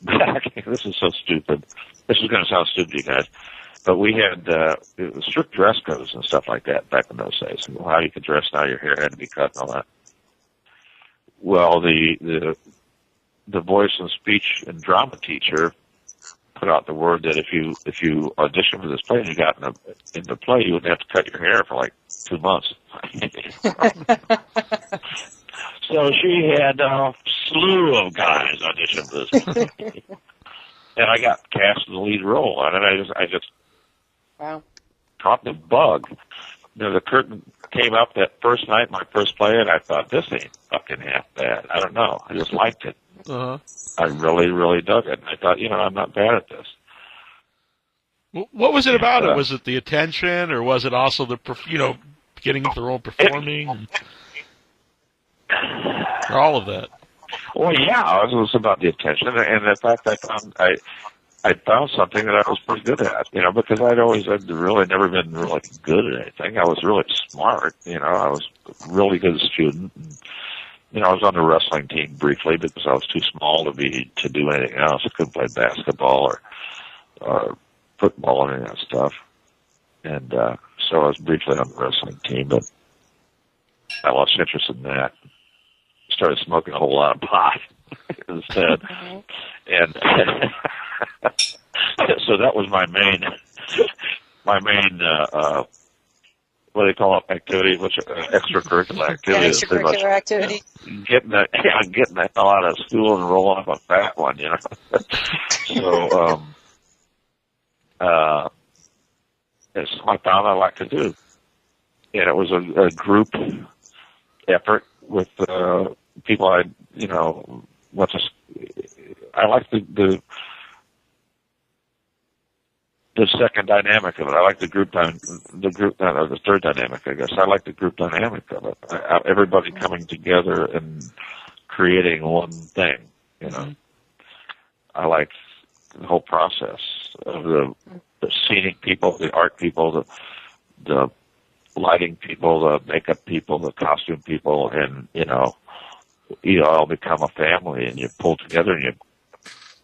back. This is so stupid. This is going to sound stupid to you guys, but we had it was strict dress codes and stuff like that back in those days. How you could dress now, your hair had to be cut and all that. Well, the voice and speech and drama teacher put out the word that if you auditioned for this play and you got in the play, you would have to cut your hair for like 2 months. So she had a slew of guys audition for this play. And I got cast in the lead role on it. I just Wow. caught the bug. You know, the curtain came up that first night, my first play, and I thought, this ain't fucking half bad. I don't know. I just liked it. Uh-huh. I really, really dug it. And I thought, I'm not bad at this. What was it about it? Was it the attention, or was it also the getting into the role, performing, or all of that? Well, yeah, it was about the attention and the fact I found something that I was pretty good at, because I'd really never been really good at anything. I was really smart, I was a really good student. And, I was on the wrestling team briefly because I was too small to do anything else. I couldn't play basketball or football or any of that stuff. And so I was briefly on the wrestling team, but I lost interest in that. Started smoking a whole lot of pot instead. And so that was my main what do they call it, activity, which extracurricular activity. Extracurricular activity. Getting the hell out of school and rolling up a fat one, So it's something I found I like to do. And it was a group effort with people I like the second dynamic of it. I like the third dynamic, I guess. I like the group dynamic of it. Everybody coming together and creating one thing, Mm-hmm. I like the whole process of the scenic people, the art people, the lighting people, the makeup people, the costume people, and, you all become a family and you pull together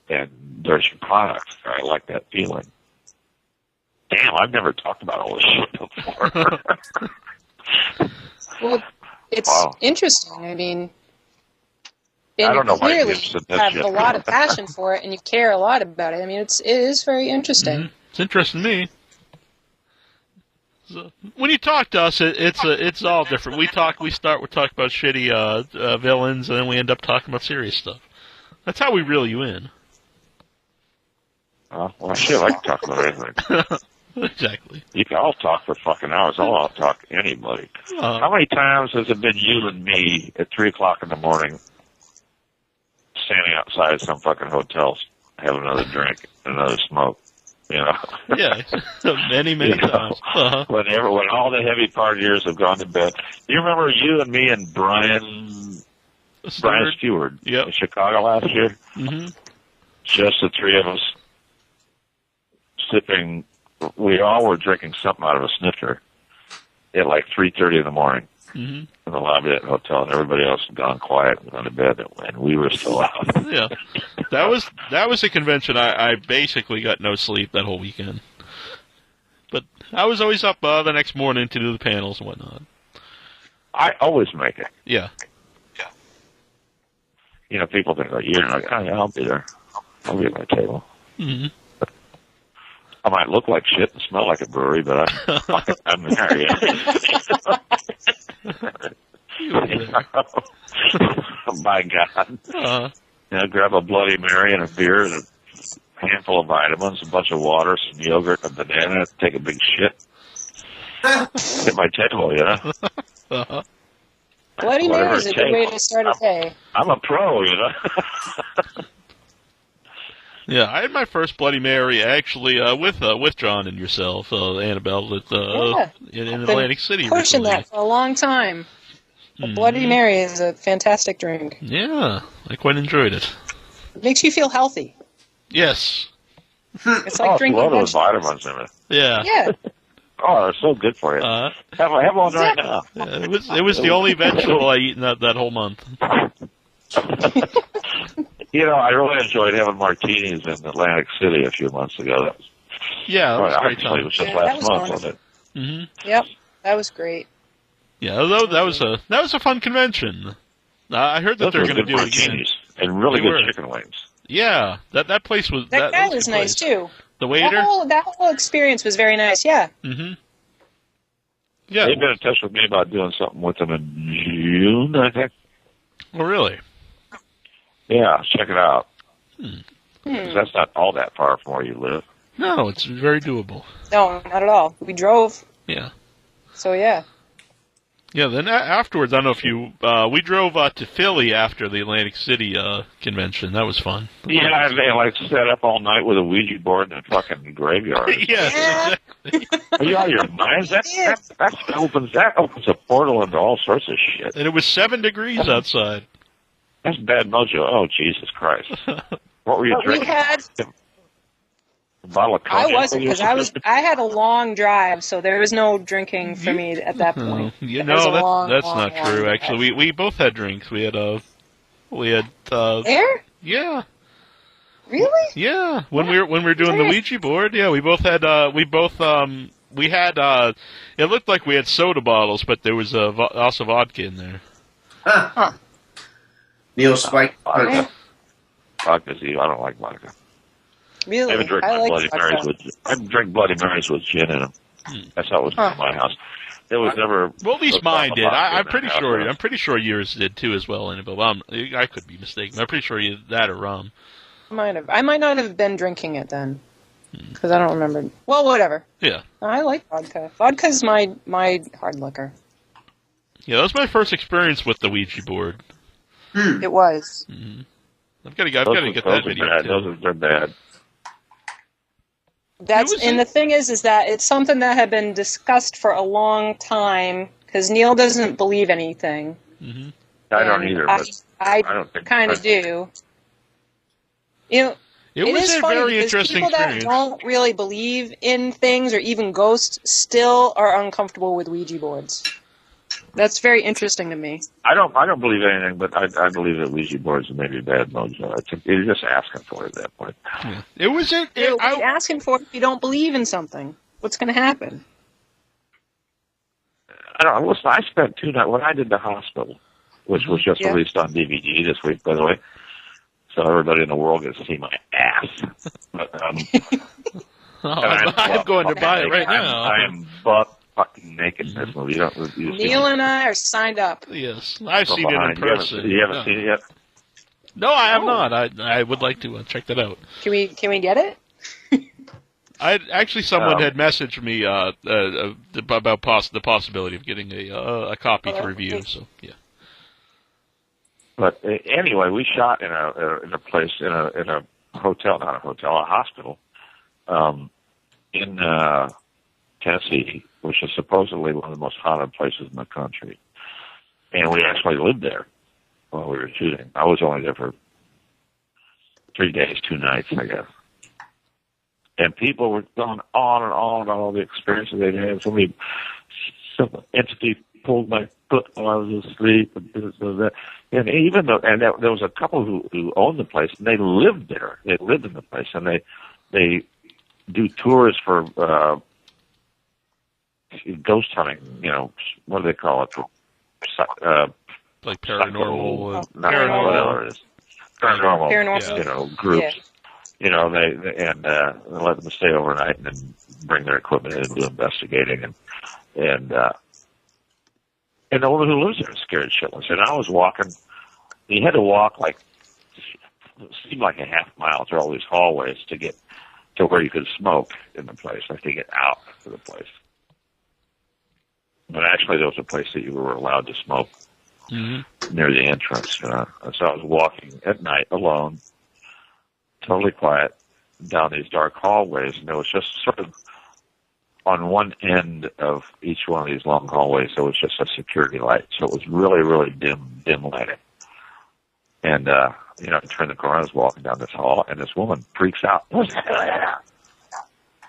and there's your product. I like that feeling. Damn, I've never talked about all this shit before. Well, it's interesting. I mean, I don't know why clearly you you have a lot of passion for it and you care a lot about it. I mean, it is very interesting. Mm-hmm. It's interesting to me. So, when you talk to us, it's all different. We talk about shitty villains, and then we end up talking about serious stuff. That's how we reel you in. Well, I sure like to talk about anything. Exactly. You can all talk for fucking hours. I'll talk to anybody. How many times has it been you and me at 3 o'clock in the morning standing outside some fucking hotel having another drink, another smoke? Yeah, many times. Uh-huh. When all the heavy partiers have gone to bed. Do you remember you and me and Brian Stewart in Chicago last year? Mm-hmm. Just the three of us sipping. We all were drinking something out of a snifter, at like 3:30 in the morning Mm-hmm. in the lobby of that hotel, and everybody else had gone quiet and gone to bed, and we were still out. Yeah, that was a convention. I basically got no sleep that whole weekend, but I was always up the next morning to do the panels and whatnot. I always make it. Yeah. You know, people think, like, you're like, oh, yeah, I'll be there. I'll be at my table. Mm-hmm. I might look like shit and smell like a brewery, but I'm there, yeah. By God. Uh-huh. You know, grab a Bloody Mary and a beer and a handful of vitamins, a bunch of water, some yogurt, and a banana, take a big shit. At my table, you know? Uh-huh. Bloody Whatever Mary is it a good way takes. to start a day. I'm a pro, you know? Yeah, I had my first Bloody Mary actually with John and yourself, Annabelle, in Atlantic City. Pushing recently. that for a long time. The Bloody Mary is a fantastic drink. Yeah, I quite enjoyed it. It makes you feel healthy. Yes. It's like drinking a lot of those vegetables. vitamins in it. Yeah. Yeah. Oh, they're so good for you. Have one right now. Yeah, it was the only vegetable I eat in that whole month. You know, I really enjoyed having martinis in Atlantic City a few months ago. That was, Yeah, that was well, great actually, time. it was just Yeah, last that was month, fun. wasn't it? Mm-hmm. Yep. That was great. Yeah, although that was a fun convention. I heard that Those they're were going to good do it again. martinis and really They good were. chicken wings. Yeah, that place was That guy was a was good nice place. too. The waiter. That whole experience was very nice. Yeah. Mm-hmm. Yeah. They've been in touch with me about doing something with them in June, I think. Oh, really? Yeah, check it out. 'Cause Hmm. that's not all that far from where you live. No, it's very doable. No, not at all. We drove. Yeah. So yeah. Yeah, then afterwards, I don't know if you... we drove to Philly after the Atlantic City convention. That was fun. Yeah, and they like sat up all night with a Ouija board in a fucking graveyard. Yes, exactly. Are you out of your minds? That opens a portal into all sorts of shit. And it was 7 degrees outside. That's bad mojo. Oh, Jesus Christ. What were you But we drinking? had. A bottle of I cognac? wasn't because I had a long drive, so there was no drinking for me at that point. You It was know, a long, that's long, not long true. drive. Actually, we both had drinks. We had There? yeah. Really? Yeah, when we were doing the Ouija board, yeah, we had it looked like we had soda bottles, but there was also vodka in there. Huh. Neil Spike. Vodka's evil. I don't like vodka. Really? I haven't drank Bloody Marys with gin in them. That's how it was in my house. There was never. Well, at least mine did. I'm pretty sure. House. I'm pretty sure yours did too, as well. Annabelle. I could be mistaken. I'm pretty sure that or rum. I might not have been drinking it then, because I don't remember. Well, whatever. Yeah. I like vodka. Vodka's my hard liquor. Yeah, that was my first experience with the Ouija board. It was. Mm-hmm. I've got to get that video. Bad. Too. They're bad. And the thing is that it's something that had been discussed for a long time because Neil doesn't believe anything. Mm-hmm. I don't either. But I don't think kind of do. You know, it was is a funny very because interesting people experience. that don't really believe in things or even ghosts still are uncomfortable with Ouija boards. That's very interesting to me. I don't believe anything, but I believe that Ouija boards are maybe bad mojo. I think you're just asking for it at that point. Yeah. It was it. What are you asking for if you don't believe in something? What's going to happen? I don't know. Listen, I spent 2 nights when I did the hospital, which was just released on DVD this week, by the way. So everybody in the world gets to see my ass. But, I'm going to buy it right now. I am butt fucking naked in this movie. Neil and I are signed up. Yes, I've seen it in person. You haven't seen it yet? No, I have not. I would like to check that out. Can we get it? Someone had messaged me about the possibility of getting a copy to review. So yeah. But anyway, we shot in a place in a hotel, not a hotel, a hospital, in Tennessee, which is supposedly one of the most haunted places in the country. And we actually lived there while we were shooting. I was only there for 3 days, 2 nights, I guess. And people were going on and on about all the experiences they'd had. some entity pulled my foot while I was asleep, and this and that. And even though, and there was a couple who owned the place, and they lived there. They lived in the place, and they do tours for ghost hunting. You know, what do they call it? For like paranormal, paranormal. Whatever it is. Paranormal, Paranormal. you know, groups. Yeah. You know, they let them stay overnight and then bring their equipment in and do investigating, and the woman who lives there is scared shitless. And I was walking. You had to walk like it seemed like a half mile through all these hallways to get to where you could smoke in the place, like to get out of the place. But actually, there was a place that you were allowed to smoke near the entrance. You know? And so I was walking at night alone, totally quiet, down these dark hallways, and there was just sort of on one end of each one of these long hallways, there was just a security light. So it was really, really dim lighting. And, you know, I turned the corner, I was walking down this hall, and this woman freaks out. What's that?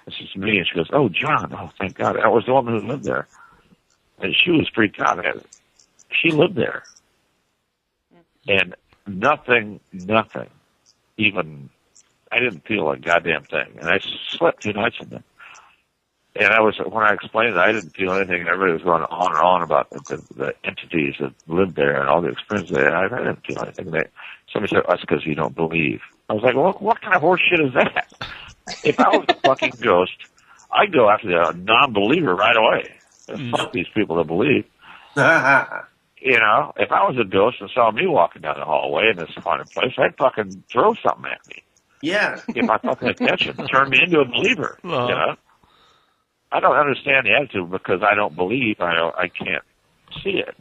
This is me, and she goes, "Oh, John, oh, thank God." That was the woman who lived there. And she was freaked out. She lived there. And nothing, even, I didn't feel a goddamn thing. And I slept 2 nights in there. And when I explained it, I didn't feel anything, and everybody was going on and on about the entities that lived there and all the experiences there. I didn't feel anything. Somebody said, "That's because you don't believe." I was like, well, what kind of horse shit is that? If I was a fucking ghost, I'd go after the non-believer right away. Fuck these people that believe. You know, if I was a ghost and saw me walking down the hallway in this haunted place, I'd fucking throw something at me. Yeah. Get my fucking attention. Turn me into a believer. You know? I don't understand the attitude because I don't believe. I can't see it.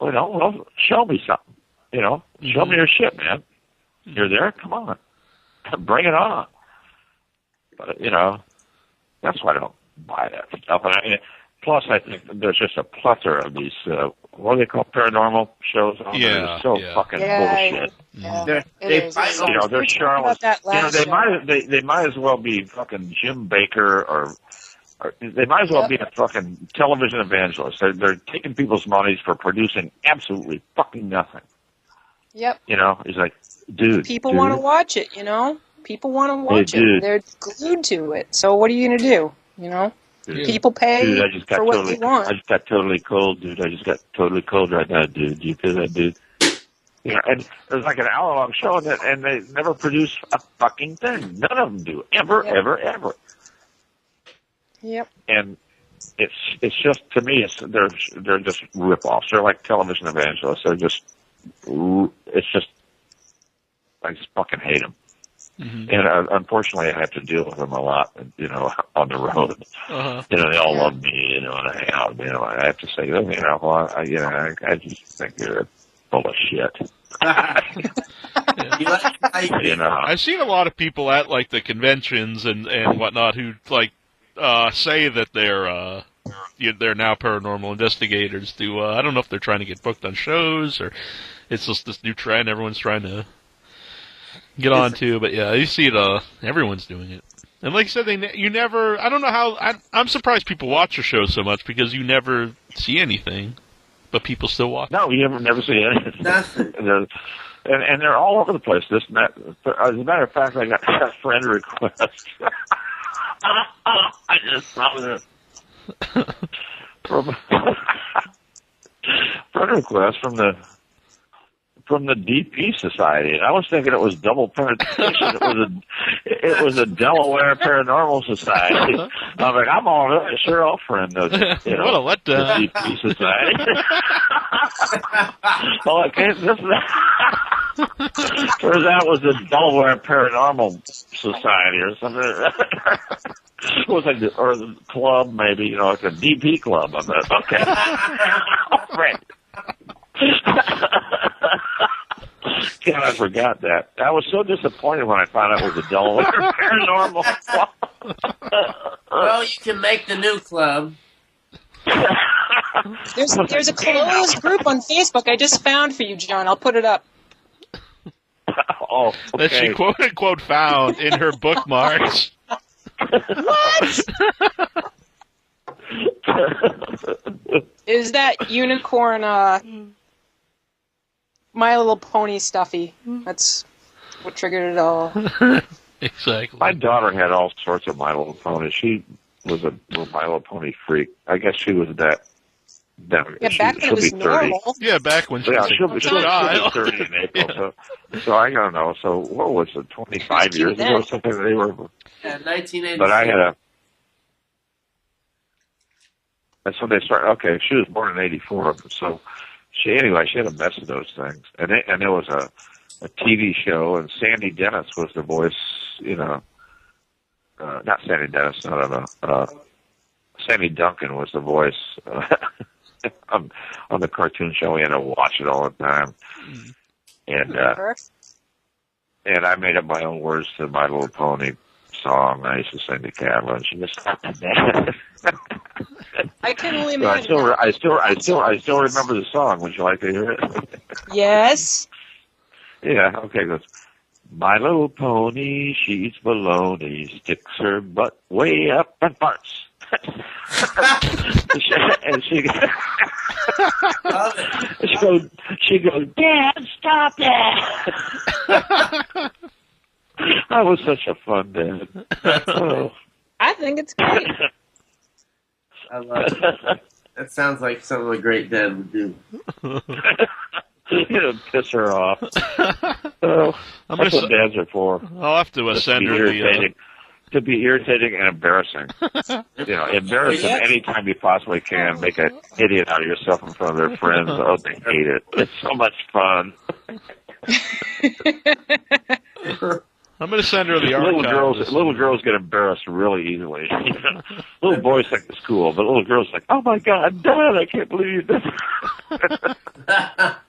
Well, show me something. You know, show me your shit, man. You're there. Come on, bring it on. But you know, that's why I don't buy that stuff. And plus, I think there's just a plethora of these. What do they call paranormal shows? They're so fucking bullshit. Yeah. You know, they're charlatans. You know, they might as well be fucking Jim Baker or they might as well be a fucking television evangelist. They're taking people's monies for producing absolutely fucking nothing. Yep. You know, he's like, dude. People want to watch it, you know? People want to watch it. They're glued to it. So what are you going to do? You know? Dude. People pay for what they want. I just got totally cold, dude. I just got totally cold right now, dude. Do you feel that, dude? You know, and it was like an hour-long show, and they never produce a fucking thing. None of them do. Ever. Yep. And it's just, to me, they're just rip-offs. They're like television evangelists. It's just, I just fucking hate them. And unfortunately, I have to deal with them a lot, you know, on the road. You know, they all love me, you know, and I hang out with them. You know, I have to say, you know, well, I just think you're full of shit. You know, I've seen a lot of people at like the conventions and whatnot who like say that they're now paranormal investigators. I don't know if they're trying to get booked on shows or it's just this new trend everyone's trying to get on to. But yeah, you see it. Everyone's doing it. And like I said, you never. I don't know how. I'm surprised people watch your show so much because you never see anything, but people still watch. No, you never see anything. Nothing. And they're all over the place. This and that. As a matter of fact, I got a friend request. I just saw this from friend request from the DP Society. And I was thinking it was double penetration. It was a Delaware Paranormal Society. I'm like, I'm all right. Sure, I'll friend those. You know, what a letdown. The DP Society. Well, I can't. Turns out it was the Delaware Paranormal Society or something. It was like or the club, maybe, you know, like a DP club. I thought, okay. Right. God, I forgot that. I was so disappointed when I found out it was a Delaware Paranormal. Well, you can make the new club. There's a closed group on Facebook I just found for you, John. I'll put it up. Oh, okay. That she quote unquote found in her bookmarks. What? Is that unicorn My Little Pony stuffy? That's what triggered it all. Exactly. My daughter had all sorts of My Little Ponies. She was a little My Little Pony freak. I guess she was that. Yeah, back when it was normal. Yeah, back when she was she'll be 30 in April. So I don't know. So what was it, 25 years ago or something? They were. Yeah, 1986. But I had and so they started. Okay, she was born in '84. So she had a mess of those things, and there was a TV show, and Sandy Dennis was the voice. Not Sandy Dennis. No. Sandy Duncan was the voice on the cartoon show. We had to watch it all the time, and I made up my own words to My Little Pony song. I used to sing to Catherine, and she just thought that. I can only imagine. I still remember the song. Would you like to hear it? Yes. Yeah. Okay. It goes. My little pony, she's baloney, sticks her butt way up and farts. And she goes, Dad, stop that! That was such a fun dad. Oh. I think it's great. I love it. That sounds like something a great dad would do. Piss her off. Oh, that's what dads are for. I'll have to send her to be irritating and embarrassing. Embarrass them anytime you possibly can. Make an idiot out of yourself in front of their friends. Oh, they hate it. It's so much fun. I'm going to send her the archive. Little girls get embarrassed really easily. Little boys think it's cool, but little girls like, oh my God, Dad, I can't believe you did that.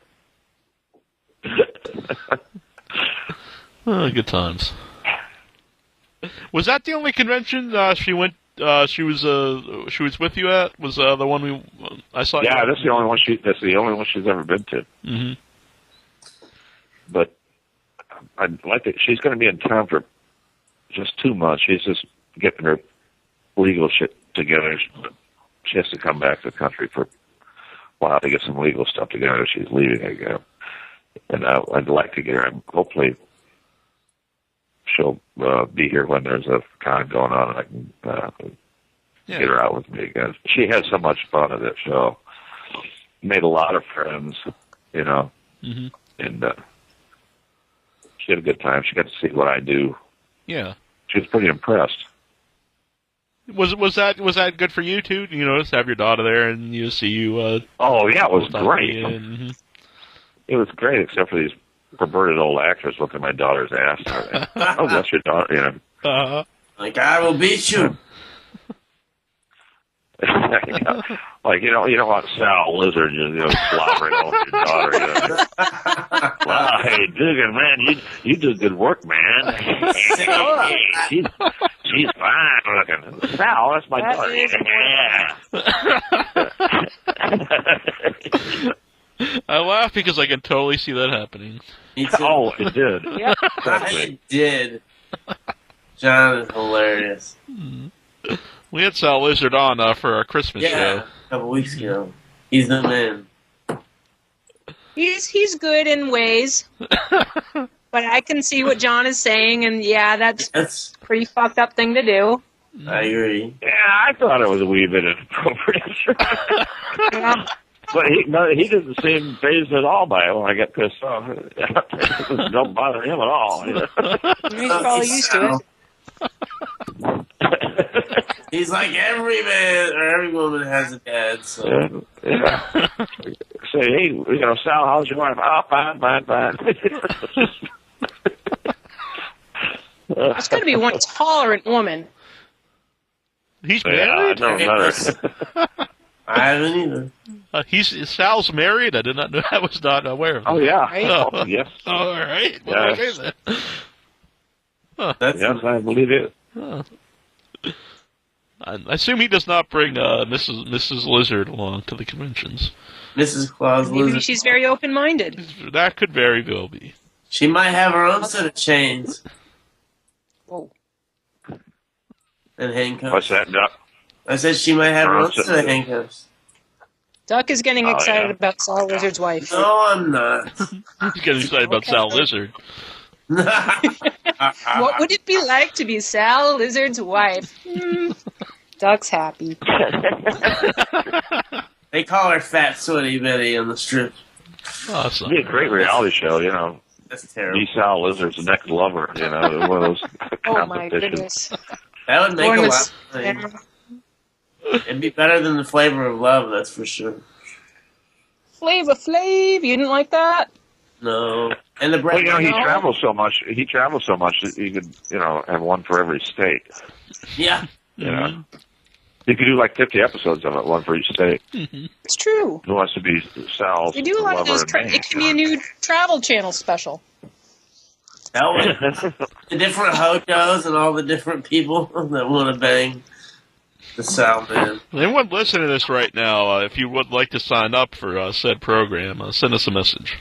Oh, good times. Was that the only convention she went? She was with you at? Was the one I saw? Yeah, that's the only one she's ever been to. Mm-hmm. But I'd like it. She's going to be in town for just 2 months. She's just getting her legal shit together. She has to come back to the country for a while to get some legal stuff together. She's leaving again. And I'd like to get her. Hopefully, she'll be here when there's a con going on, and I can get her out with me again. She had so much fun at that show. Made a lot of friends, mm-hmm. And she had a good time. She got to see what I do. Yeah, she was pretty impressed. Was that good for you too? To have your daughter there and see you? Oh yeah, it was great. Mm-hmm. It was great, except for these perverted old actors looking at my daughter's ass. Oh, that's your daughter, Like, I will beat you. Like, you don't want Sal Lizard slobbering over your daughter. Well, hey, Dugan, man, you do good work, man. She's fine looking. Sal, that's my daughter. Yeah. I laugh because I can totally see that happening. Oh, it did. Yep. It did. John is hilarious. We had Sal Lizard on for our Christmas show. A couple weeks ago. He's the man. He's good in ways. But I can see what John is saying, and yeah, that's a pretty fucked up thing to do. I agree. Yeah, I thought it was a wee bit inappropriate. Yeah. But he didn't seem phased at all by it when I got pissed off. It don't bother him at all. He's probably used to it. He's like every man or every woman has a dad. So yeah. Say, hey, Sal, how's your wife? Oh, fine. There's got to be one tolerant woman. He's married? Yeah, I don't know. I haven't either. Sal's married? I did not know. I was not aware of that. Oh, yeah. Right? Oh, yes. All right. Well, Yeah. okay then. Huh. Yes, I believe it. Huh. I assume he does not bring Mrs. Lizard along to the conventions. Mrs. Claus Maybe Lizard. she's very open-minded. That could very well be. She might have her own set of chains. Whoa. And handcuffs. What's that, Duck? I said she might have her own set of handcuffs. Duck is getting excited yeah. about Saw Lizard's wife. No, I'm not. He's getting excited about Sal Lizard. What would it be like to be Sal Lizard's wife? Duck's happy. They call her Fat Sweaty Betty on the strip. Awesome. It'd be a great reality show, you know. That's terrible. Be Sal Lizard's next lover, you know, one of those Oh my competitions. goodness. That would make Lauren a was- lot of things. It'd be better than the Flavor of Love, that's for sure. Flavor Flav, you didn't like that? No. And the Well, you know, he No. travels so much that you could, you know, have one for every state. Yeah. You know, you could do like 50 episodes of it, one for each state. It's true. Who wants to be Sal's We do a lot of lover those. and It can be a new Travel Channel special. That was the different hojos and all the different people that want to bang the Sal man. Anyone listening to this right now, if you would like to sign up for said program, send us a message.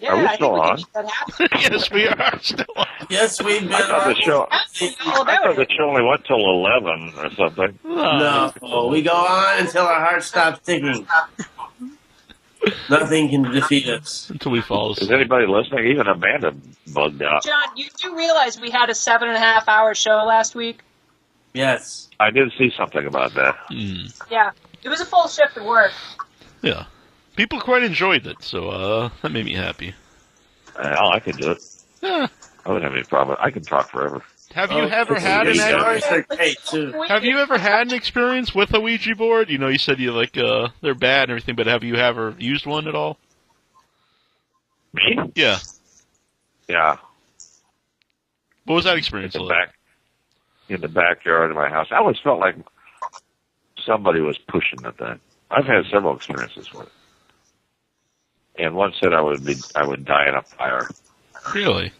Yeah, Are we I still think we on? can make that happen. Yes, we are still on. Yes, we've been I thought the show. All I about thought the it. show only went till 11 or something. No, we go on until our heart stops ticking. Nothing can defeat us. Until we fall Is asleep. anybody listening? Even Amanda bugged out. John, you do realize we had a 7.5 hour show last week? Yes. I did see something about that. Yeah. It was a full shift of work. Yeah. People quite enjoyed it, so that made me happy. Well, I could do it. Yeah. I wouldn't have any problem. I can talk forever. Have you ever had These an stories are great, too. Have you ever had an experience with a Ouija board? You know, you said you like they're bad and everything, but have you ever used one at all? Me? Yeah. Yeah. What was that experience like? In the backyard of my house. I always felt like somebody was pushing the thing. I've had several experiences with it. And one said I would die in a fire. Really?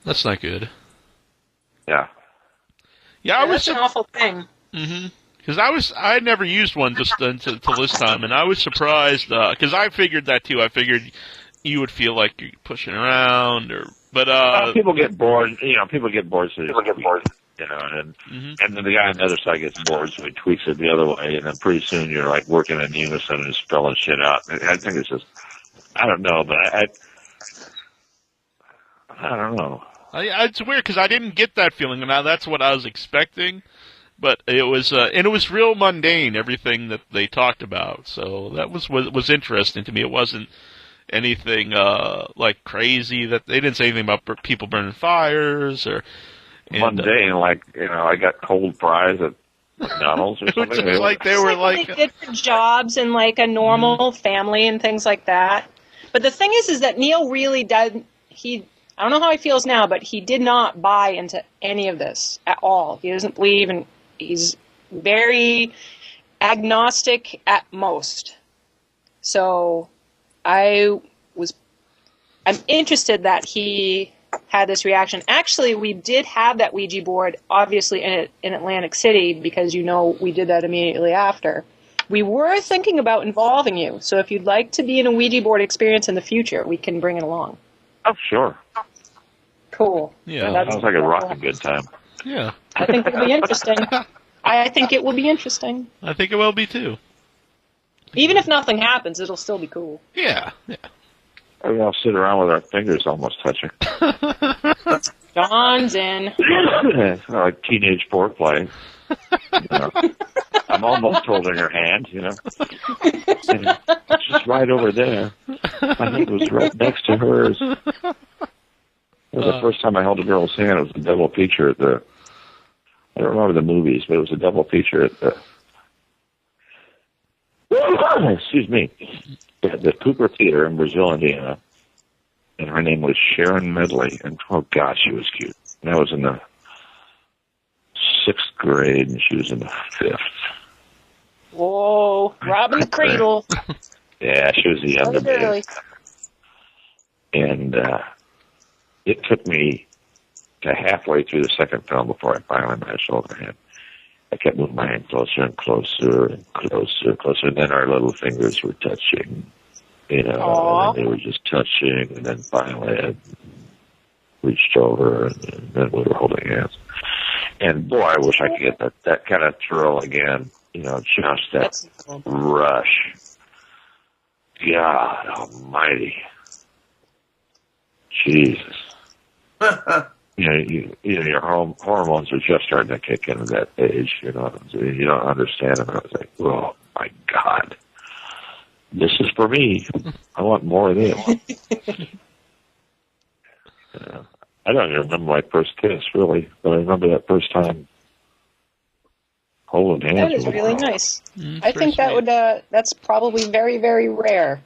That's not good. Yeah. Yeah, I was That's an awful thing. because I had never used one just until this time, and I was surprised because I figured that too. I figured you would feel like you're pushing around, but People get bored. You know, people get bored. So people get bored. You know, and then the guy on the other side gets bored, so he tweaks it the other way, and then pretty soon you're like working in unison and spelling shit out. I think it's just, I don't know, but I don't know. It's weird because I didn't get that feeling, and that's what I was expecting. But it was, and it was real mundane, everything that they talked about. So that was interesting to me. It wasn't anything like crazy. That they didn't say anything about people burning fires or mundane. Like, you know, I got cold fries at McDonald's or it was something. just like they were Like like. they did for jobs and like a normal family and things like that. But the thing is that Neil really did. I don't know how he feels now, but he did not buy into any of this at all. He doesn't believe, and he's very agnostic at most. So I'm interested that he had this reaction. Actually, we did have that Ouija board, obviously, in Atlantic City, because we did that immediately after. We were thinking about involving you, so if you'd like to be in a Ouija board experience in the future, we can bring it along. Oh, sure. Cool. Yeah. That's- Sounds like a rocking good time. Yeah, I think it'll be interesting. I think it will be interesting. I think it will be too. Even if nothing happens, it'll still be cool. Yeah. We all sit around with our fingers almost touching. John's in. Like teenage foreplay. You know. I'm almost holding her hand, you know. And it's just right over there. My hand was right next to hers. It was the first time I held a girl's hand. It was a double feature at the... I don't remember the movies, but it was a double feature at the... Excuse me. At the Cooper Theater in Brazil, Indiana. And her name was Sharon Medley. And, oh, God, she was cute. And I was in the 6th grade, and she was in the 5th. Whoa, robbing the cradle. Yeah, she was a young Oh, baby. really? And it took me to halfway through the second film before I finally managed to hold her hand. I kept moving my hand closer and closer and closer and closer, and then our little fingers were touching, you know, Aww. and they were just touching, and then finally I reached over, and then we were holding hands. And boy, I wish I could get that kind of thrill again. just that rush. God almighty. Jesus. Your hormones are just starting to kick in at that age, you don't understand it. I was like, oh my God. This is for me. I want more of this. I don't even remember my first kiss, really, but I remember that first time holding hands. That is really nice. I think that's probably very, very rare.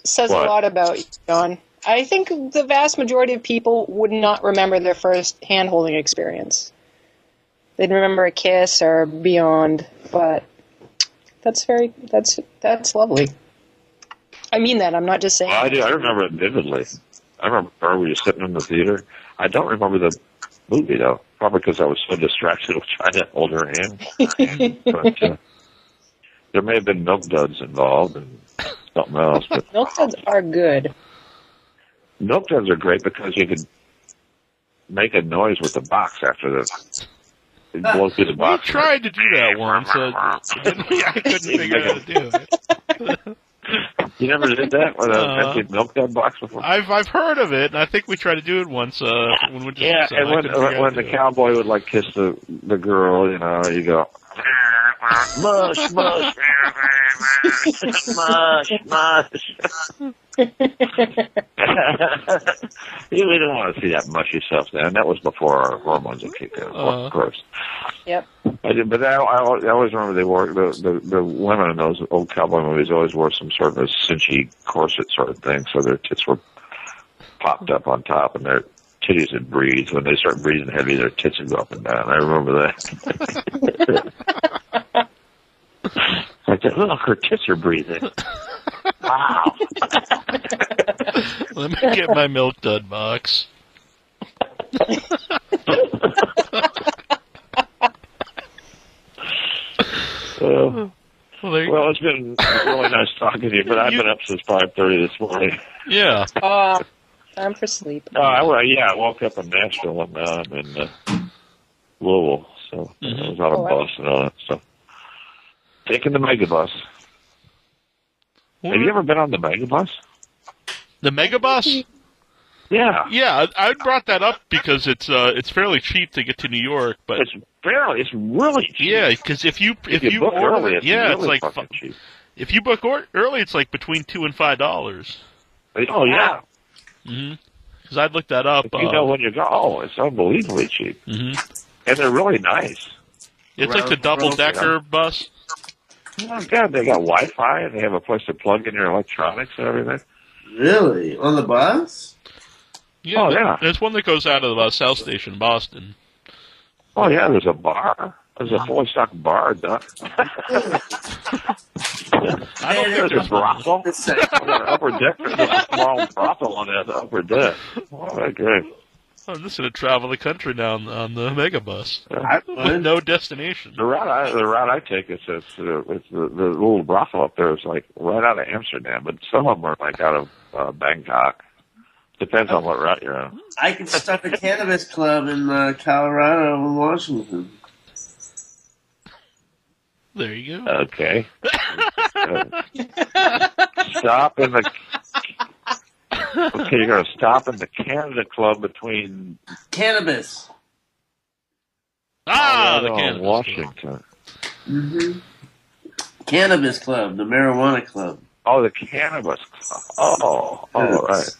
Says a lot about you, John. I think the vast majority of people would not remember their first hand-holding experience. They'd remember a kiss or beyond, but that's lovely. I mean that. I'm not just saying. Well, I do. I remember it vividly. I remember we were sitting in the theater. I don't remember the movie, though, probably because I was so distracted with trying to hold her hand. But there may have been milk duds involved and something else. But milk duds are good. Milk duds are great because you could make a noise with the box after it blows through the box. We tried to do that once. I couldn't figure out how to do it. You never did that with an empty milk dud box before? I've heard of it, and I think we tried to do it once. When the cowboy would kiss the girl, you go mush, mush, mush, mush. You didn't want to see that mushy stuff then. That was before our hormones would kick in, of course. Yep. But I always remember they wore the women in those old cowboy movies always wore some sort of a cinchy corset sort of thing, so their tits were popped up on top, and their titties would breathe. When they start breathing heavy, their tits would go up and down. I remember that. I said, look, her tits are breathing. Wow. Let me get my milk dud box. Well, it's been really nice talking to you, but I've been up since 5:30 this morning. Yeah. Time for sleep. I woke up in Nashville, and now I'm in Louisville, so I was out of Boston and all that stuff. Taking the megabus. Have you ever been on the megabus? The megabus? Yeah. Yeah, I brought that up because it's fairly cheap to get to New York, but it's really cheap. Yeah, because if you book order, early, it's really like cheap. If you book early, it's like between $2 and $5. Oh yeah. Because I'd looked that up. If you know when you go, it's unbelievably cheap, and they're really nice. It's like the double-decker bus. Oh God, they got Wi-Fi and they have a place to plug in your electronics and everything. Really? On the bus? Yeah, yeah. There's one that goes out of the South Station in Boston. Oh, yeah, there's a bar. There's a fully stocked bar, Doc. I don't think there's a brothel. On the upper deck, there's a small brothel on the upper deck. Oh, great. I'm just going to travel the country now on the megabus. With no destination. The route I take is it's the little brothel up there is like right out of Amsterdam, but some of them are like out of Bangkok. Depends on what route you're on. I can start a cannabis club in Colorado and Washington. There you go. Okay. Stop in the... Okay, you're going to stop in the Canada Club between... Cannabis. The Cannabis Washington. Mm-hmm. Cannabis Club, the Marijuana Club. Oh, the Cannabis Club. Oh, right.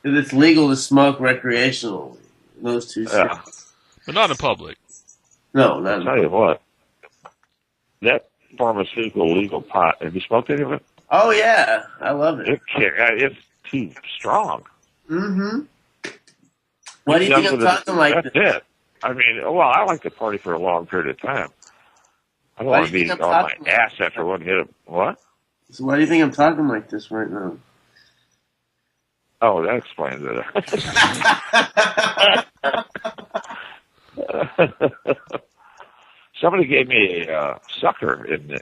It's legal to smoke recreationally. Those two things. But not in public. No, not I'll tell you what. That pharmaceutical legal pot, have you smoked any of it? Oh, yeah. I love it. It's too strong. Mm-hmm. Why do you think I'm talking like this? That's it. I mean, I like to party for a long period of time. I don't want to be on my ass after one hit of... What? So why do you think I'm talking like this right now? Oh, that explains it. Somebody gave me a sucker in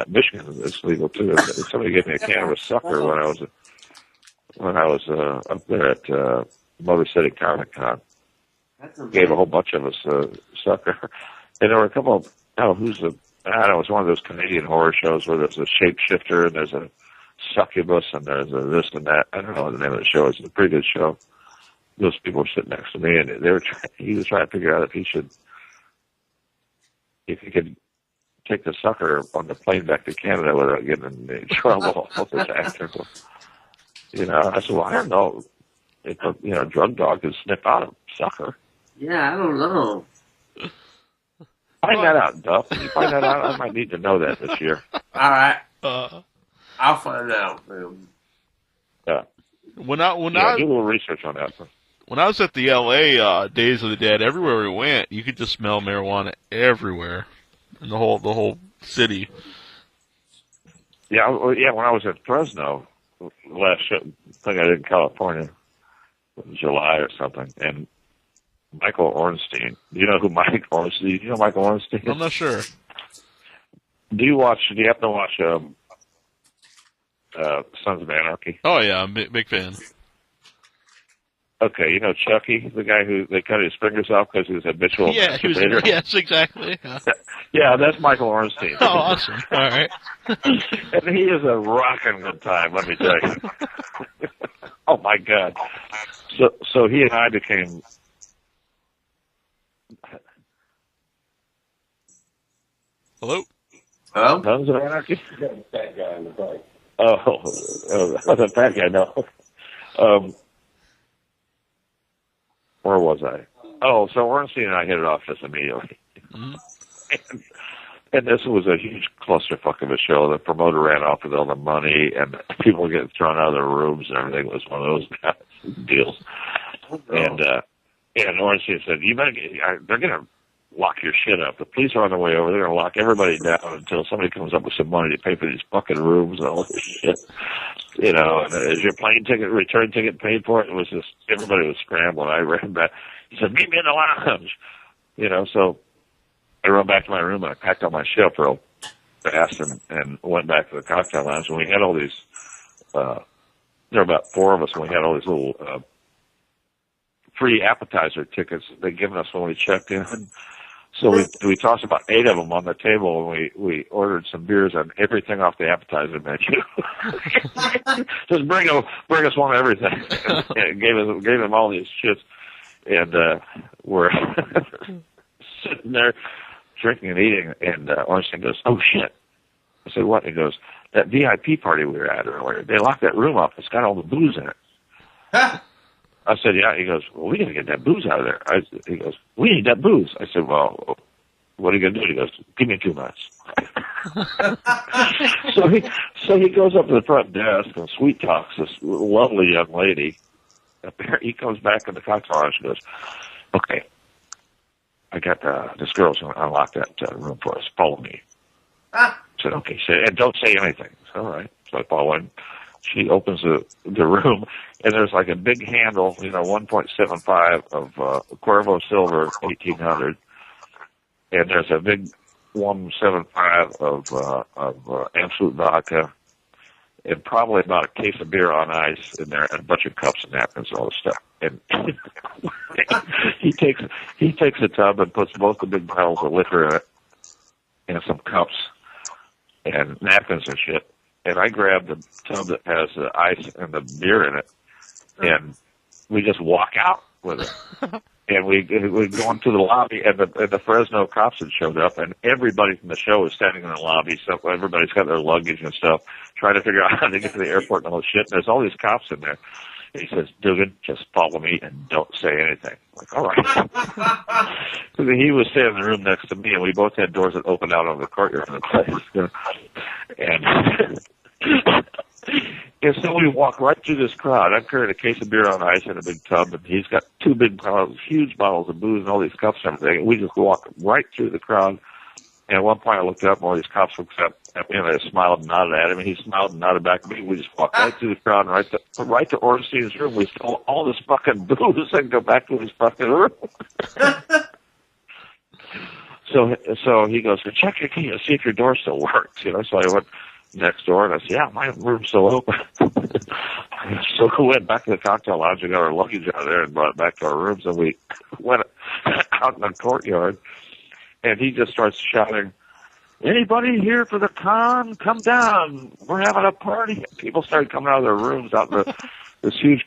Michigan. It's legal too. Somebody gave me a cannabis sucker when I was up there at Motor City Comic Con. Gave a whole bunch of us a sucker. And there were a couple of, I don't know, it's one of those Canadian horror shows where there's a shapeshifter and there's a succubus and there's a this and that. I don't know what the name of the show is. It's a pretty good show. Those people were sitting next to me, and he was trying to figure out if he could take the sucker on the plane back to Canada without getting in trouble with his actor. You know, I said, well, I don't know if a drug dog can sniff out a sucker. Yeah, I don't know. Find that out, Duff. Can you find that out? I might need to know that this year. All right. I'll find out. Yeah. Do a little research on that. When I was at the L.A. Days of the Dead, everywhere we went, you could just smell marijuana everywhere in the whole city. Yeah. When I was at Fresno last thing I did in California, in July or something, and Michael Ornstein. Do you know who Michael Ornstein? Do you know Michael Ornstein? I'm not sure. Do you happen to watch Sons of Anarchy? Oh yeah, I'm a big fan. Okay, you know Chucky, the guy who they cut his fingers off because he was habitual. Yeah, yes, exactly. Yeah. Yeah, that's Michael Ornstein. Oh, awesome! All right. And he is a rocking good time, let me tell you. Oh my God! So he and I became. Hello. Hello. Sons of Anarchy. That guy in the bike. Oh, the fat guy. No. Where was I? Oh, so Ornstein and I hit it off just immediately. Mm-hmm. And this was a huge clusterfuck of a show. The promoter ran off with all the money, and people were getting thrown out of their rooms and everything. It was one of those deals. And Ornstein said, "You better they're going to lock your shit up. The police are on their way over. They're going to lock everybody down until somebody comes up with some money to pay for these fucking rooms and all this shit." You know, and is your return ticket paid for it? It was just, everybody was scrambling. I ran back. He said, "Meet me in the lounge." You know, so I ran back to my room and I packed all my shit up real fast and went back to the cocktail lounge. And we had all these, there were about four of us, and we had all these little free appetizer tickets they'd given us when we checked in. So we tossed about 8 of them on the table, and we ordered some beers and everything off the appetizer menu. Just bring us one of everything. And gave them all these shits, and we're sitting there drinking and eating. And Ornstein goes, "Oh shit!" I said, "What?" He goes, "That VIP party we were at earlier. They locked that room up. It's got all the booze in it." I said, "Yeah." He goes, "Well, we got to get that booze out of there." He goes, "We need that booze." I said, "Well, what are you going to do?" He goes, "Give me 2 months." So he goes up to the front desk and sweet talks this lovely young lady. He comes back in the cocktail lounge and goes, "Okay, I got this girl's going to unlock that room for us. Follow me." I said, "Okay." And don't say anything. All right. So I follow him. She opens the room, and there's like a big handle, 1.75 of Cuervo Silver 1800, and there's a big 1.75 of Absolute Vodka, and probably about a case of beer on ice in there, and a bunch of cups and napkins and all this stuff. And he takes a tub and puts both the big bottles of liquor in it, and some cups and napkins and shit. And I grabbed the tub that has the ice and the beer in it, and we just walk out with it. And we go into the lobby, and the Fresno cops had showed up, and everybody from the show is standing in the lobby. So everybody's got their luggage and stuff, trying to figure out how to get to the airport and all this shit. And there's all these cops in there. And he says, "Dugan, just follow me and don't say anything." I'm like, all right. He was sitting in the room next to me, and we both had doors that opened out on the courtyard of the place. And so we walk right through this crowd. I'm carrying a case of beer on ice in a big tub, and he's got 2 big bottles, huge bottles of booze and all these cups and everything. And we just walk right through the crowd. And at one point I looked up, and all these cops looked up at me, and I smiled and nodded at him, and he smiled and nodded back at me. We just walked right through the crowd and right to Ornstein's room. We stole all this fucking booze and go back to his fucking room. So he goes, "Check your key and see if your door still works." So I went next door, and I said, "Yeah, my room's still open." So we went back to the cocktail lounge and got our luggage out of there and brought it back to our rooms, and we went out in the courtyard, And he just starts shouting, "Anybody here for the con? Come down. We're having a party." People started coming out of their rooms out in this huge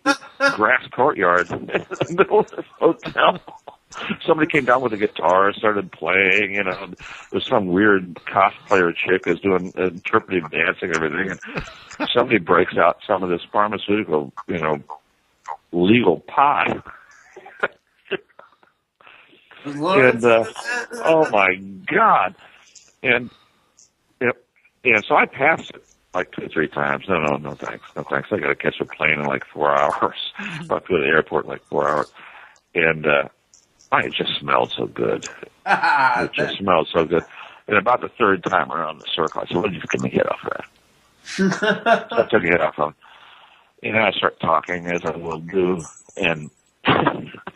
grass courtyard in the middle of this hotel. Somebody came down with a guitar, started playing, There's some weird cosplayer chick who's doing interpretive dancing and everything. And somebody breaks out some of this pharmaceutical, legal pot. And, oh my God. And so I passed it like 2 or 3 times. No thanks. No thanks. I got to catch a plane in like 4 hours. I have to go to the airport in like 4 hours. And, it just smelled so good. It just smelled so good. And about the 3rd time around the circle, I said, "Well, just give me a hit off of that." So I took a hit off of it. And then I start talking, as I will do, and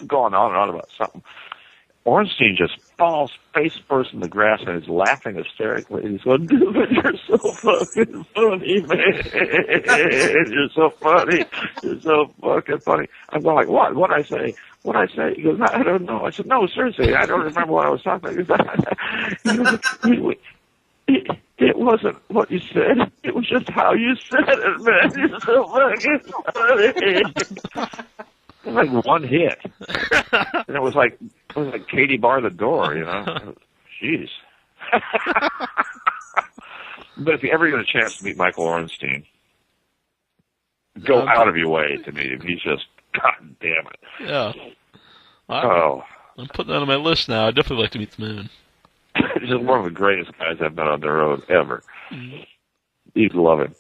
going on and on about something. Ornstein just falls face first in the grass and is laughing hysterically. He's going, "Dude, you're so fucking funny, man. You're so funny. You're so fucking funny." I'm going like, "What? What'd I say? What'd I say?" He goes, "I don't know." I said, "No, seriously, I don't remember what I was talking about." It wasn't what you said. It was just how you said it, man. You're so fucking funny. It was like one hit. And it was like Katie bar the door, Jeez. But if you ever get a chance to meet Michael Ornstein, go out of your way to meet him. He's just, God damn it. Yeah. I'm putting that on my list now. I'd definitely like to meet the man. He's just one of the greatest guys I've met on the road ever. Mm-hmm. You'd love him.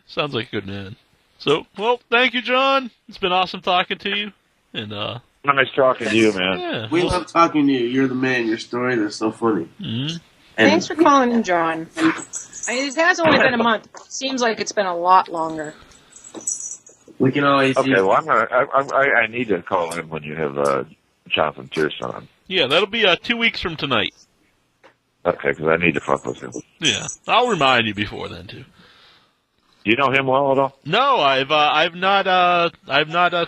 Sounds like a good man. So, well, thank you, John. It's been awesome talking to you. And nice talking to you, man. Yeah, we love talking to you. You're the man. Your stories are so funny. Mm-hmm. Thanks for calling in, John. It has only been a month. It seems like it's been a lot longer. We can always. Okay, well, I need to call in when you have Jonathan Pearson on. Yeah, that'll be 2 weeks from tonight. Okay, because I need to fuck with him. Yeah, I'll remind you before then too. Do you know him well at all? No, I've not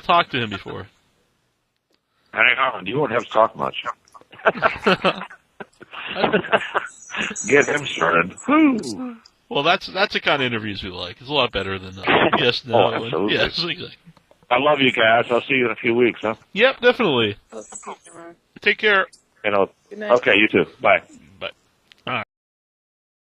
talked to him before. Hang on, you won't have to talk much. Get him started. Woo. Well, that's the kind of interviews we like. It's a lot better than yes, no. Oh, absolutely. Yes, exactly. I love you guys. I'll see you in a few weeks, huh? Yep, definitely. Take care. Okay, you too. Bye.